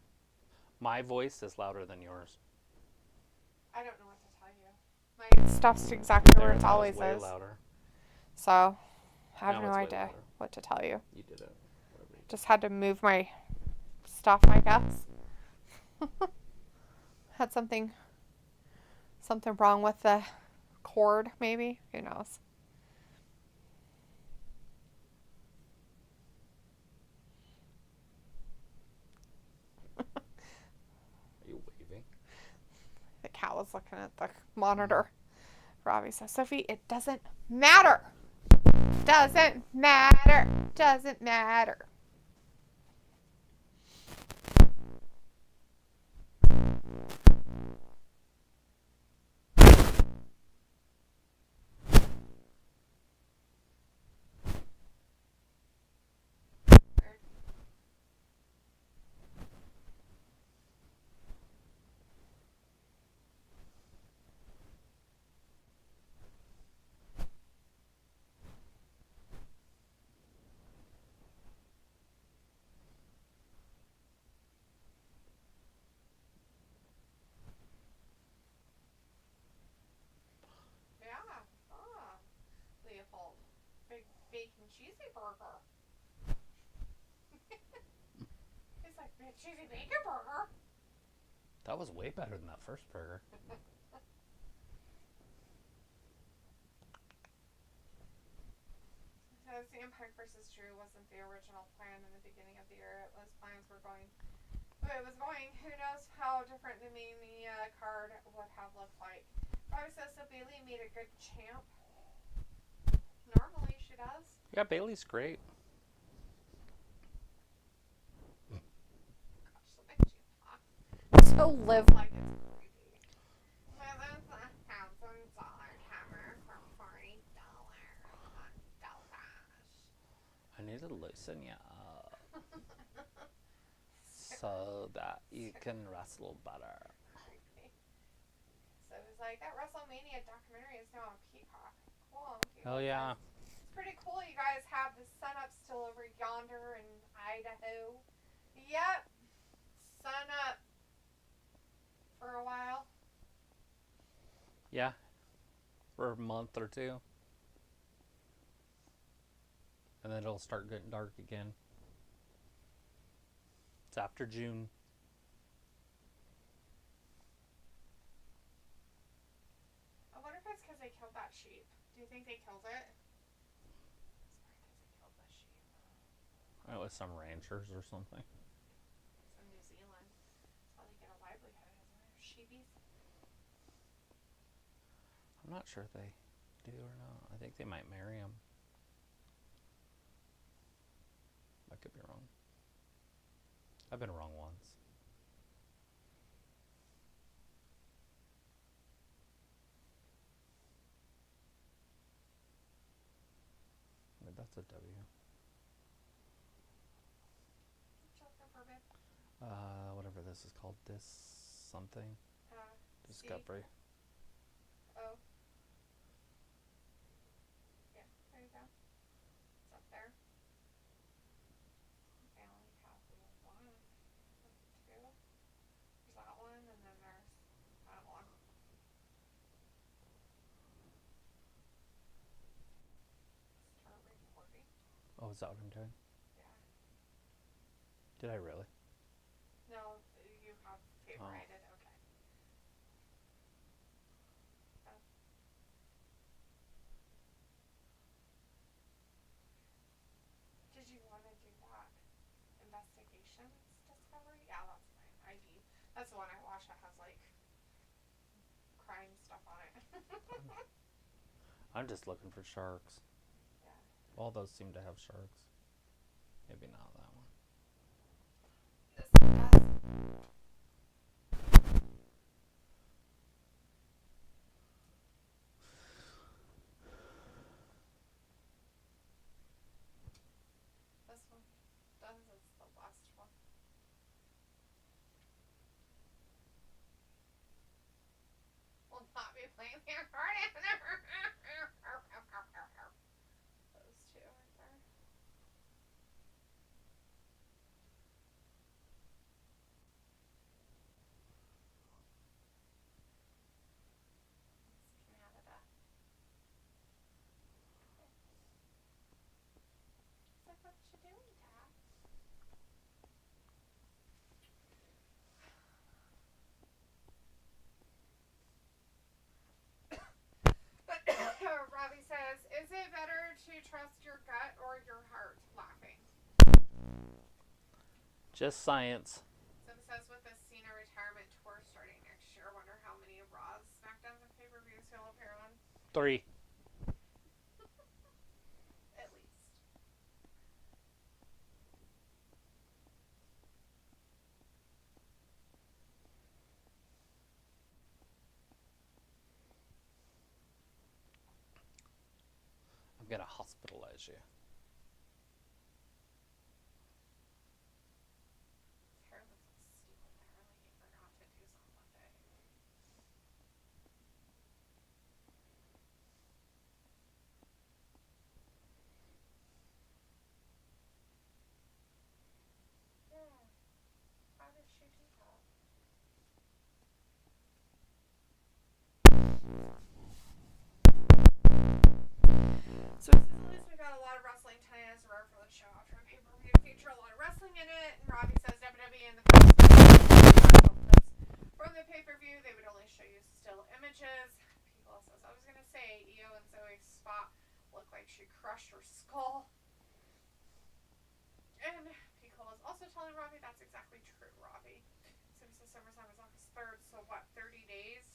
A: My voice is louder than yours.
B: I don't know what to tell you. My stuff's exactly where it always
A: way
B: is.
A: louder.
B: So, I have
A: Now
B: no
A: it's way
B: idea
A: louder.
B: what to tell you.
A: You did it. Whatever you did.
B: Just had to move my stuff, I guess. Had something wrong with the cord, maybe. Who knows?
A: Are you waving?
B: The cat was looking at the monitor. Robbie says, Sophie, it doesn't matter. Doesn't matter. Doesn't matter. Leopold. Big bacon cheesy burger. It's like big cheesy bacon burger.
A: That was way better than that first burger.
B: So CM Punk versus Drew wasn't the original plan in the beginning of the year. It was plans were going. But it was going. Who knows how different the Mania card would have looked like. Probably says so Bayley made a good champ. Normally she does.
A: Yeah, Bailey's great.
B: Gosh, so much you talk. So live like it's creepy. Well, that's $1,000 hammer for $40 hot dollars.
A: I need to loosen you up so that you can wrestle better.
B: So it was like, that WrestleMania documentary is now on Peacock. Cool.
A: Oh yeah.
B: It's pretty cool you guys have the sun-ups to still over yonder in Idaho. Yep. Sun up for a while.
A: Yeah. For a month or two. And then it'll start getting dark again. It's after June.
B: I wonder if it's because they killed that sheep. Do you think they killed it? It's probably because they killed the sheep.
A: It was some ranchers or something.
B: It's in New Zealand. That's how they get a livelihood, isn't it? Sheepies.
A: I'm not sure if they do or not. I think they might marry him. I could be wrong. I've been wrong once. But that's a W. Whatever this is called. This something. Discovery.
B: Oh. Yeah, there you go. It's up there. I only have one, two. There's that one, and then there's that one. Start recording.
A: Oh, is that what I'm doing?
B: Yeah.
A: Did I really?
B: No, you have favorited.
A: Oh.
B: Okay. Oh. Did you want to do that investigations discovery? Yeah, that's fine. ID. That's the one I watch that has like crime stuff on it.
A: I'm just looking for sharks.
B: Yeah.
A: All those seem to have sharks. Maybe not that one.
B: This one does. This one does. It's the last one. Will not be playing the accordion. Those two right there. It's Canada. Okay. It's like, what you doing, Dad? Robbie says, is it better to trust your gut or your heart? Laughing.
A: Just science.
B: Sim says, with the Cena retirement tour starting next year, I wonder how many Raws, SmackDowns, and pay-per-views he'll appear on.
A: 3.
B: At least.
A: I'm gonna hospitalize you.
B: His hair looks so stupid. Apparently he forgot to do some Monday. Yeah. How did she do that? So it says, at least we got a lot of wrestling tonight as a rare for the show after a pay-per-view to feature a lot of wrestling in it. And Robbie says WWE in the past from the pay-per-view, they would only show you still images. Piccolo says, I was going to say, Io and Zoe's spot looked like she crushed her skull. And Piccolo is also telling Robbie that's exactly true, Robbie. So he says SummerSlam is August 3rd, so what, 30 days?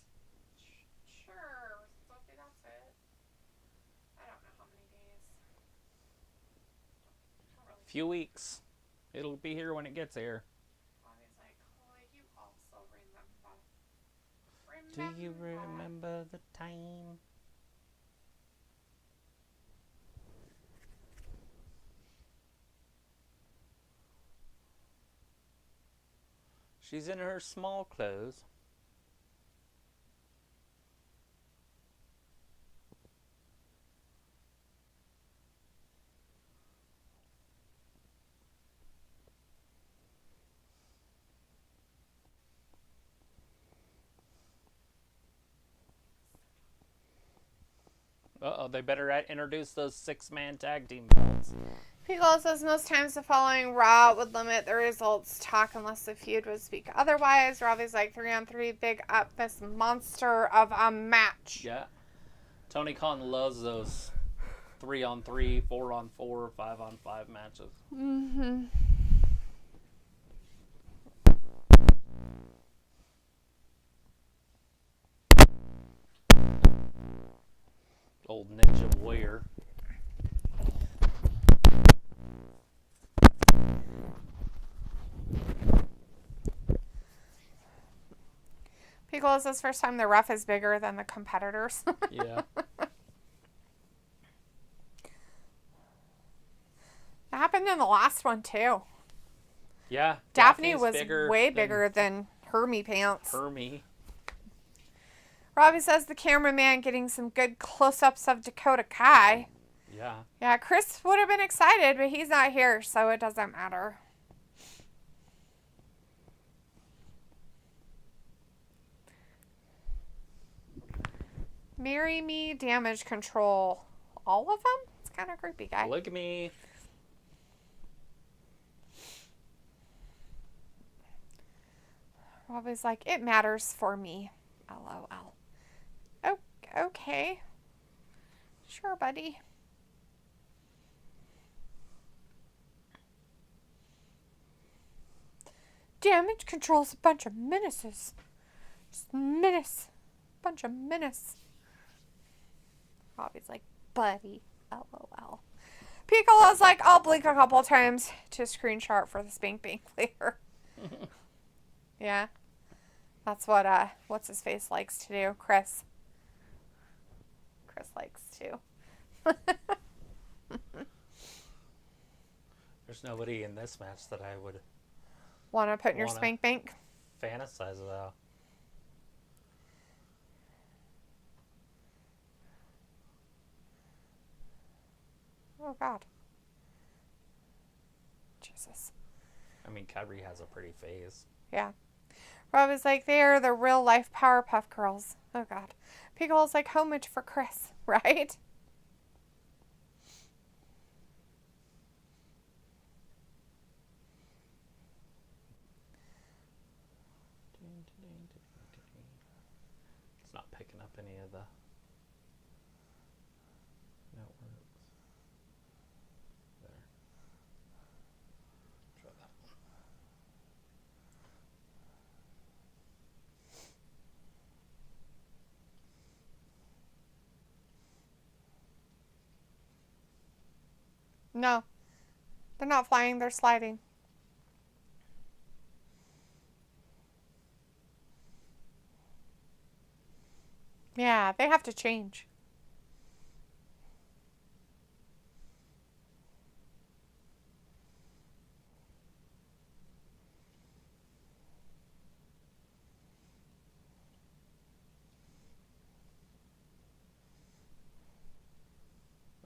B: Sure, Sophie, that's it. I don't know how many days. Don't really.
A: Few weeks. It'll be here when it gets here.
B: Robbie's like, oh, you also remember.
A: Do you remember the time? She's in her small clothes. Uh-oh, they better introduce those 6-man tag team belts.
B: Piccolo says most times the following Raw would limit the results talk unless the feud would speak otherwise. Robbie's like 3-on-3, big up this monster of a match.
A: Yeah. Tony Khan loves those 3-on-3, 4-on-4, 5-on-5 matches.
B: Mm-hmm.
A: Old Ninja Warrior.
B: Piccolo says first time the ref is bigger than the competitors.
A: Yeah.
B: That happened in the last one too.
A: Yeah.
B: Daphne
A: Daphne's
B: was way bigger than Hermie Pants.
A: Hermie.
B: Robbie says the cameraman getting some good close-ups of Dakota Kai.
A: Yeah.
B: Yeah, Chris would have been excited, but he's not here, so it doesn't matter. Marry Me, Damage Control. All of them? It's kind of creepy, guy.
A: Look at me.
B: Robbie's like, it matters for me. LOL. Oh, okay. Sure, buddy. Damage Control's a bunch of menaces. Just menace. Bunch of menace. Robbie's like, buddy. LOL. Piccolo's like, I'll blink a couple times to screenshot for the Spank Bank later. Yeah. That's what, what's his face likes to do. Chris. Chris likes to.
A: There's nobody in this match that I would
B: Want to put in your Spank Bank?
A: fantasize about.
B: Oh, God. Jesus.
A: I mean, Kyrie has a pretty face.
B: Yeah. Rob is like, they are the real life Powerpuff Girls. Oh, God. Piccolo's like, homage for Chris, right?
A: It's not picking up any of the networks. There. Try that one.
B: No. They're not flying, they're sliding. Yeah, they have to change.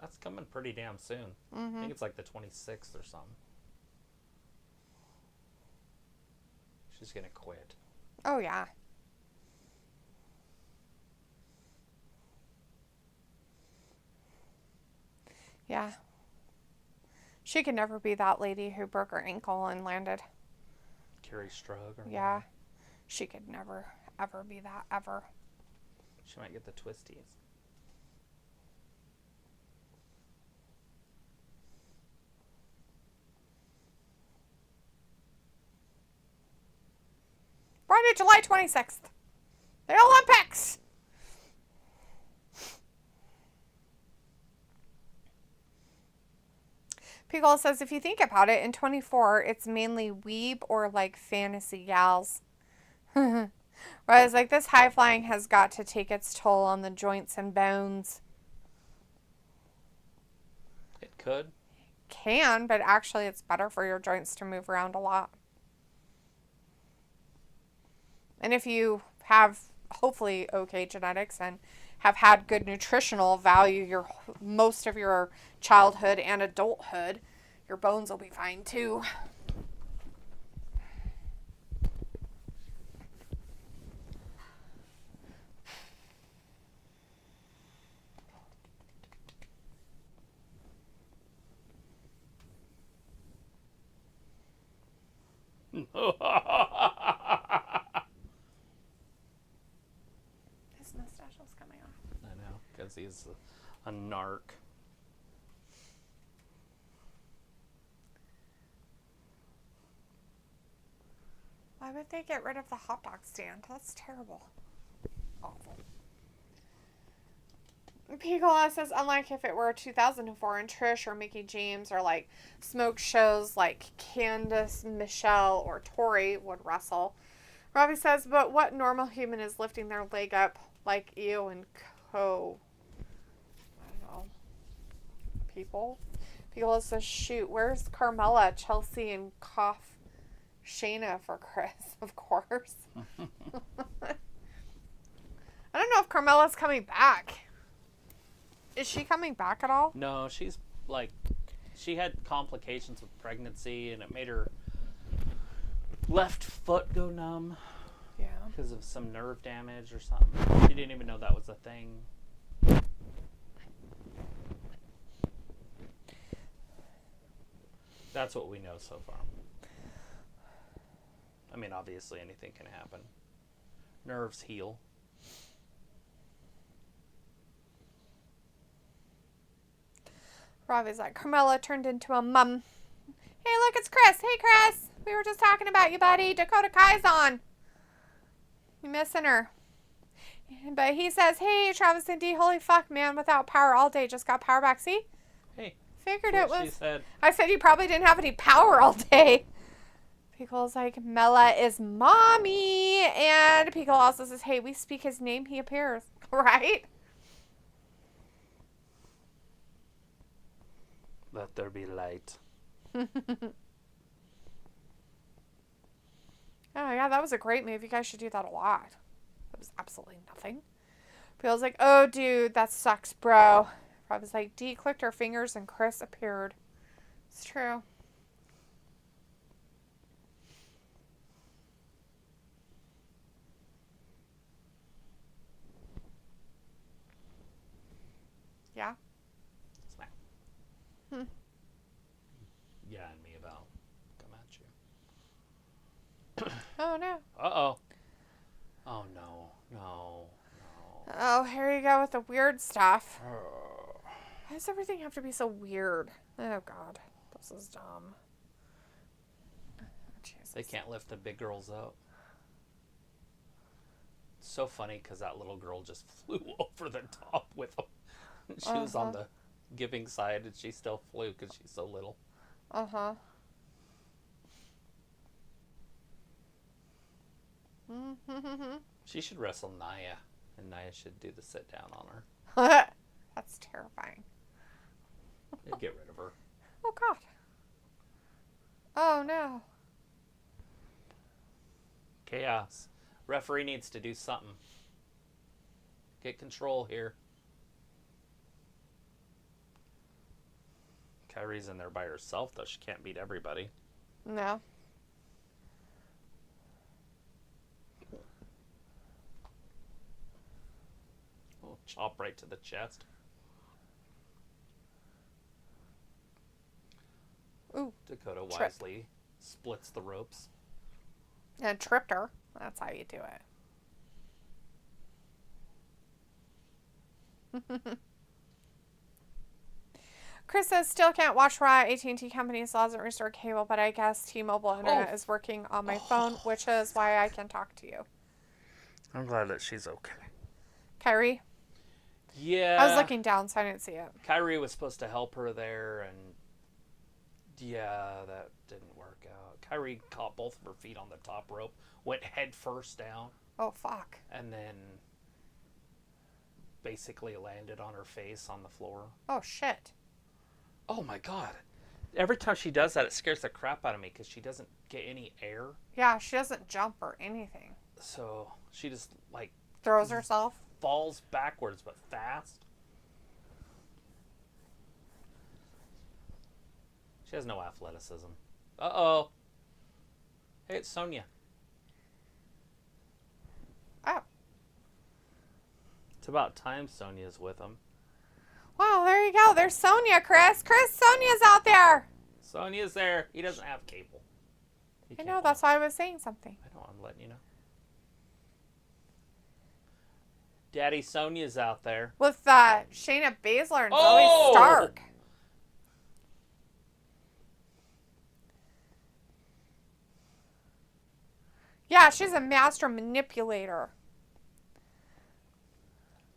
A: That's coming pretty damn soon. I think it's like the 26th or something. She's gonna quit.
B: Oh, yeah. Yeah. She could never be that lady who broke her ankle and landed.
A: Carrie Strug or
B: Yeah.
A: whatever.
B: She could never, ever be that, ever.
A: She might get the twisties.
B: Friday, July 26th. The Olympics! Piccolo says, if you think about it, in 24, it's mainly weeb or like fantasy gals. Whereas like this high flying has got to take its toll on the joints and bones.
A: It could.
B: Can, but actually it's better for your joints to move around a lot. And if you have hopefully okay genetics and have had good nutritional value your most of your childhood and adulthood, your bones will be fine too. His mustache was coming off.
A: I know, because he's a narc.
B: Why would they get rid of the hot dog stand? That's terrible. Awful. Picola says, unlike if it were 2004 and Trish or Mickey James or like smoke shows like Candice, Michelle, or Tori would wrestle. Robbie says, but what normal human is lifting their leg up like you and co? I don't know. People? Picola says, shoot, where's Carmella, Chelsea, and Cough Shayna for Chris? Of course. I don't know if Carmella's coming back. Is she coming back at all?
A: No, she's like, she had complications with pregnancy, and it made her left foot go numb.
B: Yeah.
A: Because of some nerve damage or something. She didn't even know that was a thing. That's what we know so far. I mean, obviously anything can happen. Nerves heal.
B: Robbie's like, Carmella turned into a mum. Hey, look, it's Chris. Hey, Chris. We were just talking about you, buddy. Dakota Kai's on. You missing her. But he says, hey, Travis and D, holy fuck, man, without power all day. Just got power back. See?
A: Hey.
B: Figured it was.
A: She said.
B: I said you probably didn't have any power all day. Picole's like, Mella is mommy. And Pickle also says, hey, we speak his name, he appears. Right?
A: Let there be light.
B: Oh, yeah, that was a great move. You guys should do that a lot. That was absolutely nothing. Bill's like, oh, dude, that sucks, bro. Rob was like, Dee clicked her fingers and Chris appeared. It's true. Yeah?
A: Smack. Yeah, and me about come at you.
B: Oh, no.
A: Uh-oh. Oh, no. No.
B: Oh, here you go with the weird stuff. Why does everything have to be so weird? Oh, God. This is dumb. Oh, Jesus.
A: They can't lift the big girls up. It's so funny because that little girl just flew over the top with them. She was on the giving side and she still flew because she's so little.
B: Uh-huh.
A: She should wrestle Nia, and Nia should do the sit down on her.
B: That's terrifying.
A: They'd get rid of her.
B: Oh, God. Oh, no.
A: Chaos. Referee needs to do something. Get control here. Kyrie's in there by herself, though. She can't beat everybody.
B: No.
A: Oh, chop right to the chest.
B: Ooh.
A: Dakota wisely splits the ropes.
B: And tripped her. That's how you do it. Chris says, still can't watch Raw. AT&T company still hasn't restored cable, but I guess T-Mobile internet is working on my phone, which is why I can talk to you.
A: I'm glad that she's okay.
B: Kyrie?
A: Yeah.
B: I was looking down, so I didn't see it.
A: Kyrie was supposed to help her there, and yeah, that didn't work out. Kyrie caught both of her feet on the top rope, went head first down.
B: Oh, fuck.
A: And then basically landed on her face on the floor.
B: Oh, shit.
A: Oh, my God. Every time she does that, it scares the crap out of me because she doesn't get any air.
B: Yeah, she doesn't jump or anything.
A: So she just, like...
B: Throws herself?
A: Falls backwards, but fast. She has no athleticism. Uh-oh. Hey, it's Sonya.
B: Oh.
A: It's about time Sonya's with him.
B: Wow, there you go. There's Sonya, Chris. Chris, Sonya's out there.
A: Sonya's there. He doesn't have cable.
B: I know, that's why I was saying something.
A: I know, I'm letting you know. Daddy Sonya's out there.
B: With Shayna Baszler and Zoe Stark. Yeah, she's a master manipulator.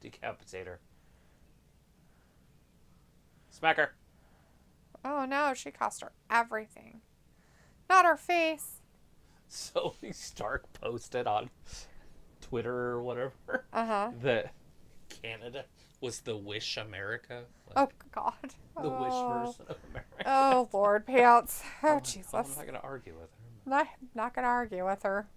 A: Decapitator. Smack her.
B: Oh no, she cost her everything. Not her face.
A: Zoe Stark posted on Twitter or whatever that Canada was the Wish America.
B: Oh God.
A: The Wish version of America.
B: Oh Lord, Pants. Oh Jesus.
A: I'm not going to argue with her.
B: Not gonna argue with her.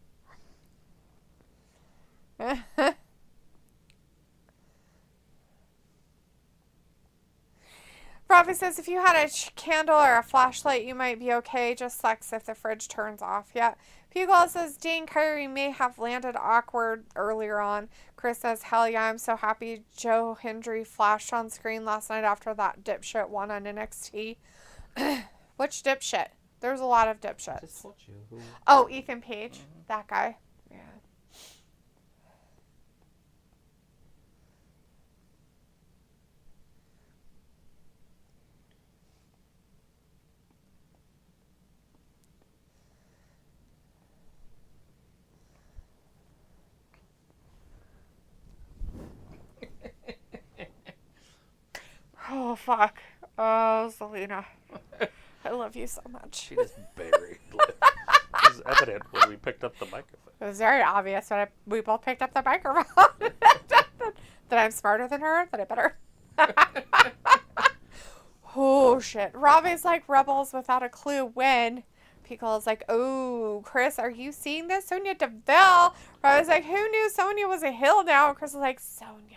B: Robbie says, if you had a candle or a flashlight, you might be okay. Just sucks if the fridge turns off. Yeah. Pugol says, Dean Kyrie may have landed awkward earlier on. Chris says, hell yeah, I'm so happy Joe Hendry flashed on screen last night after that dipshit won on NXT. Which dipshit? There's a lot of dipshits.
A: I just told you who.
B: Oh, Ethan Page. Mm-hmm. That guy. Yeah. Oh, fuck. Oh, Selena. I love you so much.
A: She just buried. It was evident when we picked up the microphone.
B: It was very obvious when we both picked up the microphone. That I'm smarter than her, that I better. Oh, shit. Robbie's like rebels without a clue when. Pickle's like, oh, Chris, are you seeing this? Sonya Deville. Robbie's like, who knew Sonya was a heel now? Chris is like, Sonya.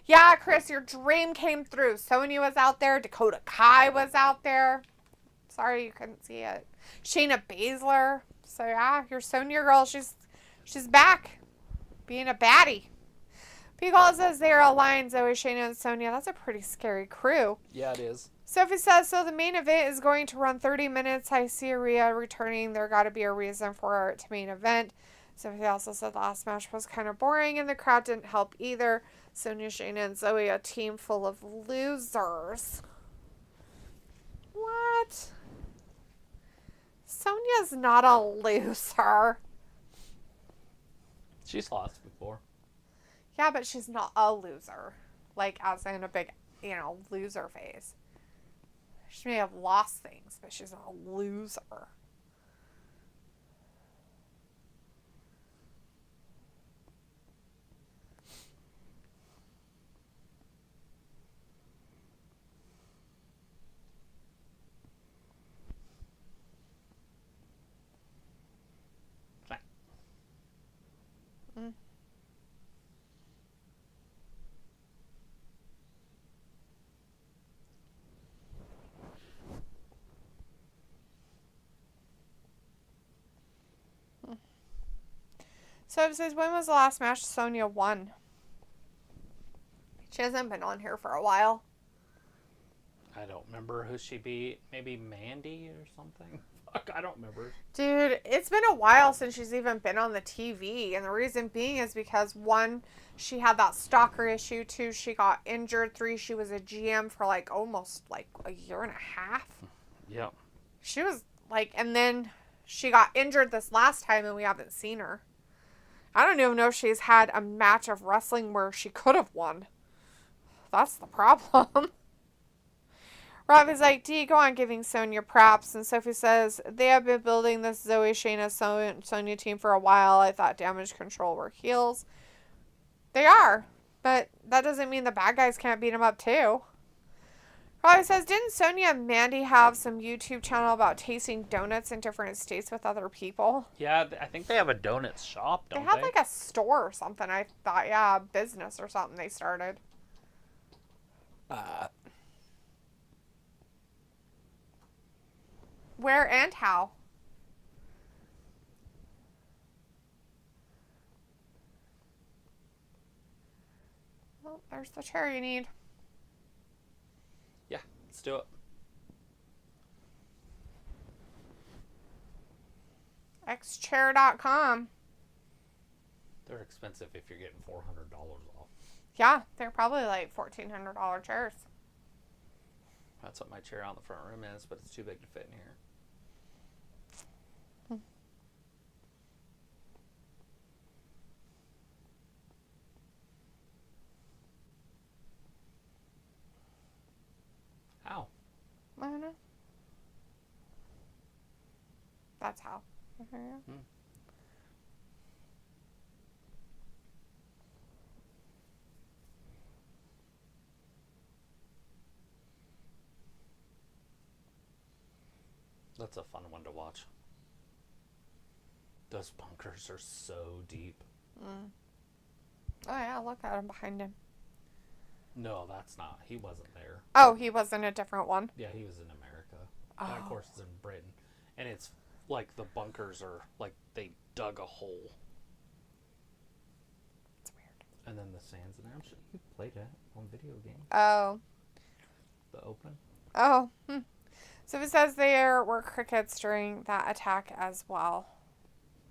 B: Yeah, Chris, your dream came through. Sonya was out there. Dakota Kai was out there. Sorry you couldn't see it. Shayna Baszler. So, yeah, your Sonya girl, she's back. Being a baddie. Pickle says they are aligned, Zoe, Shayna, and Sonya. That's a pretty scary crew.
A: Yeah, it is.
B: Sophie says, so the main event is going to run 30 minutes. I see Rhea returning. There got to be a reason for it to main event. Sophie also said the last match was kind of boring and the crowd didn't help either. Sonya, Shayna, and Zoe, a team full of losers. What? Sonya's not a loser.
A: She's lost before.
B: Yeah, but she's not a loser. Like, as in a big, loser phase. She may have lost things, but she's not a loser.
A: Fine.
B: Mm. So it says, when was the last match Sonya won? She hasn't been on here for a while.
A: I don't remember who she beat. Maybe Mandy or something? Fuck, I don't remember.
B: Dude, it's been a while since she's even been on the TV. And the reason being is because, 1, she had that stalker issue. 2, she got injured. 3, she was a GM for almost a year and a half.
A: Yep.
B: She was and then she got injured this last time and we haven't seen her. I don't even know if she's had a match of wrestling where she could have won. That's the problem. Robbie's like, D, go on giving Sonya props. And Sophie says, they have been building this Zoe, Shayna, Sonya team for a while. I thought Damage Control were heels. They are. But that doesn't mean the bad guys can't beat them up too. Robbie says, didn't Sonya and Mandy have some YouTube channel about tasting donuts in different states with other people?
A: Yeah, I think they have a donut shop, don't they?
B: They had a store or something. I thought, yeah, a business or something they started. Where and how? Well, there's the chair you need.
A: Yeah, let's do it.
B: Xchair.com.
A: They're expensive if you're getting $400 off.
B: Yeah, they're probably like $1,400 chairs.
A: That's what my chair on the front room is, but it's too big to fit in here. How?
B: I don't know. That's how.
A: That's a fun one to watch. Those bunkers are so deep.
B: Mm. Oh yeah, look at him behind him.
A: No, that's not. He wasn't there.
B: Oh, he was in a different one?
A: Yeah, he was in America.
B: Oh.
A: And of course, it's in Britain. And it's like the bunkers are like they dug a hole.
B: It's weird.
A: And then the sand's in there. I'm sure
C: You played it on video games.
B: Oh.
A: the open.
B: Oh. So it says there were crickets during that attack as well.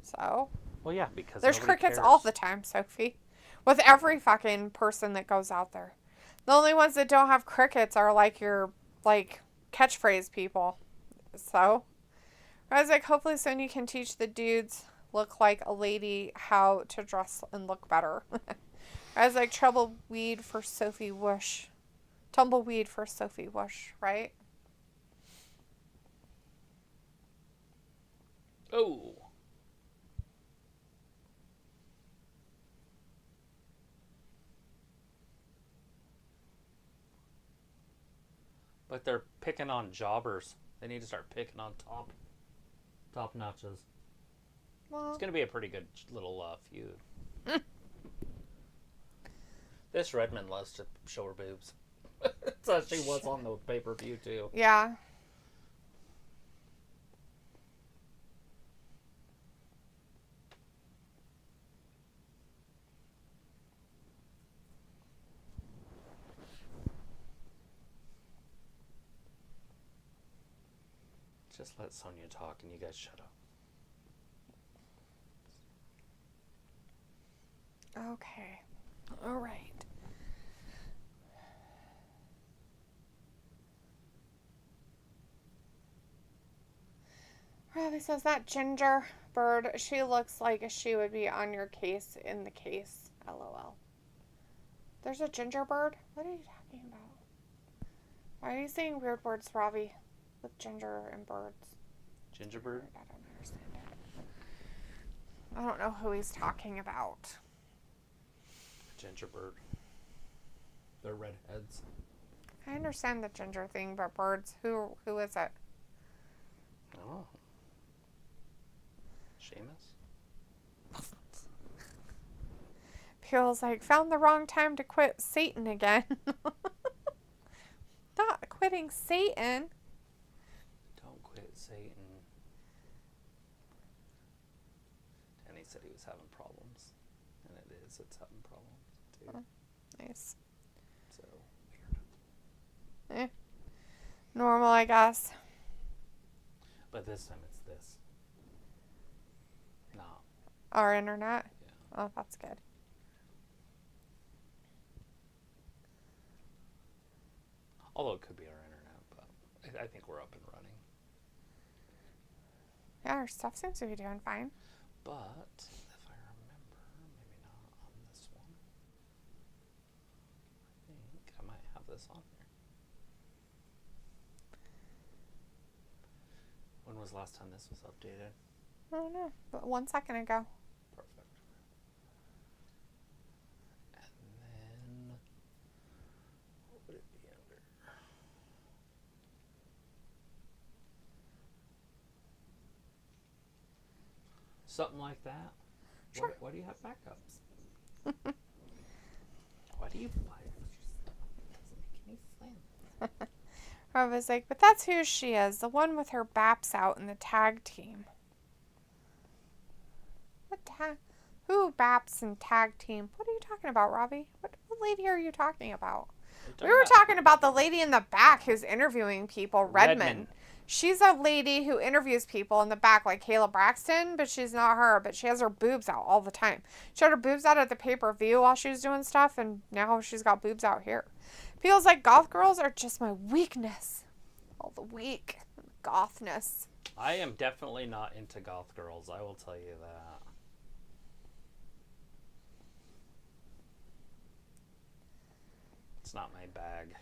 B: So.
A: Well, yeah, because
B: There's
A: nobody
B: crickets
A: cares.
B: all the time, Sophie. With every fucking person that goes out there. The only ones that don't have crickets are like your, like, catchphrase people. So. I was like, hopefully soon you can teach the dudes look like a lady how to dress and look better. I was like, tumbleweed for Sophie Whoosh. Tumbleweed for Sophie Whoosh, right?
A: Oh. But they're picking on jobbers. They need to start picking on
C: Top notches.
B: Well,
A: It's going to be a pretty good little feud. This Redmond loves to show her boobs.
C: So she was on the pay-per-view too.
B: yeah.
A: Just let Sonya talk and you guys shut up.
B: Okay. All right. Robbie says that ginger bird, she looks like she would be on your case in the case. LOL. There's a ginger bird? What are you talking about? Why are you saying weird words, Robbie? With ginger and birds.
A: Gingerbird?
B: I don't understand it. I don't know who he's talking about.
A: Gingerbird. They're redheads.
B: I understand the ginger thing, but birds, who is it?
A: Oh. Seamus?
B: Peel's like, found the wrong time to quit Satan again. Not quitting Satan.
A: Don't quit Satan. Danny said he was having problems. And it is. It's having problems, too.
B: Nice.
A: So, weird.
B: Normal, I guess.
A: But this time it's this. No.
B: Our internet.
A: Yeah.
B: Oh, that's good.
A: Although it could be our internet, but I think we're up and running.
B: Yeah, our stuff seems to be doing fine.
A: But, if I remember, maybe not on this one. I think I might have this on here. When was the last time this was updated?
B: I don't know, but 1 second ago.
A: Perfect. And then, what would it be under? Something like that.
B: Sure.
A: Why do you have backups? Why do you buy it? It doesn't make any sense.
B: Rob was like, but that's who she is, the one with her baps out in the tag team. What tag? Who baps and tag team? What are you talking about, Robbie? What lady are you talking about? We were talking about the lady in the back who's interviewing people, Redmond. She's a lady who interviews people in the back, like Kayla Braxton, but she's not her. But she has her boobs out all the time. She had her boobs out at the pay-per-view while she was doing stuff, and now she's got boobs out here. Feels like goth girls are just my weakness. All the weak gothness.
A: I am definitely not into goth girls. I will tell you that. It's not my bag.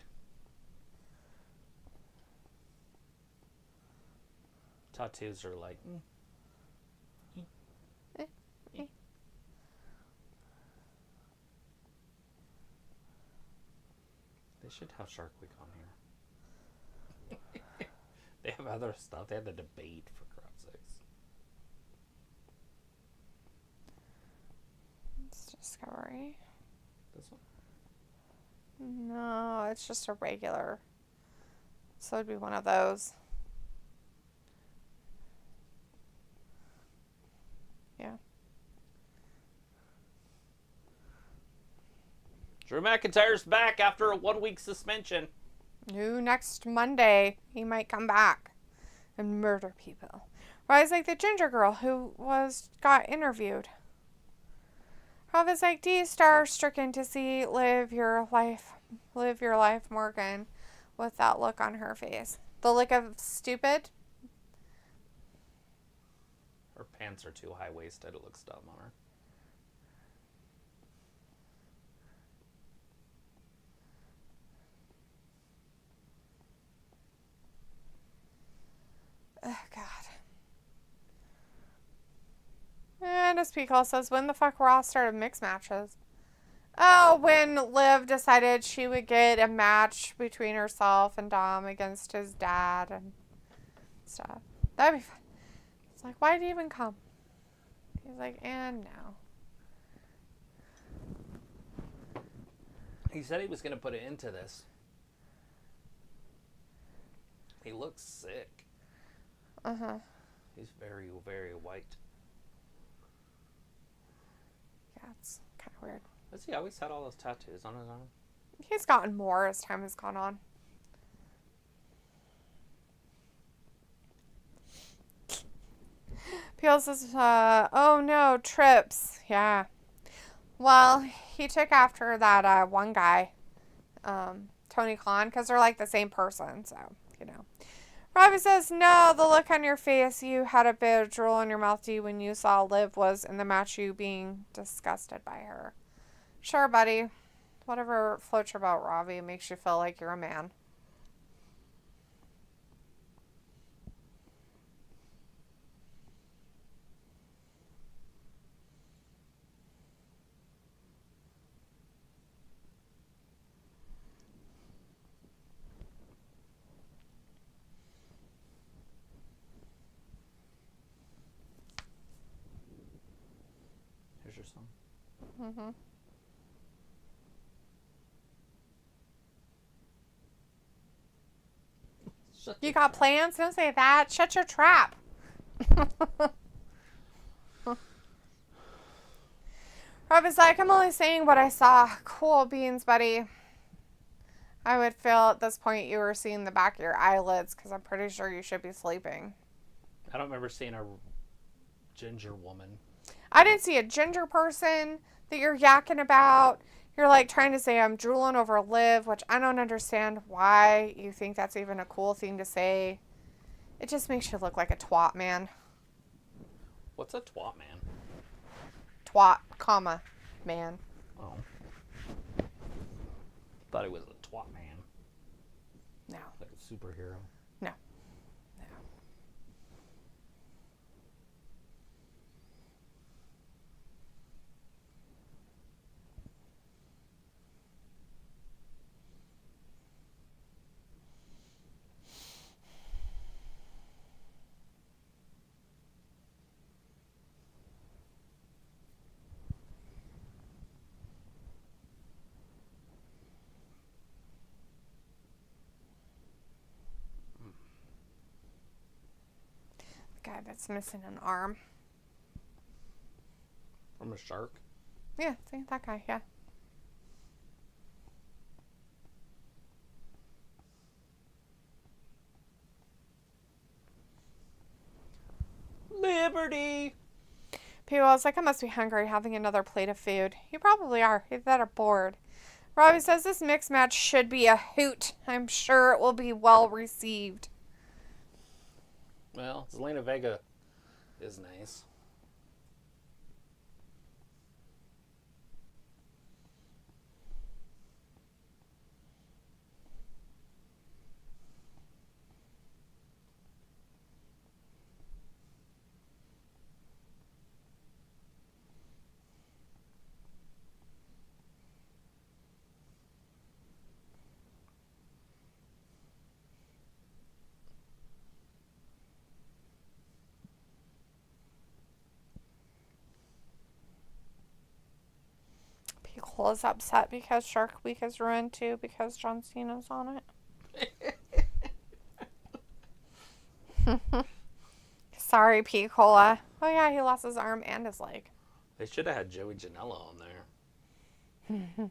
A: Tattoos are like... They should have Shark Week on here. They have other stuff. They have the debate, for God's sakes.
B: It's Discovery.
A: This one?
B: No, it's just a regular. So it'd be one of those. Yeah.
A: Drew McIntyre's back after a 1-week suspension.
B: New next Monday, he might come back and murder people. Or it's like the ginger girl who got interviewed. Rob is like, do you star-stricken to see live your life, Morgan, with that look on her face? The look of stupid?
A: Her pants are too high-waisted. It looks dumb on her.
B: Oh, God. And as P. Call says, when the fuck Raw started mixed matches? Oh, when Liv decided she would get a match between herself and Dom against his dad and stuff. That'd be fun. It's like, why did he even come? He's like, and no.
A: He said he was going to put it into this. He looks sick.
B: Uh-huh.
A: He's very, very white.
B: Yeah, it's kind of weird.
A: Has he always had all those tattoos on his arm?
B: He's gotten more as time has gone on. Peel says, oh no, trips. Yeah. Well, he took after that one guy, Tony Khan, because they're like the same person, so, you know. Robbie says, no, the look on your face, you had a bit of drool in your mouth to you when you saw Liv was in the match, you being disgusted by her. Sure, buddy. Whatever floats your boat, Robbie, makes you feel like you're a man.
A: Here's your song.
B: Mm-hmm. You got plans? Don't say that. Shut your trap. Rob is like, I'm only saying what I saw. Cool beans, buddy. I would feel at this point you were seeing the back of your eyelids because I'm pretty sure you should be sleeping.
A: I don't remember seeing a ginger woman.
B: I didn't see a ginger person that you're yakking about. You're like trying to say I'm drooling over Liv, which I don't understand why you think that's even a cool thing to say. It just makes you look like a twat, man.
A: What's a twat man?
B: Twat, comma, man.
A: Oh. Thought he was a twat man.
B: No.
A: Like a superhero.
B: No. No. Guy that's missing an arm.
A: From a shark?
B: Yeah, see, that guy, yeah.
A: Liberty.
B: People was like, I must be hungry having another plate of food. You probably are. Either that or bored. Robbie says this mixed match should be a hoot. I'm sure it will be well received.
A: Well, Zelina Vega is nice.
B: People is upset because Shark Week is ruined too because John Cena's on it. Sorry, P. Cola. Oh yeah, he lost his arm and his leg.
A: They should have had Joey Janela on there.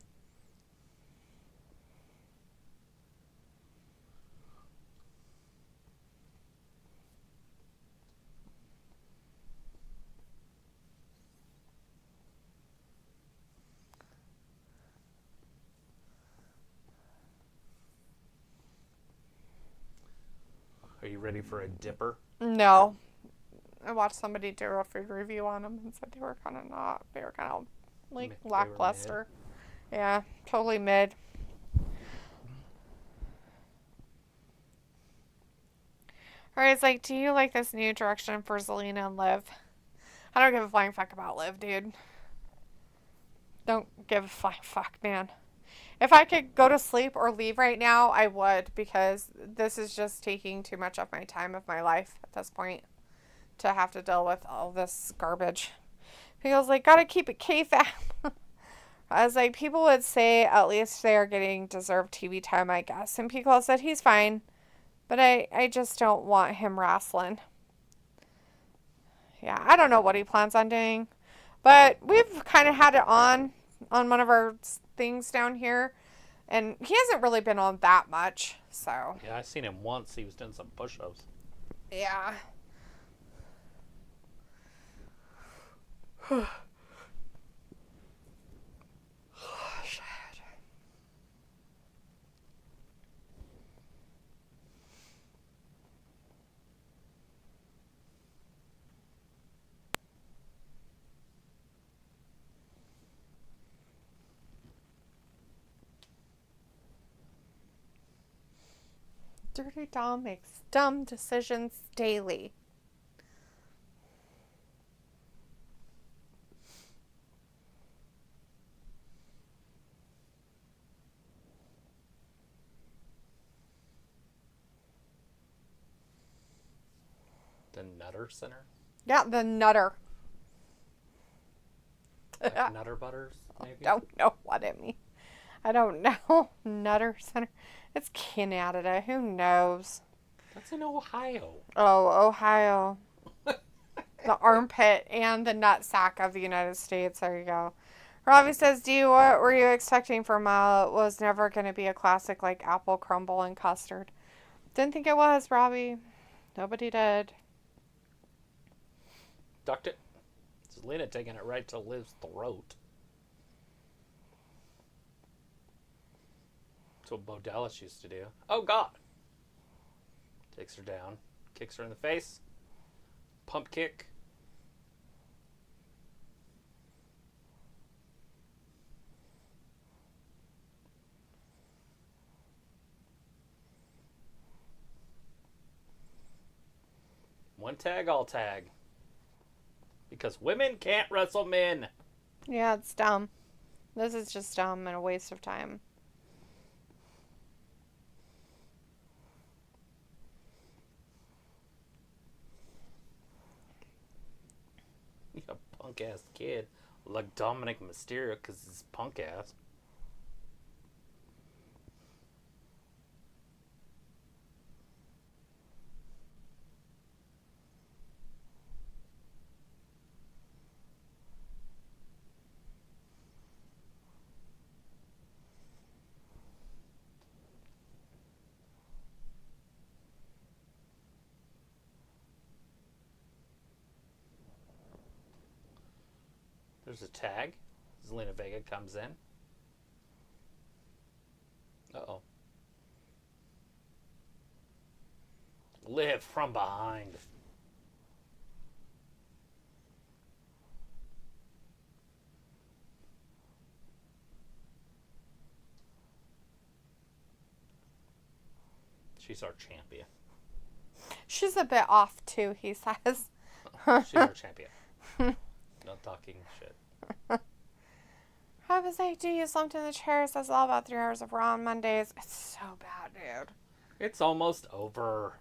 A: Are you ready for a dipper?
B: No. I watched somebody do a food review on them and said they were kind of not. They were kind of like
A: They were
B: lackluster. Yeah, totally mid. Alright, it's like, do you like this new direction for Zelina and Liv? I don't give a flying fuck about Liv, dude. Don't give a flying fuck, man. If I could go to sleep or leave right now, I would, because this is just taking too much of my time of my life at this point to have to deal with all this garbage. People's like, gotta keep it kayfabe. I was like, people would say at least they are getting deserved TV time, I guess. And people said he's fine, but I just don't want him wrestling. Yeah, I don't know what he plans on doing, but we've kind of had it on one of our things down here, and he hasn't really been on that much, so.
A: Yeah, I seen him once. He was doing some push-ups.
B: Yeah. Dirty Dom makes dumb decisions daily.
A: The Nutter Center?
B: Yeah, the Nutter.
A: Like Nutter Butters, maybe?
B: Don't know what it means. I don't know. Nutter Center. It's Canada. Who knows?
A: That's in Ohio.
B: Oh, Ohio. The armpit and the nutsack of the United States. There you go. Robbie says, what were you expecting from it was never going to be a classic like apple crumble and custard? Didn't think it was, Robbie. Nobody did.
A: Ducked it. Zelina taking it right to Liv's throat. That's what Bo Dallas used to do. Oh, God. Takes her down. Kicks her in the face. Pump kick. One tag, all tag. Because women can't wrestle men.
B: Yeah, it's dumb. This is just dumb and a waste of time.
A: You a punk ass kid like Dominik Mysterio because he's punk ass. There's a tag. Zelina Vega comes in. Uh-oh. Live from behind. She's our champion.
B: She's a bit off, too, he says.
A: She's our champion. Not talking shit.
B: I was like, do you slumped in the chair? Says all about 3 hours of Raw on Mondays. It's so bad, dude.
A: It's almost over.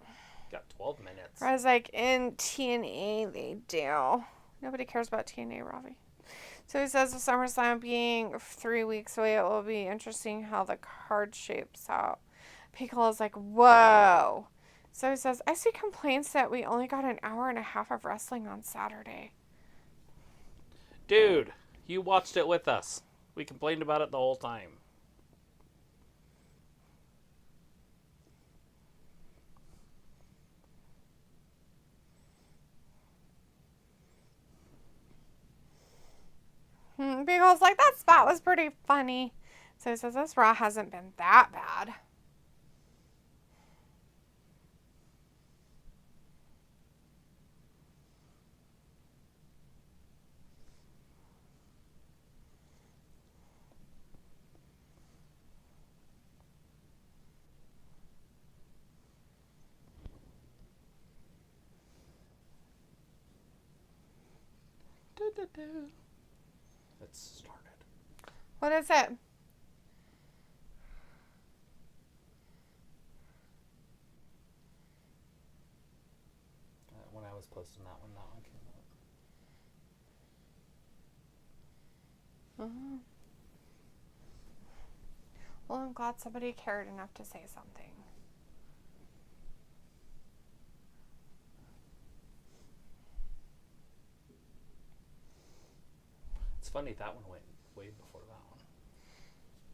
A: Got 12 minutes.
B: I was like, in TNA, they do. Nobody cares about TNA, Ravi. So he says, with SummerSlam being 3 weeks away, it will be interesting how the card shapes out. Piccolo's like, whoa. So he says, I see complaints that we only got an hour and a half of wrestling on Saturday.
A: Dude, you watched it with us. We complained about it the whole time.
B: Piccolo's like, that spot was pretty funny. So he says, this Raw hasn't been that bad.
A: It's started.
B: What is it?
A: When I was posting that one came up.
B: Uh-huh. Well, I'm glad somebody cared enough to say something.
A: It's funny, that one went way before that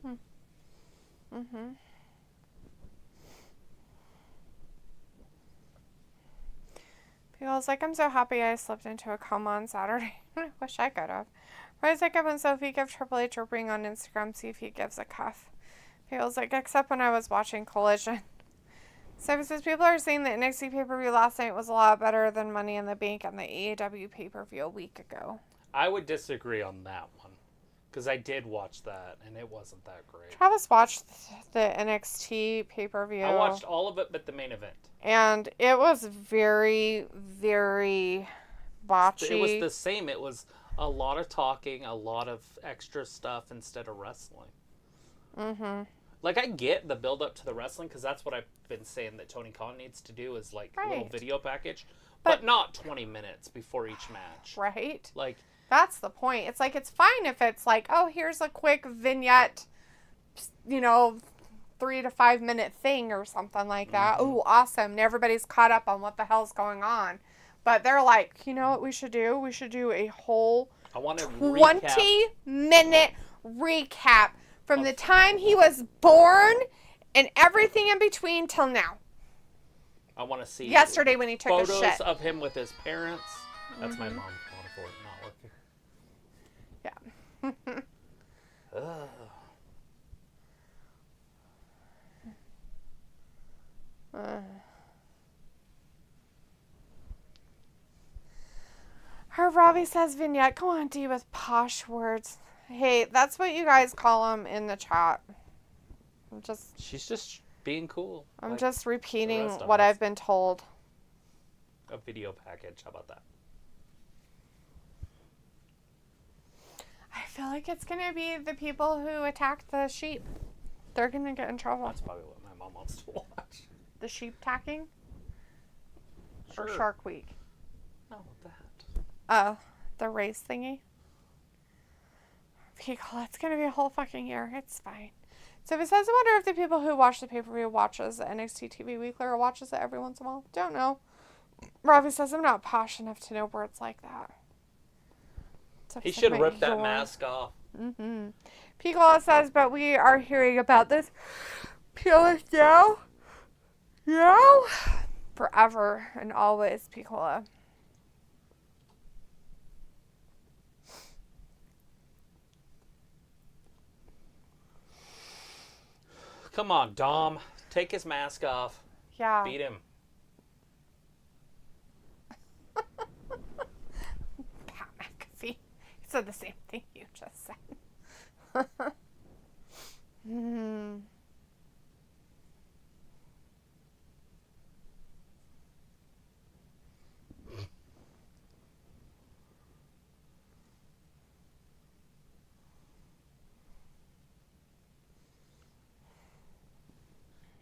A: one.
B: Mm-hmm. People's like, I'm so happy I slipped into a coma on Saturday. I wish I could have. Rise like up and Sophie give Triple H a ring on Instagram, see if he gives a cuff. People's like, except when I was watching Collision. So says people are saying the NXT pay-per-view last night was a lot better than Money in the Bank and the AEW pay-per-view a week ago.
A: I would disagree on that one. Because I did watch that, and it wasn't that great.
B: Travis watched the NXT pay-per-view.
A: I watched all of it but the main event.
B: And it was very, very botchy.
A: It was the same. It was a lot of talking, a lot of extra stuff instead of wrestling.
B: Mm-hmm.
A: Like, I get the build-up to the wrestling, because that's what I've been saying that Tony Khan needs to do is, like, a little video package. But not 20 minutes before each match.
B: Right.
A: Like...
B: That's the point. It's like, it's fine if it's like, oh, here's a quick vignette, 3 to 5 minute thing or something like that.
A: Mm-hmm.
B: Ooh, awesome. And everybody's caught up on what the hell's going on. But they're like, you know what we should do? We should do a whole 20-minute recap from the time he was born and everything in between till now.
A: I want to see
B: yesterday when he took a shit.
A: Photos of him with his parents. That's my mom calling for it not working.
B: Yeah. Her Robbie says vignette. Go on, D, with posh words. Hey, that's what you guys call them in the chat.
A: She's just being cool.
B: I'm
A: like
B: just repeating what I've been told.
A: A video package. How about that?
B: I feel like it's going to be the people who attacked the sheep. They're going to get in trouble.
A: That's probably what my mom wants to watch.
B: The sheep tacking?
A: Sure.
B: Or Shark Week?
A: No, that.
B: The race thingy? People, it's going to be a whole fucking year. It's fine. So it says, I wonder if the people who watch the pay-per-view watches the NXT TV Weekly or watches it every once in a while. Don't know. Ravi says, I'm not posh enough to know words like that.
A: He should rip that mask off.
B: Mm-hmm. Piccola says, but we are hearing about this. Piccola now? Now? Forever and always, Piccola.
A: Come on, Dom. Take his mask off.
B: Yeah.
A: Beat him.
B: Pat McAfee. He said the same thing you just said.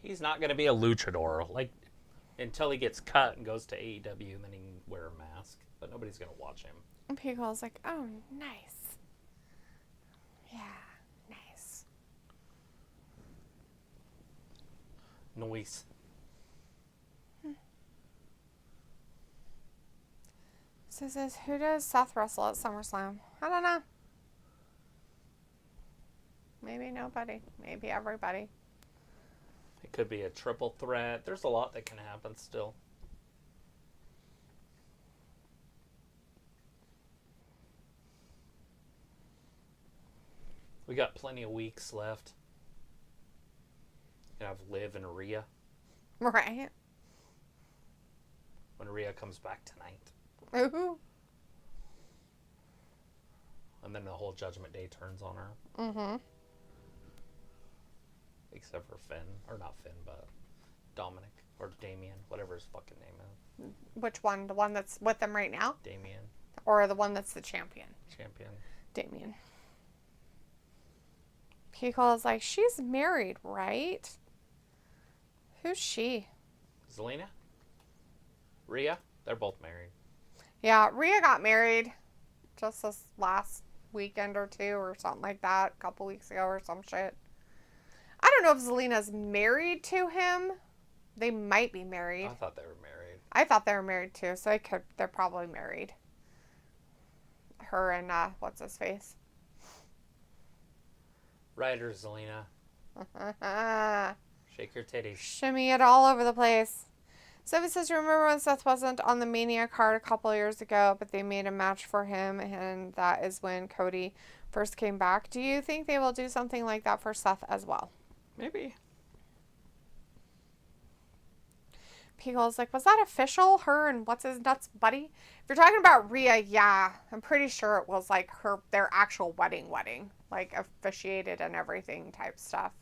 A: He's not going to be a luchador, like, until he gets cut and goes to AEW, and then he can wear a mask. But nobody's going to watch him.
B: And people's like, oh, nice. Yeah, nice.
A: Noise.
B: So it says, who does Seth wrestle at SummerSlam? I don't know. Maybe nobody. Maybe everybody.
A: It could be a triple threat. There's a lot that can happen still. We got plenty of weeks left. You have Liv and Rhea.
B: Right.
A: When Rhea comes back tonight.
B: Ooh.
A: And then the whole Judgment Day turns on her.
B: Mm-hmm.
A: Except for Finn. Or not Finn, but Dominik. Or Damien. Whatever his fucking name is.
B: Which one? The one that's with them right now?
A: Damien.
B: Or the one that's the champion?
A: Champion.
B: Damien. People is like, she's married, right? Who's she?
A: Zelina? Rhea? They're both married.
B: Yeah, Rhea got married just this last weekend or two or something like that. A couple weeks ago or some shit. I don't know if Zelina's married to him. They might be married.
A: I thought they were married.
B: I thought they were married too, so they're probably married. Her and, what's his face?
A: Ryder, Zelina. Shake your titties.
B: Shimmy it all over the place. So it says, remember when Seth wasn't on the Mania card a couple years ago, but they made a match for him, and that is when Cody first came back. Do you think they will do something like that for Seth as well?
A: Maybe.
B: People's like, was that official? Her and what's his nuts buddy? If you're talking about Rhea, yeah, I'm pretty sure it was like their actual wedding, like officiated and everything type stuff.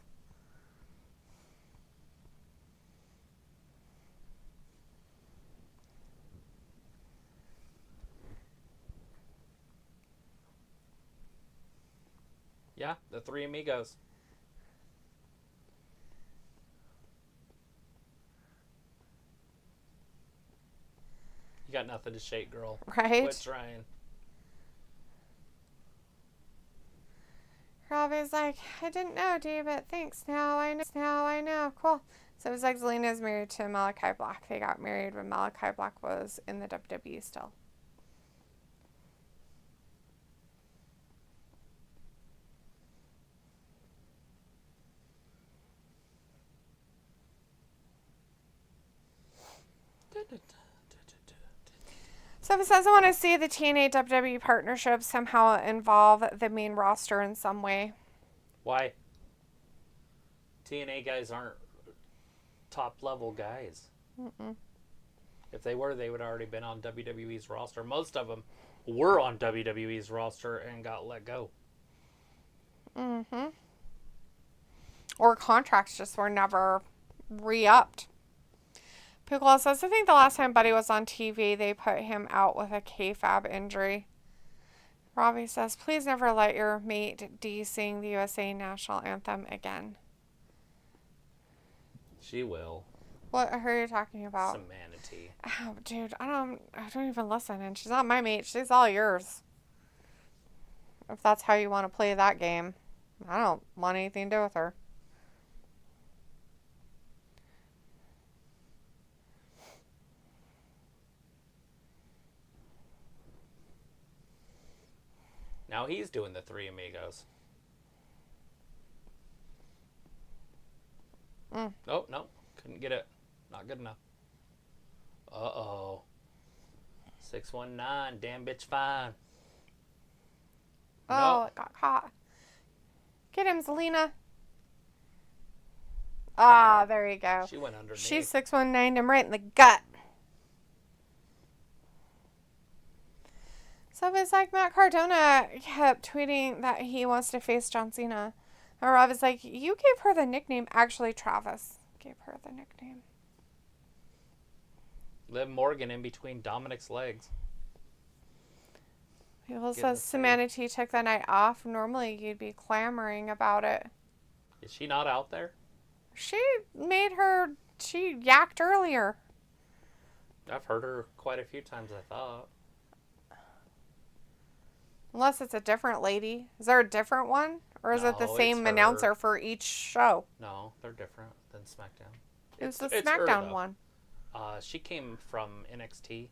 A: Yeah, the three amigos. You got nothing to shake, girl.
B: Right?
A: Quit trying.
B: Robbie's like, I didn't know, D, but thanks. Now I know. Cool. So it was like Zelina's married to Malachi Black. They got married when Malachi Black was in the WWE still. So it says I want to see the TNA WWE partnership somehow involve the main roster in some way.
A: Why? TNA guys aren't top level guys.
B: Mm-mm.
A: If they were, they would already been on WWE's roster. Most of them were on WWE's roster and got let go.
B: Mm-hmm. Or contracts just were never re-upped. Piccolo says, I think the last time Buddy was on TV, they put him out with a kayfabe injury. Robbie says, please never let your mate D sing the USA National Anthem again.
A: She will.
B: What are you talking about?
A: Some manatee.
B: Oh, dude, I don't even listen, and she's not my mate. She's all yours. If that's how you want to play that game, I don't want anything to do with her.
A: Now he's doing the three amigos. Oh, no. Couldn't get it. Not good enough. Uh-oh. 619. Damn bitch fine.
B: Oh,
A: Nope.
B: it got caught. Get him, Zelina. Ah, there you go.
A: She went underneath.
B: She 619 him right in the gut. So it's like Matt Cardona kept tweeting that he wants to face John Cena. And Rob is like, you gave her the nickname. Actually, Travis gave her the nickname.
A: Liv Morgan in between Dominik's legs.
B: People says Samantha T took the night off. Normally, you'd be clamoring about it.
A: Is she not out there?
B: She yacked earlier.
A: I've heard her quite a few times, I thought.
B: Unless it's a different lady. Is there a different one? Or is it the
A: No,
B: same
A: it's her.
B: announcer for each show?
A: No, they're different than SmackDown.
B: Who's the
A: It's her,
B: SmackDown
A: though.
B: one?
A: She came from NXT.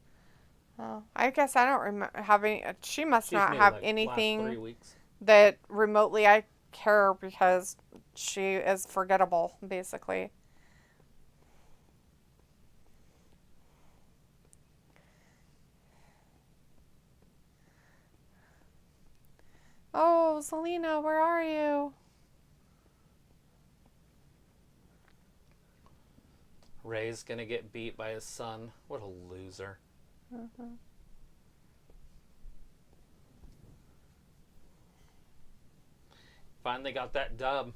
B: Oh, I guess I don't remember having. She must
A: She's
B: not
A: new,
B: have
A: like, last 3
B: anything
A: weeks.
B: that remotely I care because she is forgettable, basically. Oh, Selena, where are you?
A: Rey's gonna get beat by his son. What a loser. Finally got that dub.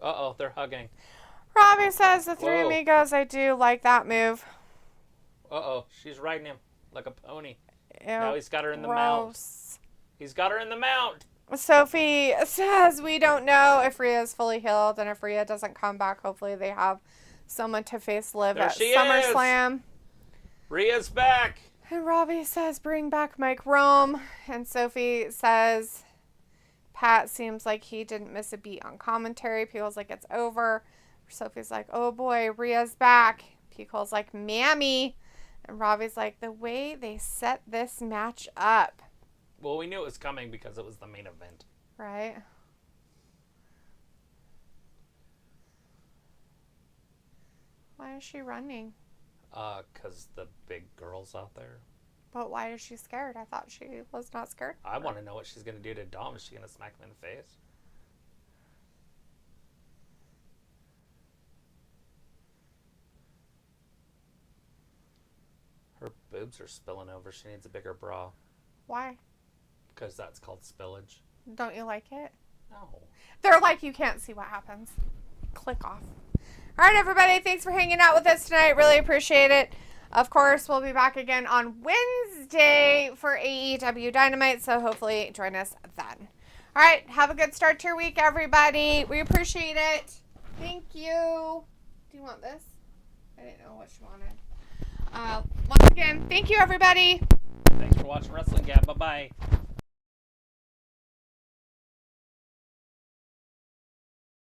A: Uh-oh, they're hugging.
B: Robbie says the Three
A: Whoa.
B: Amigos. I do like that move.
A: Uh-oh, she's riding him like a pony.
B: Ew,
A: Now he's got her in the mount.
B: gross.
A: He's got her in the mount.
B: Sophie says we don't know if Rhea is fully healed, and if Rhea doesn't come back, hopefully they have someone to face Liv
A: There
B: at
A: she
B: SummerSlam.
A: Rhea's back.
B: And Robbie says bring back Mike Rome. And Sophie says Pat seems like he didn't miss a beat on commentary. People's like it's over. Sophie's like, oh boy, Rhea's back. People's like, mammy. And Robbie's like, the way they set this match up.
A: Well, we knew it was coming because it was the main event.
B: Right? Why is she running?
A: 'Cause the big girl's out there.
B: But why is she scared? I thought she was not scared.
A: I want to know what she's going to do to Dom. Is she going to smack him in the face? Her boobs are spilling over. She needs a bigger bra.
B: Why?
A: Because that's called spillage.
B: Don't you like it?
A: No.
B: They're like, you can't see what happens. Click off. All right, everybody. Thanks for hanging out with us tonight. Really appreciate it. Of course, we'll be back again on Wednesday for AEW Dynamite, so hopefully join us then. All right. Have a good start to your week, everybody. We appreciate it. Thank you. Do you want this? I didn't know what you wanted. Once again, thank you, everybody.
A: Thanks for watching Wrestling Gab. Bye-bye.